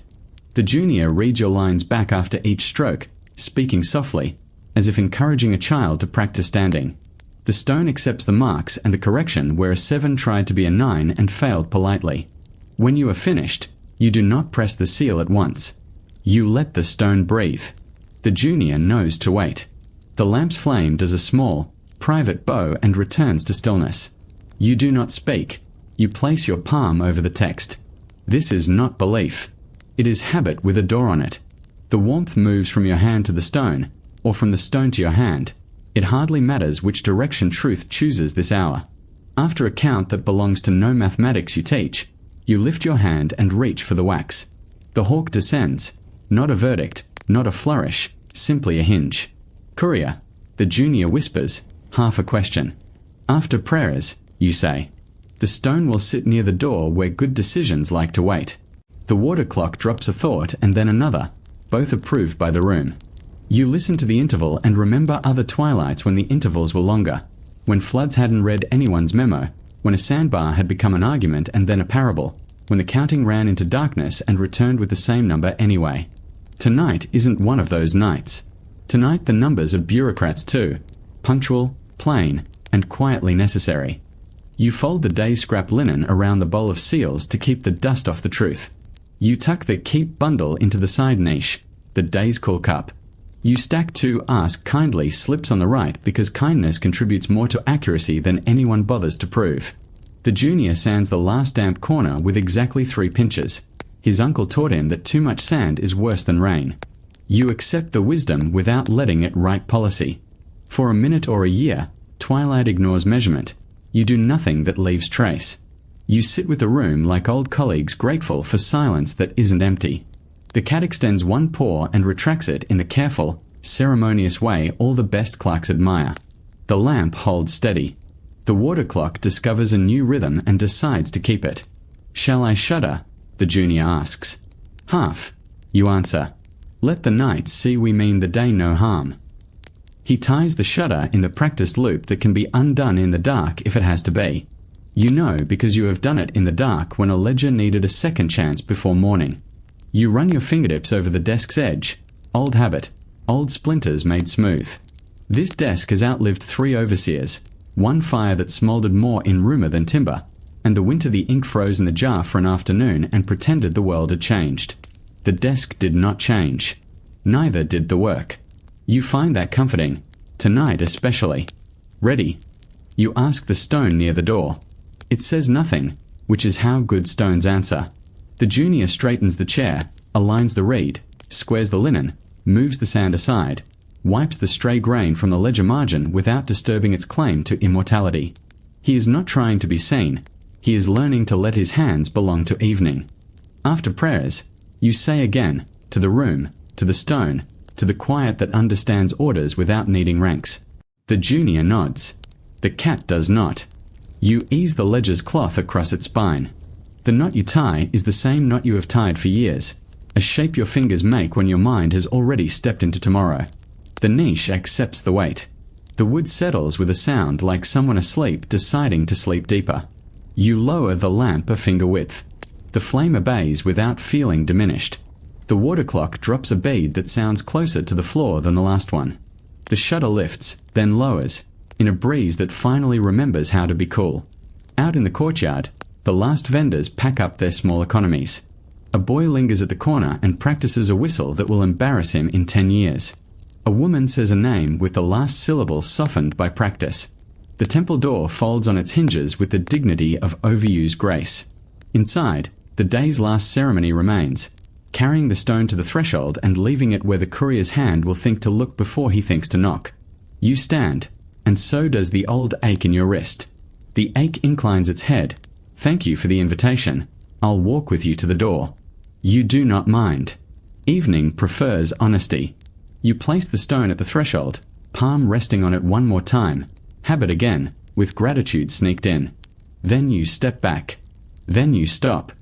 The junior reads your lines back after each stroke, speaking softly, as if encouraging a child to practice standing. The stone accepts the marks and the correction where a 7 tried to be a 9 and failed politely. When you are finished, you do not press the seal at once. You let the stone breathe. The junior knows to wait. The lamp's flame does a small, private bow and returns to stillness. You do not speak. You place your palm over the text. This is not belief. It is habit with a door on it. The warmth moves from your hand to the stone, or from the stone to your hand. It hardly matters which direction truth chooses this hour. After a count that belongs to no mathematics you teach, you lift your hand and reach for the wax. The hawk descends. Not a verdict, not a flourish, simply a hinge. Courier, the junior whispers, half a question. After prayers, you say. The stone will sit near the door where good decisions like to wait. The water clock drops a thought and then another, both approved by the room. You listen to the interval and remember other twilights when the intervals were longer, when floods hadn't read anyone's memo, when a sandbar had become an argument and then a parable, when the counting ran into darkness and returned with the same number anyway. Tonight isn't one of those nights. Tonight the numbers are bureaucrats too, punctual, plain, and quietly necessary. You fold the day's scrap linen around the bowl of seals to keep the dust off the truth. You tuck the keep bundle into the side niche, the day's cool cup. You stack 2 ask kindly slips on the right because kindness contributes more to accuracy than anyone bothers to prove. The junior sands the last damp corner with exactly 3 pinches. His uncle taught him that too much sand is worse than rain. You accept the wisdom without letting it write policy. For a minute or a year, twilight ignores measurement. You do nothing that leaves trace. You sit with the room like old colleagues grateful for silence that isn't empty. The cat extends one paw and retracts it in the careful, ceremonious way all the best clerks admire. The lamp holds steady. The water clock discovers a new rhythm and decides to keep it. Shall I shudder? The junior asks. Half, you answer. Let the night see we mean the day no harm. He ties the shutter in the practiced loop that can be undone in the dark if it has to be. You know because you have done it in the dark when a ledger needed a second chance before morning. You run your fingertips over the desk's edge. Old habit. Old splinters made smooth. This desk has outlived 3 overseers, one fire that smouldered more in rumour than timber, and the winter the ink froze in the jar for an afternoon and pretended the world had changed. The desk did not change. Neither did the work. You find that comforting. Tonight especially. Ready. You ask the stone near the door. It says nothing. which is how good stones answer. The junior straightens the chair, aligns the reed, squares the linen, moves the sand aside, wipes the stray grain from the ledger margin without disturbing its claim to immortality. He is not trying to be seen. He is learning to let his hands belong to evening. After prayers, you say again, to the room, to the stone, to the quiet that understands orders without needing ranks. The junior nods. The cat does not. You ease the ledger's cloth across its spine. The knot you tie is the same knot you have tied for years, a shape your fingers make when your mind has already stepped into tomorrow. The niche accepts the weight. The wood settles with a sound like someone asleep deciding to sleep deeper. You lower the lamp a finger width. The flame obeys without feeling diminished. The water clock drops a bead that sounds closer to the floor than the last one. The shutter lifts, then lowers, in a breeze that finally remembers how to be cool. Out in the courtyard, the last vendors pack up their small economies. A boy lingers at the corner and practices a whistle that will embarrass him in 10 years. A woman says a name with the last syllable softened by practice. The temple door folds on its hinges with the dignity of overused grace. Inside, the day's last ceremony remains, carrying the stone to the threshold and leaving it where the courier's hand will think to look before he thinks to knock. You stand, and so does the old ache in your wrist. The ache inclines its head. Thank you for the invitation. I'll walk with you to the door. You do not mind. Evening prefers honesty. You place the stone at the threshold, palm resting on it one more time, habit again, with gratitude sneaked in. Then you step back. Then you stop.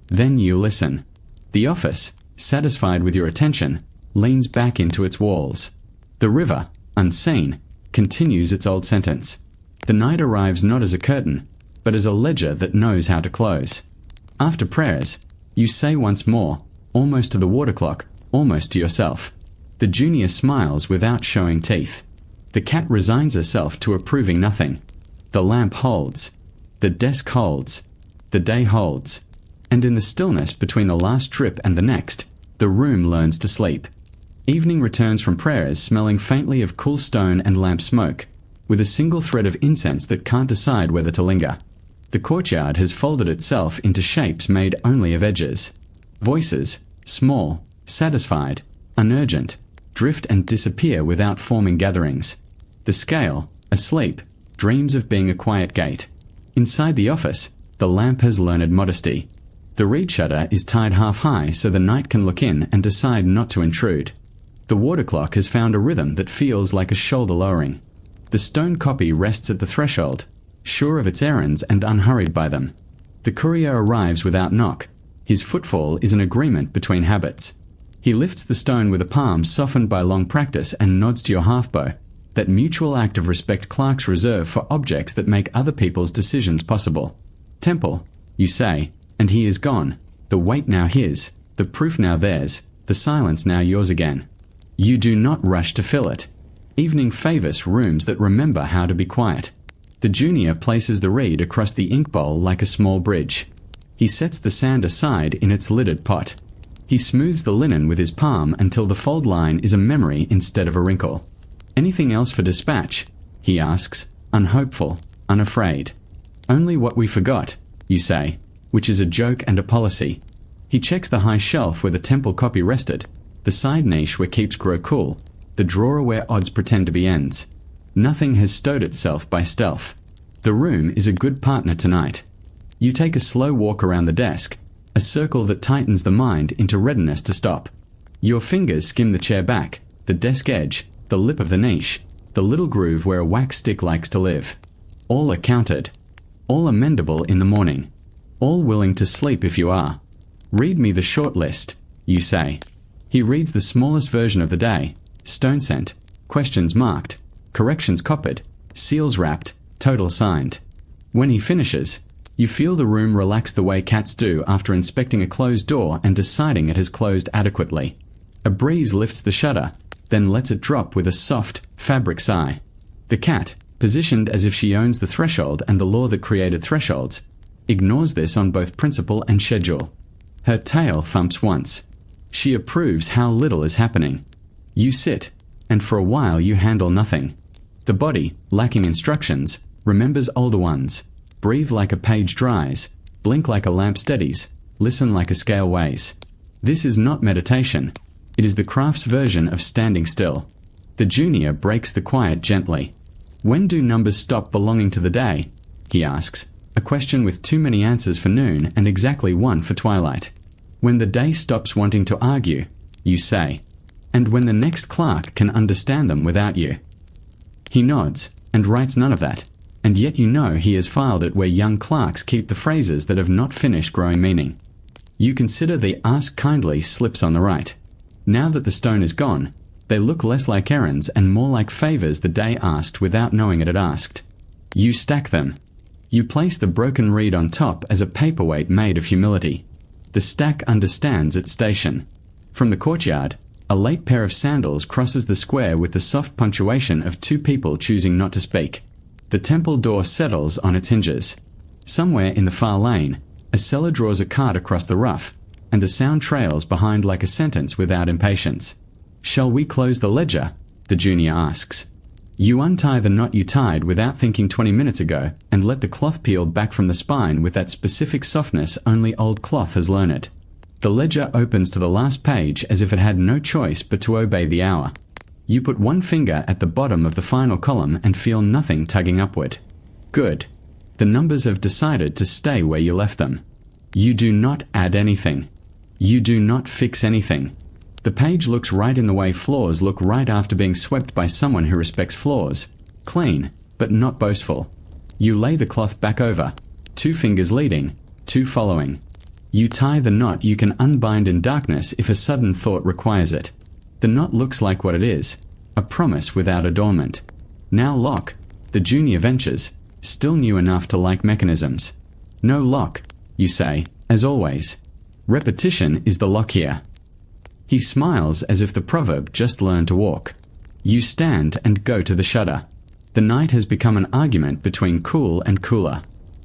Then you listen. The office, satisfied with your attention, leans back into its walls. The river, unseen, continues its old sentence. The night arrives not as a curtain, but as a ledger that knows how to close. After prayers, you say once more, almost to the water clock, almost to yourself. The junior smiles without showing teeth. The cat resigns herself to approving nothing. The lamp holds. The desk holds. The day holds. And in the stillness between the last trip and the next, the room learns to sleep. Evening returns from prayers smelling faintly of cool stone and lamp smoke, with a single thread of incense that can't decide whether to linger. The courtyard has folded itself into shapes made only of edges. Voices, small, satisfied, unurgent, drift and disappear without forming gatherings. The scale, asleep, dreams of being a quiet gate. Inside the office, the lamp has learned modesty. The reed shutter is tied half high so the night can look in and decide not to intrude. The water clock has found a rhythm that feels like a shoulder lowering. The stone copy rests at the threshold, sure of its errands and unhurried by them. The courier arrives without knock. His footfall is an agreement between habits. He lifts the stone with a palm softened by long practice and nods to your half-bow, that mutual act of respect clerks reserve for objects that make other people's decisions possible. Temple, you say, and he is gone, the weight now his, the proof now theirs, the silence now yours again. You do not rush to fill it. Evening favors rooms that remember how to be quiet. The junior places the reed across the ink bowl like a small bridge. He sets the sand aside in its lidded pot. He smooths the linen with his palm until the fold line is a memory instead of a wrinkle. Anything else for dispatch? He asks, unhopeful, unafraid. Only what we forgot, you say, which is a joke and a policy. He checks the high shelf where the temple copy rested, the side niche where keeps grow cool, the drawer where odds pretend to be ends. Nothing has stowed itself by stealth. The room is a good partner tonight. You take a slow walk around the desk, a circle that tightens the mind into readiness to stop. Your fingers skim the chair back, the desk edge, the lip of the niche, the little groove where a wax stick likes to live. All are counted. All amendable in the morning. All willing to sleep if you are. Read me the short list, you say. He reads the smallest version of the day, stone sent, questions marked, corrections copied, seals wrapped, total signed. When he finishes, you feel the room relax the way cats do after inspecting a closed door and deciding it has closed adequately. A breeze lifts the shutter, then lets it drop with a soft, fabric sigh. The cat, positioned as if she owns the threshold and the law that created thresholds, ignores this on both principle and schedule. Her tail thumps once. She approves how little is happening. You sit, and for a while you handle nothing. The body, lacking instructions, remembers older ones. Breathe like a page dries. Blink like a lamp steadies. Listen like a scale weighs. This is not meditation. It is the craft's version of standing still. The junior breaks the quiet gently. When do numbers stop belonging to the day? He asks, a question with too many answers for noon and exactly one for twilight. When the day stops wanting to argue, you say, and when the next clerk can understand them without you. He nods, and writes none of that, and yet you know he has filed it where young clerks keep the phrases that have not finished growing meaning. You consider the ask kindly slips on the right. Now that the stone is gone, they look less like errands and more like favors the day asked without knowing it had asked. You stack them. You place the broken reed on top as a paperweight made of humility. The stack understands its station. From the courtyard, a late pair of sandals crosses the square with the soft punctuation of two people choosing not to speak. The temple door settles on its hinges. Somewhere in the far lane, a seller draws a cart across the rough, and the sound trails behind like a sentence without impatience. Shall we close the ledger? The junior asks. You untie the knot you tied without thinking 20 minutes ago, and let the cloth peel back from the spine with that specific softness only old cloth has learned. The ledger opens to the last page as if it had no choice but to obey the hour. You put one finger at the bottom of the final column and feel nothing tugging upward. Good. The numbers have decided to stay where you left them. You do not add anything. You do not fix anything. The page looks right in the way floors look right after being swept by someone who respects floors. Clean, but not boastful. You lay the cloth back over, 2 fingers leading, 2 following. You tie the knot you can unbind in darkness if a sudden thought requires it. The knot looks like what it is, a promise without adornment. Now lock, the junior ventures, still new enough to like mechanisms. No lock, you say, as always. Repetition is the lock here. He smiles as if the proverb just learned to walk. You stand and go to the shutter. The night has become an argument between cool and cooler.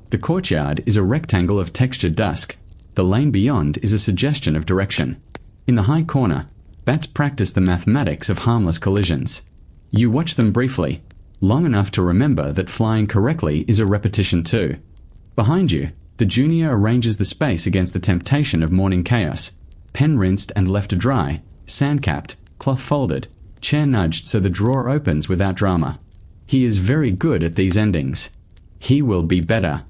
The courtyard is a rectangle of textured dusk. The lane beyond is a suggestion of direction. In the high corner, bats practice the mathematics of harmless collisions. You watch them briefly, long enough to remember that flying correctly is a repetition too. Behind you, the junior arranges the space against the temptation of morning chaos. Pen rinsed and left to dry, sand capped, cloth folded, chair nudged so the drawer opens without drama. He is very good at these endings. He will be better.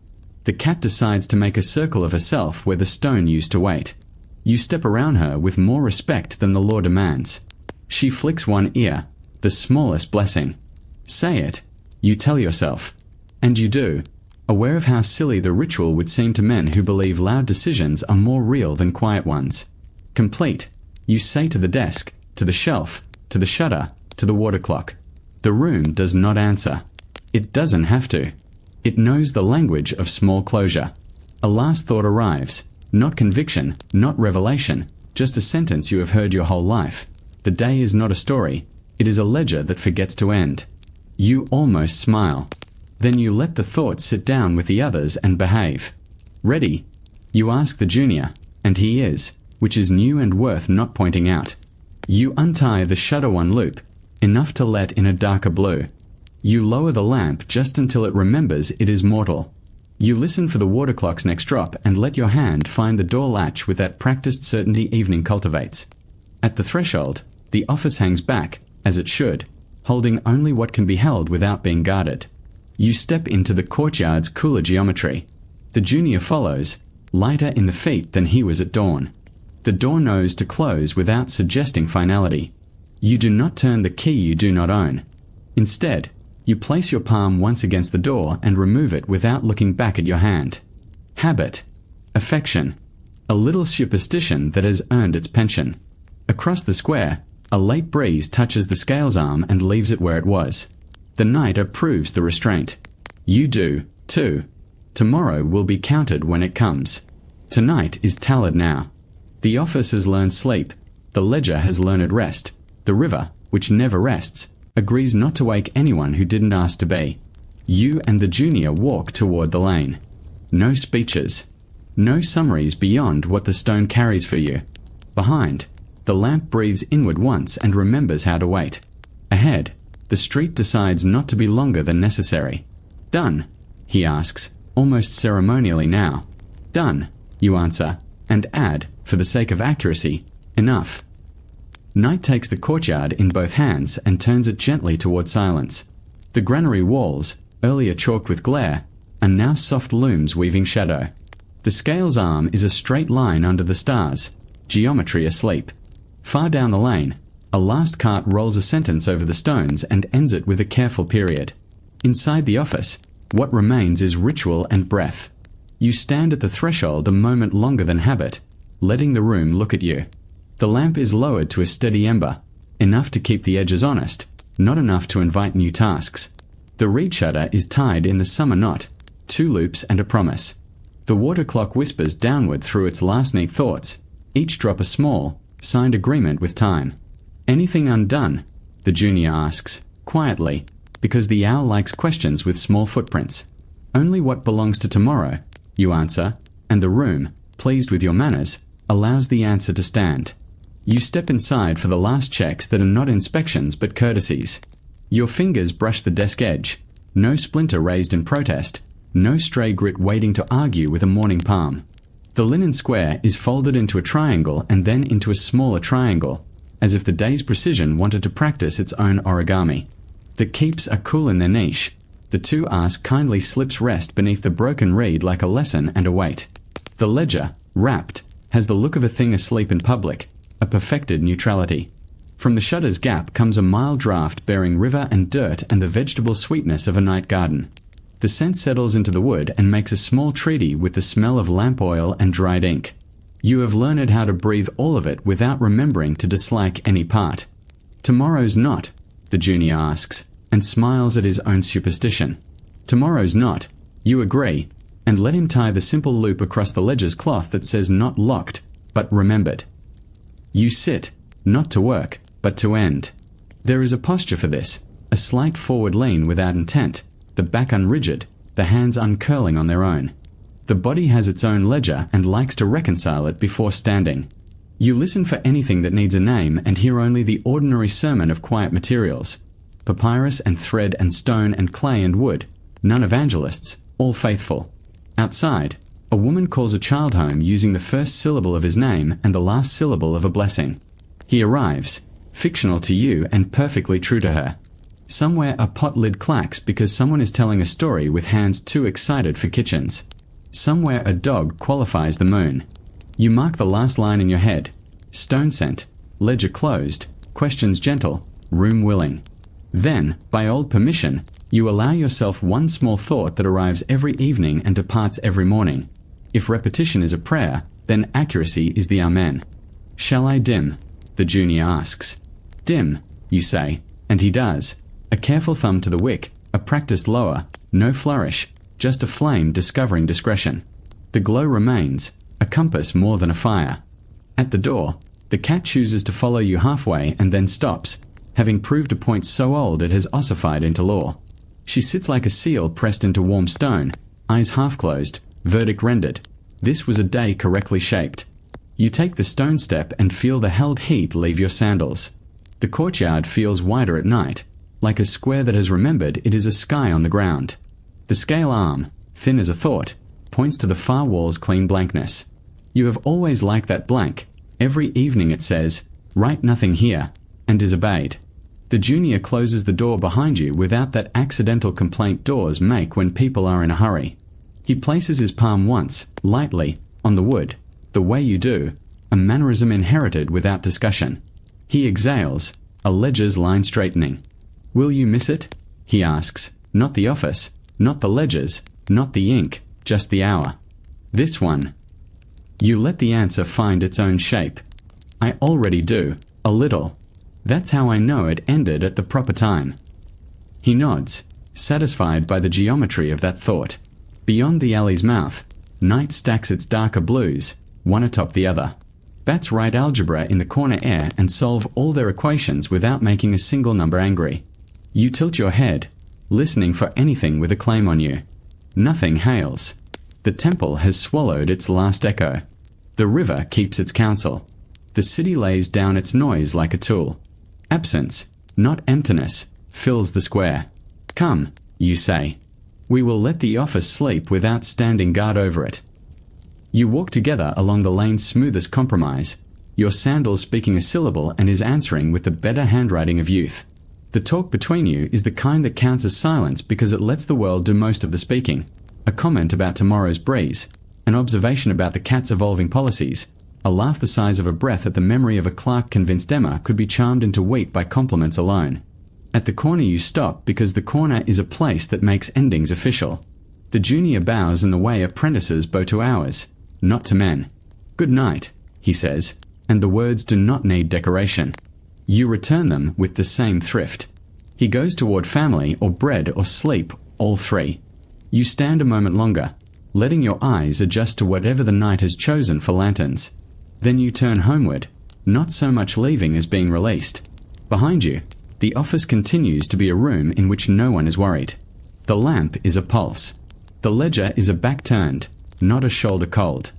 The cat decides to make a circle of herself where the stone used to wait. You step around her with more respect than the law demands. She flicks one ear, the smallest blessing. Say it, you tell yourself. And you do, aware of how silly the ritual would seem to men who believe loud decisions are more real than quiet ones. Complete, you say to the desk, to the shelf, to the shutter, to the water clock. The room does not answer. It doesn't have to. It knows the language of small closure. A last thought arrives, not conviction, not revelation, just a sentence you have heard your whole life. The day is not a story. It is a ledger that forgets to end. You almost smile. Then you let the thought sit down with the others and behave. Ready? You ask the junior, and he is, which is new and worth not pointing out. You untie the shutter one loop, enough to let in a darker blue. You lower the lamp just until it remembers it is mortal. You listen for the water clock's next drop and let your hand find the door latch with that practiced certainty evening cultivates. At the threshold, the office hangs back, as it should, holding only what can be held without being guarded. You step into the courtyard's cooler geometry. The junior follows, lighter in the feet than he was at dawn. The door knows to close without suggesting finality. You do not turn the key you do not own. Instead, you place your palm once against the door and remove it without looking back at your hand. Habit. Affection. A little superstition that has earned its pension. Across the square, a late breeze touches the scales arm and leaves it where it was. The night approves the restraint. You do, too. Tomorrow will be counted when it comes. Tonight is tallied now. The office has learned sleep. The ledger has learned rest. The river, which never rests, agrees not to wake anyone who didn't ask to be. You and the junior walk toward the lane. No speeches. No summaries beyond what the stone carries for you. Behind, the lamp breathes inward once and remembers how to wait. Ahead, the street decides not to be longer than necessary. Done? He asks, almost ceremonially now. Done, you answer, and add, for the sake of accuracy, enough. Night takes the courtyard in both hands and turns it gently toward silence. The granary walls, earlier chalked with glare, are now soft looms weaving shadow. The scale's arm is a straight line under the stars, geometry asleep. Far down the lane, a last cart rolls a sentence over the stones and ends it with a careful period. Inside the office, what remains is ritual and breath. You stand at the threshold a moment longer than habit, letting the room look at you. The lamp is lowered to a steady ember, enough to keep the edges honest, not enough to invite new tasks. The reed shutter is tied in the summer knot, 2 loops and a promise. The water clock whispers downward through its last neat thoughts, each drop a small, signed agreement with time. Anything undone? The junior asks, quietly, because the owl likes questions with small footprints. Only what belongs to tomorrow, you answer, and the room, pleased with your manners, allows the answer to stand. You step inside for the last checks that are not inspections but courtesies. Your fingers brush the desk edge, no splinter raised in protest, no stray grit waiting to argue with a morning palm. The linen square is folded into a triangle and then into a smaller triangle, as if the day's precision wanted to practice its own origami. The keeps are cool in their niche. The 2 ask kindly slips rest beneath the broken reed like a lesson and a weight. The ledger, wrapped, has the look of a thing asleep in public, a perfected neutrality. From the shutter's gap comes a mild draught bearing river and dirt and the vegetable sweetness of a night garden. The scent settles into the wood and makes a small treaty with the smell of lamp oil and dried ink. You have learned how to breathe all of it without remembering to dislike any part. Tomorrow's not, the junior asks, and smiles at his own superstition. Tomorrow's not, you agree, and let him tie the simple loop across the ledger's cloth that says not locked, but remembered. You sit, not to work, but to end. There is a posture for this, a slight forward lean without intent, the back unrigid, the hands uncurling on their own. The body has its own ledger and likes to reconcile it before standing. You listen for anything that needs a name and hear only the ordinary sermon of quiet materials. Papyrus and thread and stone and clay and wood, none evangelists, all faithful. Outside, a woman calls a child home using the first syllable of his name and the last syllable of a blessing. He arrives, fictional to you and perfectly true to her. Somewhere a pot lid clacks because someone is telling a story with hands too excited for kitchens. Somewhere a dog qualifies the moon. You mark the last line in your head. Stone sent, ledger closed, questions gentle, room willing. Then, by old permission, you allow yourself one small thought that arrives every evening and departs every morning. If repetition is a prayer, then accuracy is the amen. Shall I dim? The junior asks. Dim, you say, and he does. A careful thumb to the wick, a practiced lower, no flourish, just a flame discovering discretion. The glow remains, a compass more than a fire. At the door, the cat chooses to follow you halfway and then stops, having proved a point so old it has ossified into law. She sits like a seal pressed into warm stone, eyes half closed, verdict rendered. This was a day correctly shaped. You take the stone step and feel the held heat leave your sandals. The courtyard feels wider at night, like a square that has remembered it is a sky on the ground. The scale arm, thin as a thought, points to the far wall's clean blankness. You have always liked that blank. Every evening it says, write nothing here, and is obeyed. The junior closes the door behind you without that accidental complaint doors make when people are in a hurry. He places his palm once, lightly, on the wood, the way you do, a mannerism inherited without discussion. He exhales, a ledger's line straightening. Will you miss it? He asks, not the office, not the ledgers, not the ink, just the hour. This one. You let the answer find its own shape. I already do, a little. That's how I know it ended at the proper time. He nods, satisfied by the geometry of that thought. Beyond the alley's mouth, night stacks its darker blues, one atop the other. Bats write algebra in the corner air and solve all their equations without making a single number angry. You tilt your head, listening for anything with a claim on you. Nothing hails. The temple has swallowed its last echo. The river keeps its counsel. The city lays down its noise like a tool. Absence, not emptiness, fills the square. Come, you say. We will let the office sleep without standing guard over it. You walk together along the lane's smoothest compromise, your sandal speaking a syllable and his answering with the better handwriting of youth. The talk between you is the kind that counts as silence because it lets the world do most of the speaking. A comment about tomorrow's breeze, an observation about the cat's evolving policies, a laugh the size of a breath at the memory of a clerk convinced Emma could be charmed into wheat by compliments alone. At the corner you stop because the corner is a place that makes endings official. The junior bows in the way apprentices bow to hours, not to men. "Good night," he says, and the words do not need decoration. You return them with the same thrift. He goes toward family or bread or sleep, all three. You stand a moment longer, letting your eyes adjust to whatever the night has chosen for lanterns. Then you turn homeward, not so much leaving as being released. Behind you, the office continues to be a room in which no one is worried. The lamp is a pulse. The ledger is a back turned, not a shoulder cold.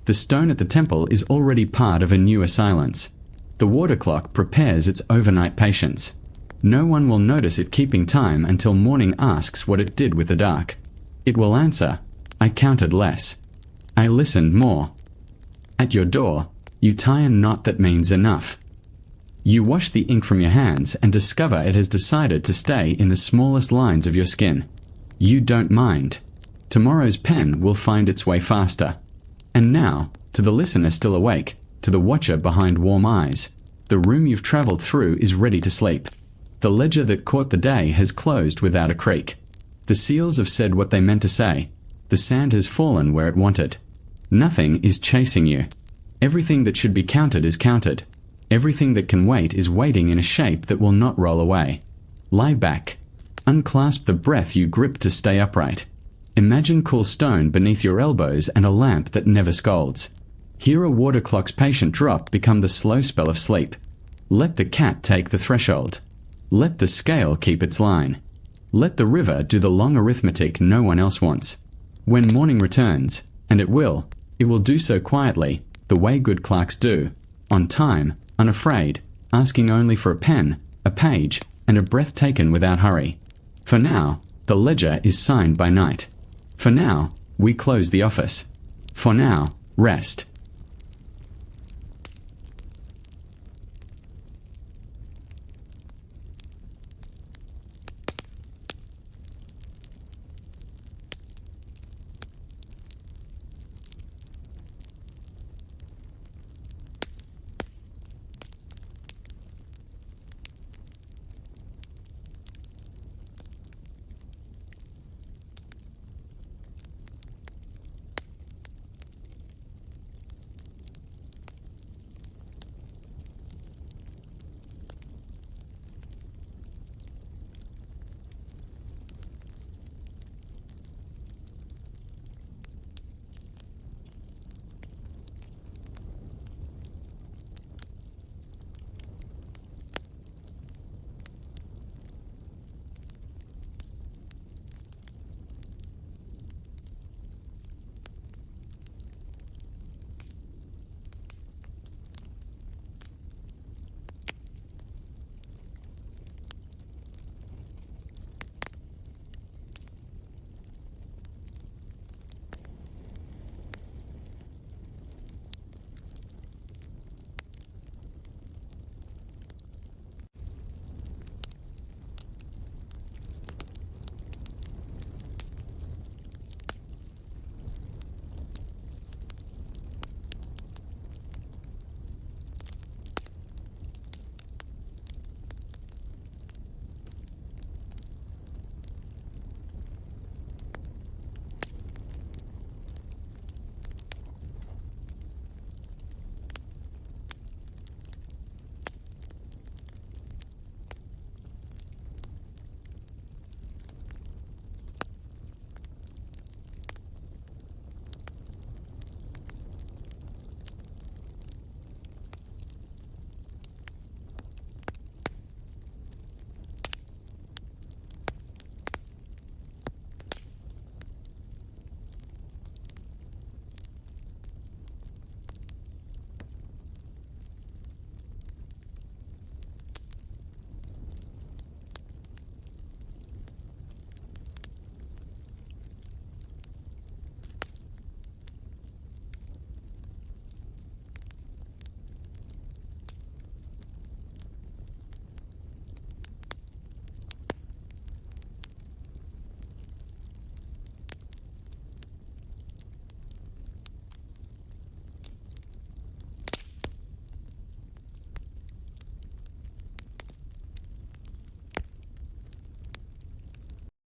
The stone at the temple is already part of a newer silence. The water clock prepares its overnight patience. No one will notice it keeping time until morning asks what it did with the dark. It will answer, "I counted less. I listened more." At your door, you tie a knot that means enough. You wash the ink from your hands and discover it has decided to stay in the smallest lines of your skin. You don't mind. Tomorrow's pen will find its way faster. And now, to the listener still awake, to the watcher behind warm eyes, the room you've travelled through is ready to sleep. The ledger that caught the day has closed without a creak. The seals have said what they meant to say. The sand has fallen where it wanted. Nothing is chasing you. Everything that should be counted is counted. Everything that can wait is waiting in a shape that will not roll away. Lie back. Unclasp the breath you grip to stay upright. Imagine cool stone beneath your elbows and a lamp that never scolds. Hear a water clock's patient drop become the slow spell of sleep. Let the cat take the threshold. Let the scale keep its line. Let the river do the long arithmetic no one else wants. When morning returns, and it will do so quietly, the way good clerks do, on time, unafraid, asking only for a pen, a page, and a breath taken without hurry. For now, the ledger is signed by night. For now, we close the office. For now, rest.